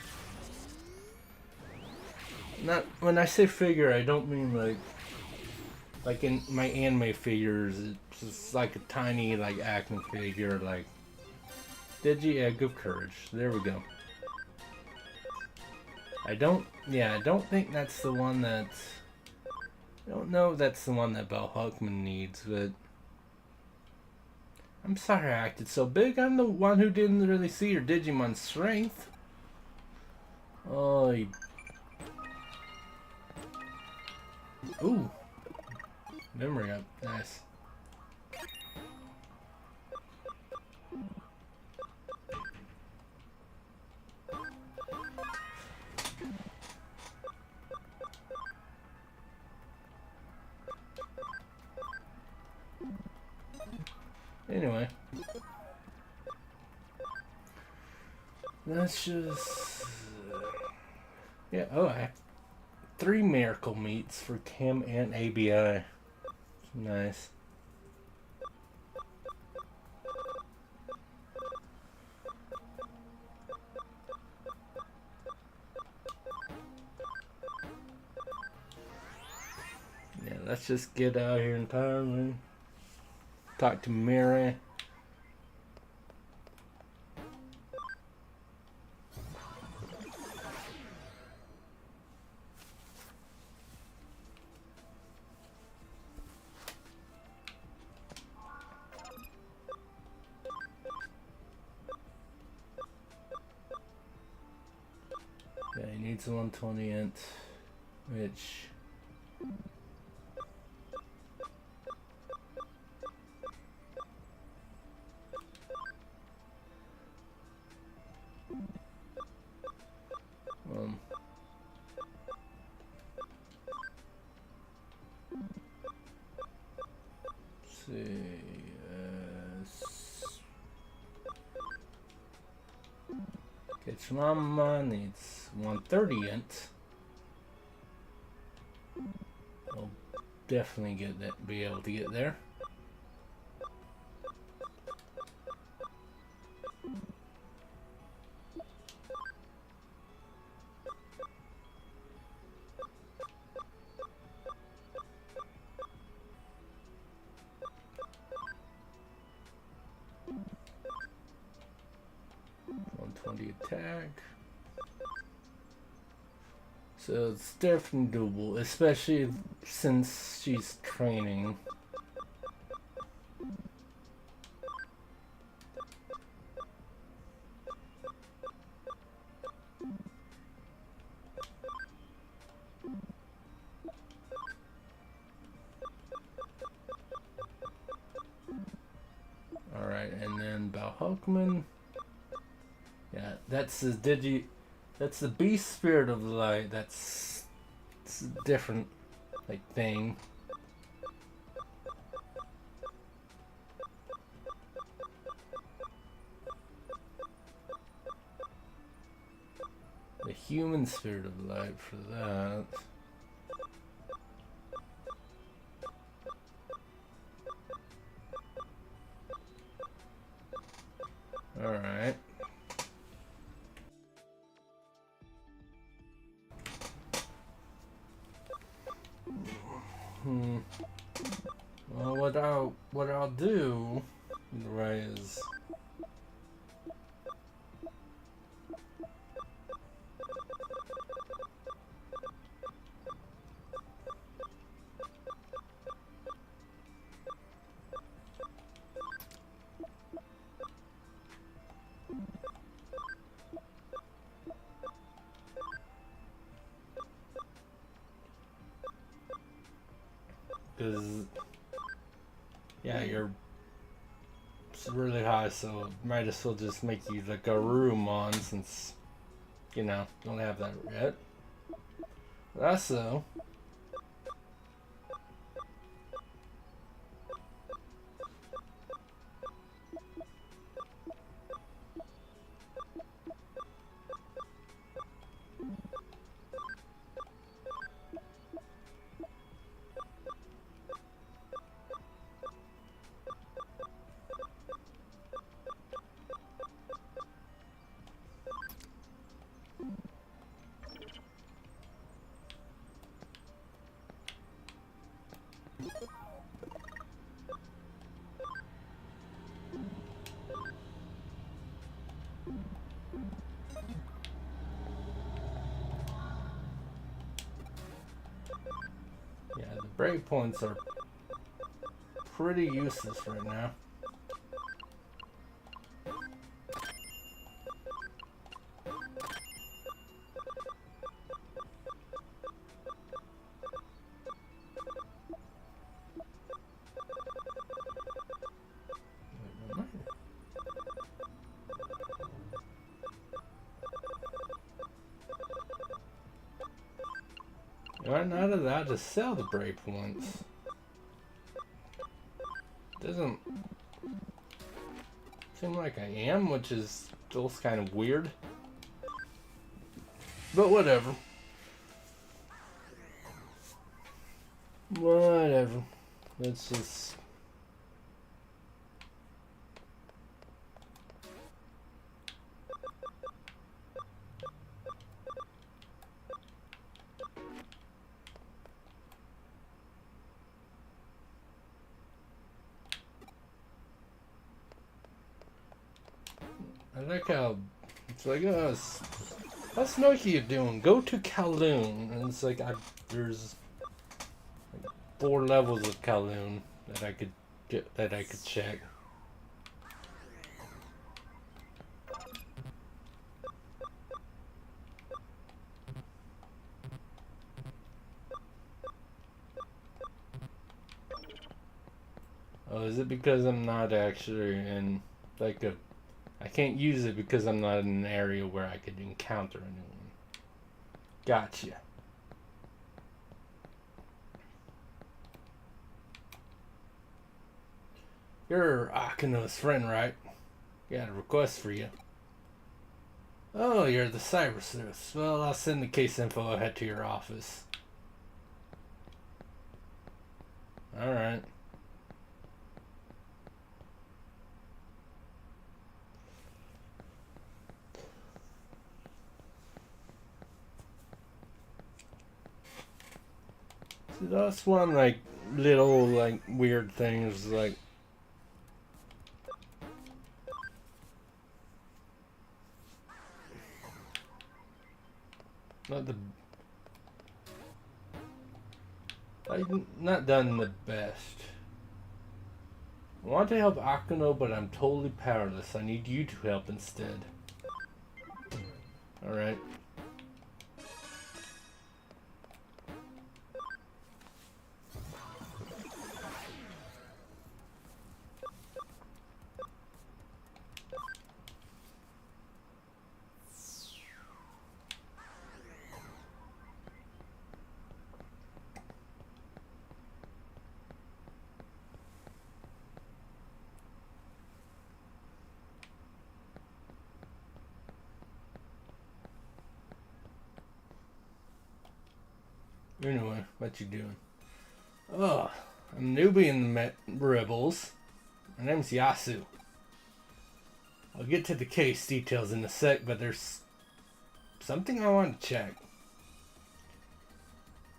Not when I say figure, I don't mean like in my anime figures. It's just like a tiny like action figure, like Digi Egg of Courage. There we go. I don't think that's the one that. I don't know if that's the one that Bell Huckman needs, but I'm sorry I acted so big. I'm the one who didn't really see your Digimon strength. Oh, ooh. Memory up. Nice. Anyway. Let's just... yeah, oh, I have 3 miracle meats for Kim and ABI. Nice. Yeah, let's just get out here in time and talk to Mary. Yeah, he needs a 120 int, which... let's see... Mama needs 130 int. I'll definitely get that. Be able to get there. Attack. So it's definitely doable, especially since she's training. Alright, and then Balhokman. Yeah, that's the that's the beast spirit of the light. It's a different like thing. The human spirit of the light for that. Alright. Well, what I'll do, right, is because yeah, you're really high, so might as well just make you like a Roomon since you know don't have that yet. But also, Yeah, the breakpoints are pretty useless right now. You are not allowed to sell the breakpoints. Doesn't seem like I am, which is still kind of weird. But whatever. Whatever. Let's just... I like how it's like, oh, how Snooky you doing? Go to Kowloon. And it's like, there's like 4 levels of Kowloon that I could get, that I could check. Oh, is it because I'm not actually in like a... I can't use it because I'm not in an area where I could encounter anyone. Gotcha. You're Akino's friend, right? Got a request for you. Oh, you're the Cyber Sleuth. Well, I'll send the case info ahead to your office. Alright. So that's one, like, little, like, weird things, like... Not the... Like, not done the best. I want to help Akino, but I'm totally powerless. I need you to help instead. Alright. Anyway, what you doing? Oh, I'm a newbie in the Rebels. My name's Yasu. I'll get to the case details in a sec, but there's something I want to check.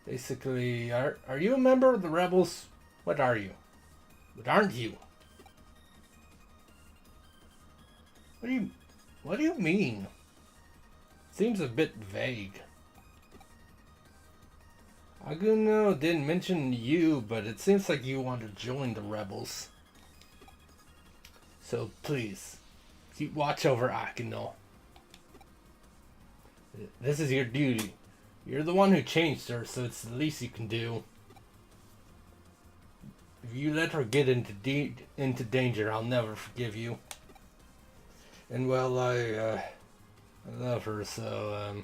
Basically, are you a member of the Rebels? What are you? What aren't you? What do you mean? Seems a bit vague. Aguno didn't mention you, but it seems like you want to join the Rebels. So please, keep watch over Akino. This is your duty. You're the one who changed her, so it's the least you can do. If you let her get into danger, I'll never forgive you. And well, I love her, so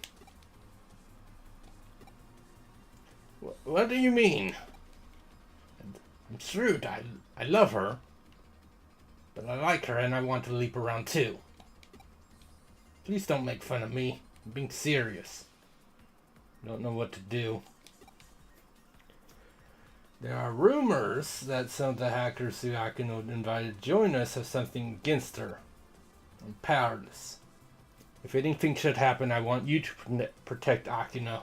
What do you mean? I'm shrewd. I love her. But I like her and I want to leap around too. Please don't make fun of me. I'm being serious. Don't know what to do. There are rumors that some of the hackers who Akino invited to join us have something against her. I'm powerless. If anything should happen, I want you to protect Akino.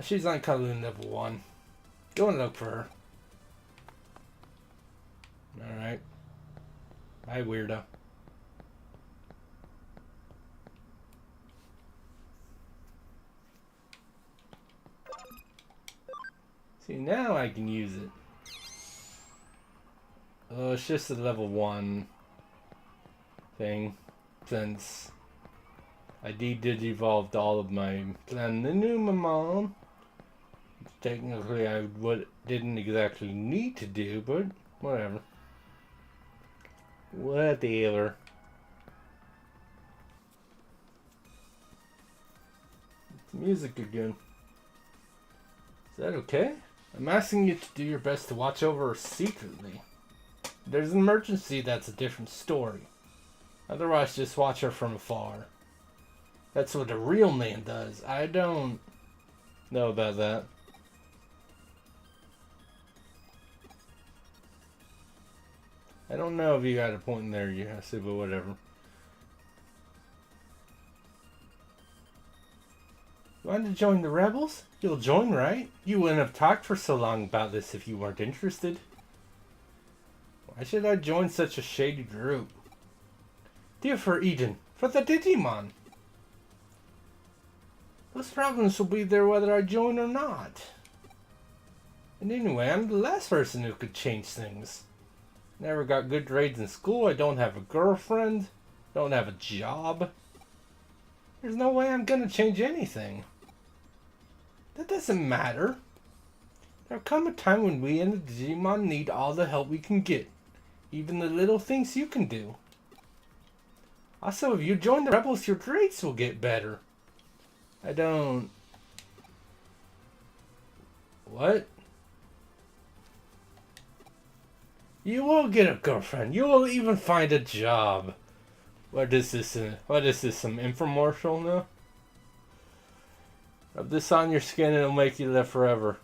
She's on Kowloon level 1. Go and look for her. Alright. Bye, weirdo. See, now I can use it. Oh, it's just a level 1 thing. Since I de-digivolved all of my Planumamon. Technically, I didn't exactly need to do, but whatever. Whatever. It's music again. Is that okay? I'm asking you to do your best to watch over her secretly. If there's an emergency, that's a different story. Otherwise, just watch her from afar. That's what a real man does. I don't know about that. I don't know if you got a point in there, Yasu, but whatever. You want to join the rebels? You'll join, right? You wouldn't have talked for so long about this if you weren't interested. Why should I join such a shady group? Dear for Eden, for the Digimon. Those problems will be there whether I join or not. And anyway, I'm the last person who could change things. Never got good grades in school, I don't have a girlfriend, don't have a job. There's no way I'm gonna change anything. That doesn't matter. There'll come a time when we and the Digimon need all the help we can get. Even the little things you can do. Also, if you join the rebels, your grades will get better. I don't... What? You will get a girlfriend. You will even find a job. What is this? Some infomercial now? Rub this on your skin and it'll make you live forever.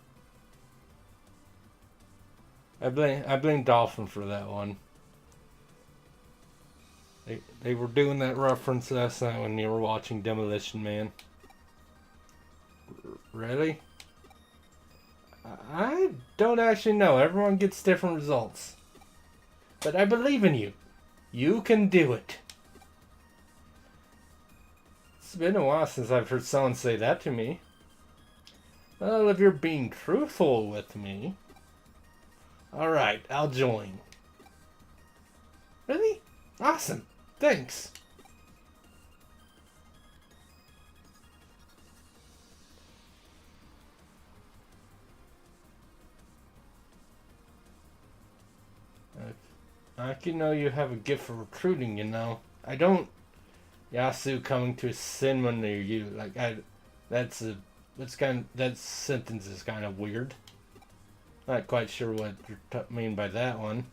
I blame Dolphin for that one. They were doing that reference last night when you were watching Demolition Man. Really? I don't actually know. Everyone gets different results. But I believe in you. You can do it. It's been a while since I've heard someone say that to me. Well, if you're being truthful with me... Alright, I'll join. Really? Awesome. Thanks. I can know you have a gift for recruiting, you know. I don't... Yasu coming to a cinema near you. Like, that sentence is kind of weird. Not quite sure what you mean by that one.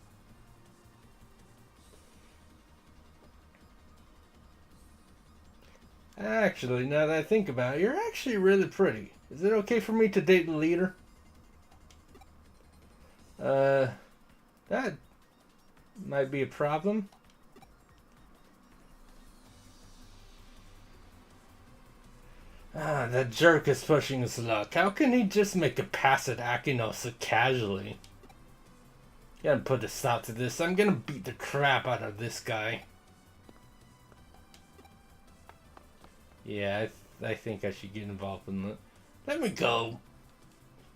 Actually, now that I think about it, you're actually really pretty. Is it okay for me to date the leader? That might be a problem. That jerk is pushing his luck. How can he just make a pass at Akino so casually? Gotta put a stop to this. I'm gonna beat the crap out of this guy. Yeah, I think I should get involved in that. Let me go.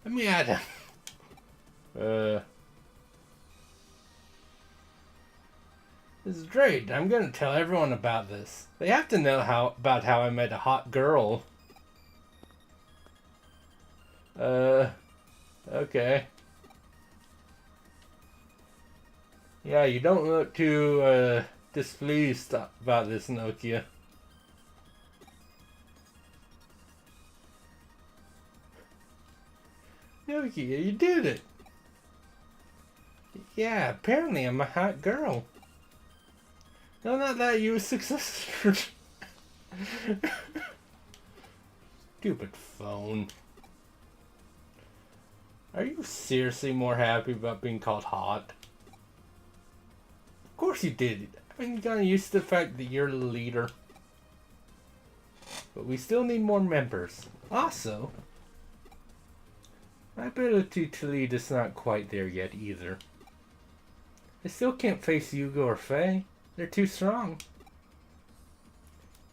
Let me at him. This is great. I'm gonna tell everyone about this. They have to know about how I met a hot girl. Okay. Yeah, you don't look too, displeased about this, Nokia. Nokia, you did it! Yeah, apparently I'm a hot girl. No, not that, you were successful. Stupid phone. Are you seriously more happy about being called hot? Of course you did. I mean, you got used to the fact that you're the leader. But we still need more members. Also, my ability to lead is not quite there yet either. I still can't face Yugo or Faye. They're too strong.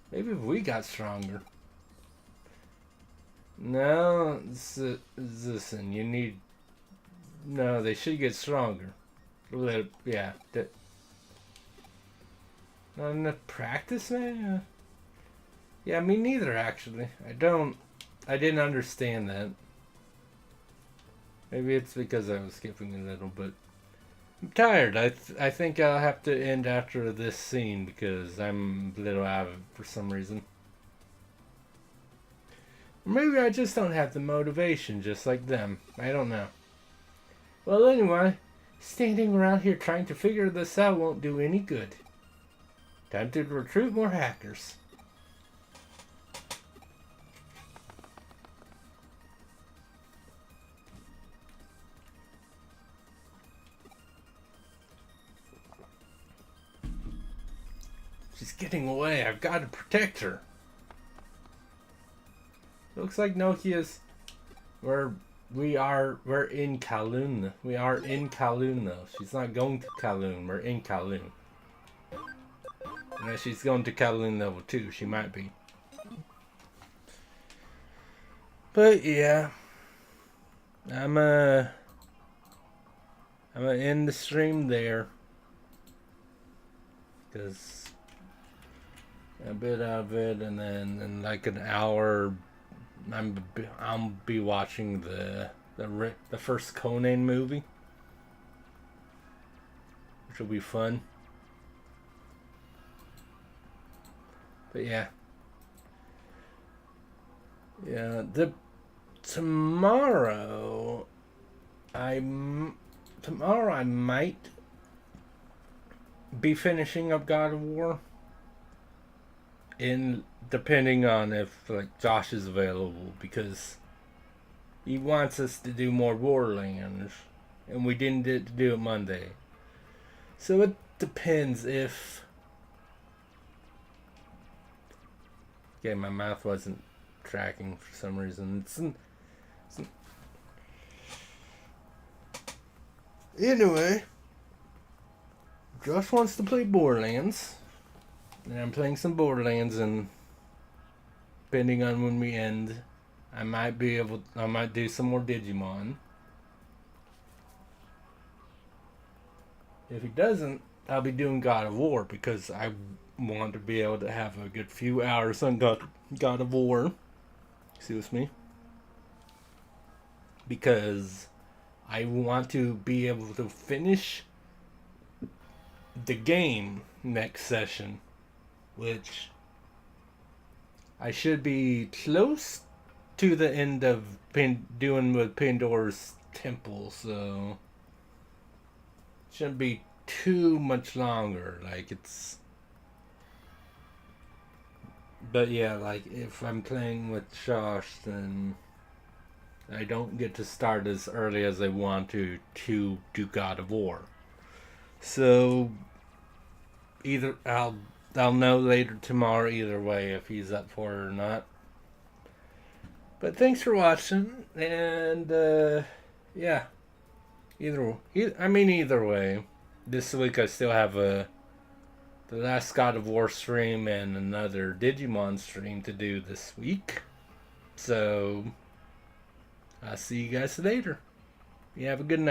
Maybe if we got stronger. No, listen, you need No, they should get stronger. Yeah. Not enough practice, man? Yeah, me neither, actually. I didn't understand that. Maybe it's because I was skipping a little, but I'm tired. I think I'll have to end after this scene because I'm a little out of it for some reason. Or maybe I just don't have the motivation just like them. I don't know. Well, anyway, standing around here trying to figure this out won't do any good. Time to recruit more hackers. She's getting away. I've got to protect her. Looks like Nokia's... We're in Kowloon. We are in Kowloon, though. She's not going to Kowloon. We're in Kowloon. Unless she's going to Kowloon level 2. She might be. But, yeah. I'm gonna end the stream there. Because... a bit of it, and then in like an hour, I'll be watching the first Conan movie, which will be fun. But yeah, tomorrow I might be finishing up God of War. Depending on if like Josh is available, because he wants us to do more Borderlands, and we didn't get to do it Monday. So it depends if... Okay, my mouth wasn't tracking for some reason. Anyway, Josh wants to play Borderlands. And I'm playing some Borderlands, and depending on when we end, I might do some more Digimon. If he doesn't, I'll be doing God of War, because I want to be able to have a good few hours on God of War. Excuse me. Because I want to be able to finish the game next session. Which I should be close to the end of doing with Pandora's Temple, so shouldn't be too much longer. But yeah, like if I'm playing with Josh, then I don't get to start as early as I want to do God of War. So either I'll know later tomorrow either way if he's up for it or not. But thanks for watching, and yeah. Either way, this week I still have the last God of War stream and another Digimon stream to do this week. So I'll see you guys later. You have a good night.